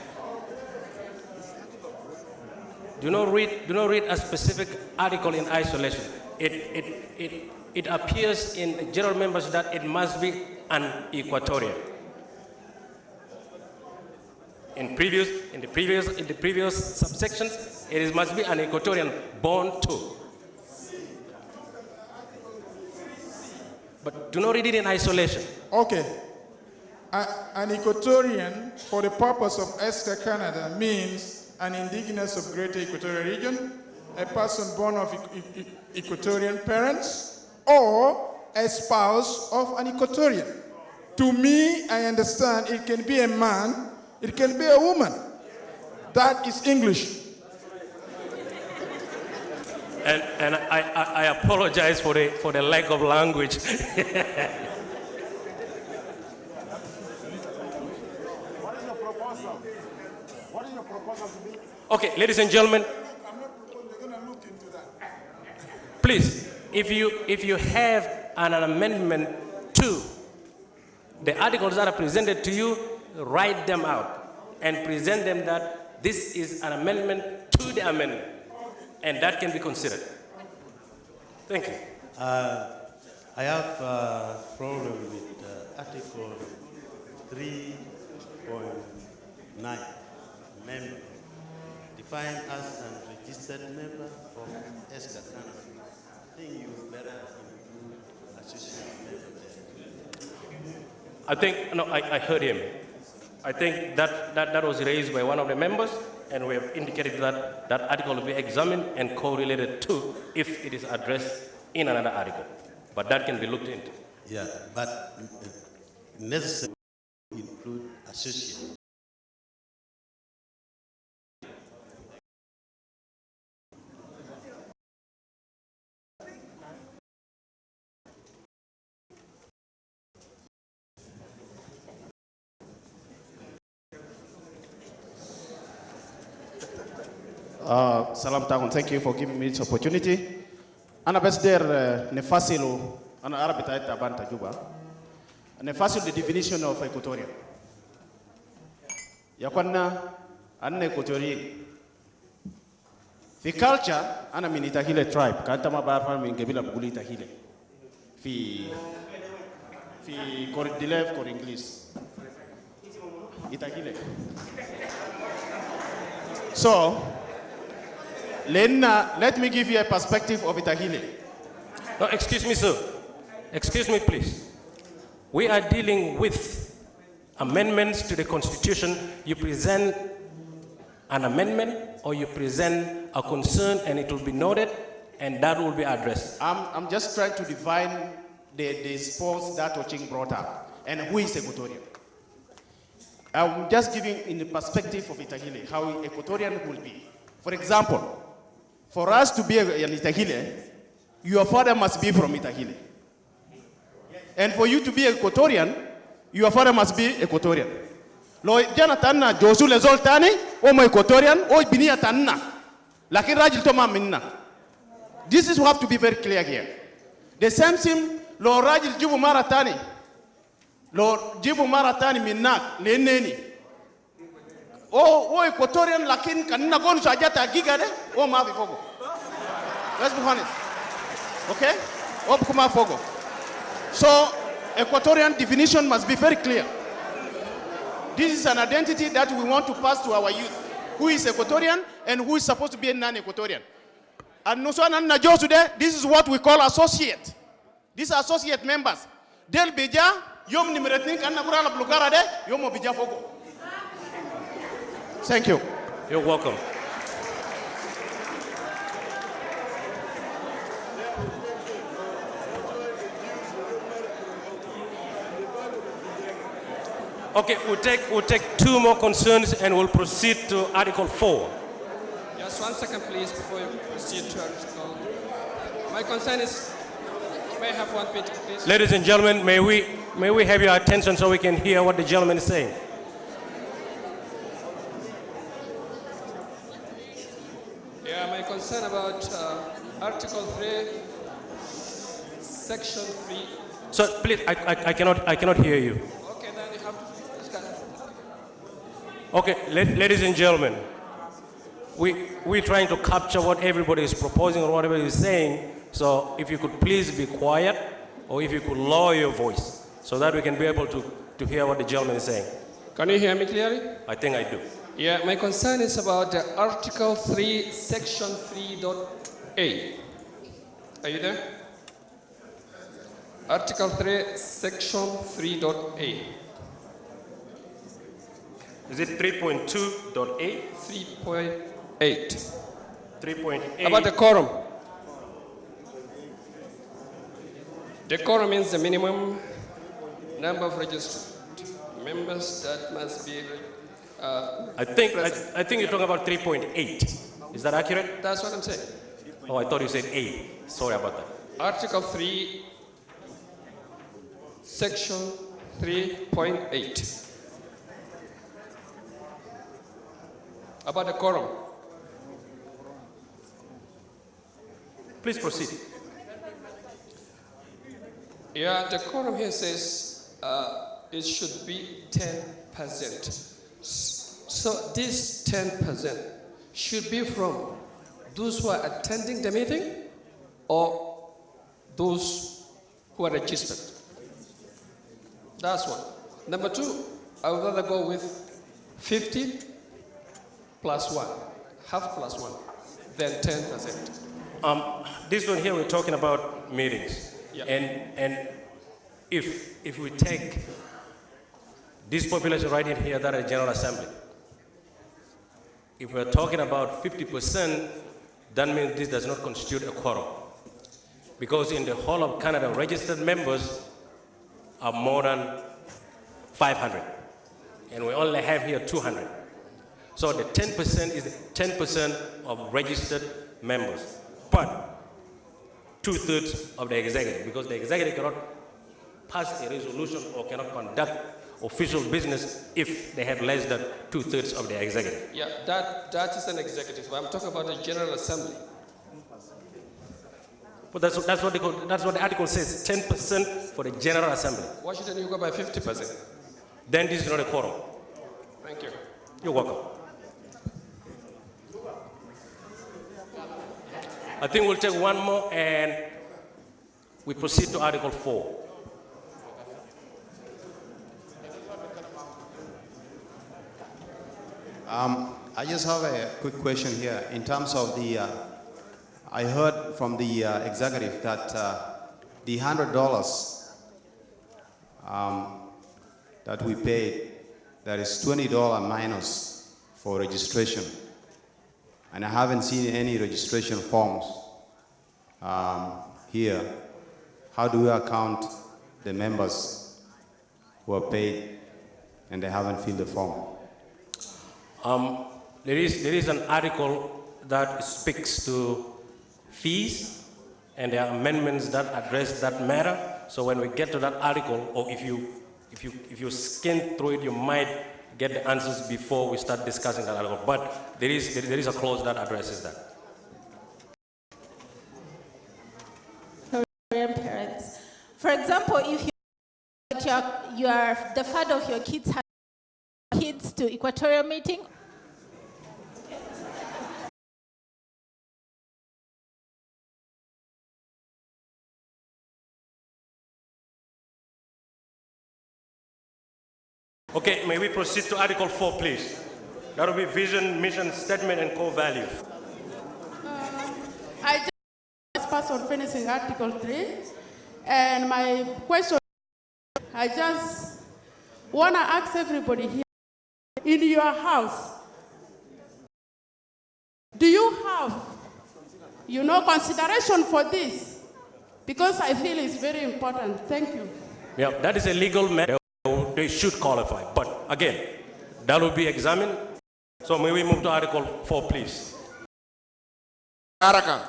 Do not read a specific article in isolation. It appears in the general members that it must be an Equatorian. In the previous subsections, it must be an Equatorian born to. But do not read it in isolation. Okay. An Equatorian, for the purpose of Essca, Canada, means an indigenous of Greater Equatorial Region, a person born of Equatorian parents, or a spouse of an Equatorian. To me, I understand it can be a man, it can be a woman. That is English. And I apologize for the lack of language. What is your proposal to be? Okay, ladies and gentlemen, please, if you have an amendment to the articles that are presented to you, write them out and present them that this is an amendment to the amendment, and that can be considered. Thank you. I have a problem with Article 3.9, member, define as an registered member of Essca. I think you better include associate members. I think, no, I heard him. I think that was raised by one of the members, and we have indicated that that article will be examined and correlated to if it is addressed in another article. But that can be looked into. Yeah, but necessary to include associate. Salam Tahun, thank you for giving me this opportunity. Ana besder ne fasilu ana arabita ita banta juba. Ne fasil the definition of Equatorian. Yakwana anna Equatorian. Fi culture ana min Itahile tribe, kanta ma barfa min gebila buguli Itahile. Fi Dilef kor English. Itahile. So, let me give you a perspective of Itahile. No, excuse me, sir. Excuse me, please. We are dealing with amendments to the Constitution. You present an amendment or you present a concern and it will be noted and that will be addressed. I'm just trying to define the sports that Oching brought up and who is Equatorian. I'm just giving in the perspective of Itahile how Equatorian will be. For example, for us to be an Itahile, your father must be from Itahile. And for you to be Equatorian, your father must be Equatorian. Lo jana tanna Josu le zoltani, o mo Equatorian, o binia tanna. Lakin rajil toma minna. This is what have to be very clear here. The same thing, lo rajil jibu maratani. Lo jibu maratani minna, le neni. O Equatorian lakin kanina gonu sajata gigade, o mafi fogo. Let's be honest. Okay? O bukuma fogo. So, Equatorian definition must be very clear. This is an identity that we want to pass to our youth. Who is Equatorian and who is supposed to be a non-Equatorian. And this is what we call associate. These are associate members. Del bija, yom nimretnik anna kurala blugara de, yom bija fogo. Thank you. You're welcome. Okay, we'll take two more concerns and we'll proceed to Article 4. Just 1 second, please, before you proceed to Article. My concern is, may I have 1 minute, please? Ladies and gentlemen, may we have your attention so we can hear what the gentleman is saying? Yeah, my concern about Article 3, Section 3. So please, I cannot hear you. Okay, then you have to. Okay, ladies and gentlemen, we're trying to capture what everybody is proposing or whatever is saying. So if you could please be quiet, or if you could lower your voice, so that we can be able to hear what the gentleman is saying. Can you hear me clearly? I think I do. Yeah, my concern is about Article 3, Section 3.A. Are you there? Article 3, Section 3.A. Is it 3.2.8? 3.8. 3.8. About the quorum. The quorum means the minimum number of registered members that must be. I think you're talking about 3.8. Is that accurate? That's what I'm saying. Oh, I thought you said 8. Sorry about that. Article 3, Section 3.8. About the quorum. Please proceed. Yeah, the quorum here says it should be 10%. So this 10% should be from those who are attending the meeting or those who are registered. That's one. Number two, I would rather go with 50 plus 1, half plus 1, than 10%. This one here, we're talking about meetings. Yeah. And if we take this population right in here that are General Assembly, if we're talking about 50%, that means this does not constitute a quorum. Because in the whole of Canada, registered members are more than 500. And we only have here 200. So the 10% is 10% of registered members, but 2/3 of the executive, because the executive cannot pass a resolution or cannot conduct official business if they have less than 2/3 of the executive. Yeah, that is an executive. I'm talking about the General Assembly. But that's what the article says, 10% for the General Assembly. Why shouldn't you go by 50%? Then this is not a quorum. Thank you. You're welcome. I think we'll take one more and we proceed to Article 4. I just have a quick question here. In terms of the, I heard from the executive that the $100 that we paid, that is $20 minus for registration. And I haven't seen any registration forms here. How do we account the members who are paid and they haven't filled the form? There is an article that speaks to fees, and there are amendments that address that matter. So when we get to that article, or if you skim through it, you might get the answers before we start discussing that article. But there is a clause that addresses that. Parents. For example, if you are the father of your kids to equatorial meeting. Okay, may we proceed to Article 4, please? That will be vision, mission, statement, and core values. I just pass on finishing Article 3, and my question, I just want to ask everybody here, in your house, Do you have, consideration for this? Because I feel it's very important. Thank you. Yeah, that is a legal matter. They should qualify. But again, that will be examined. So may we move to Article 4, please. Araka.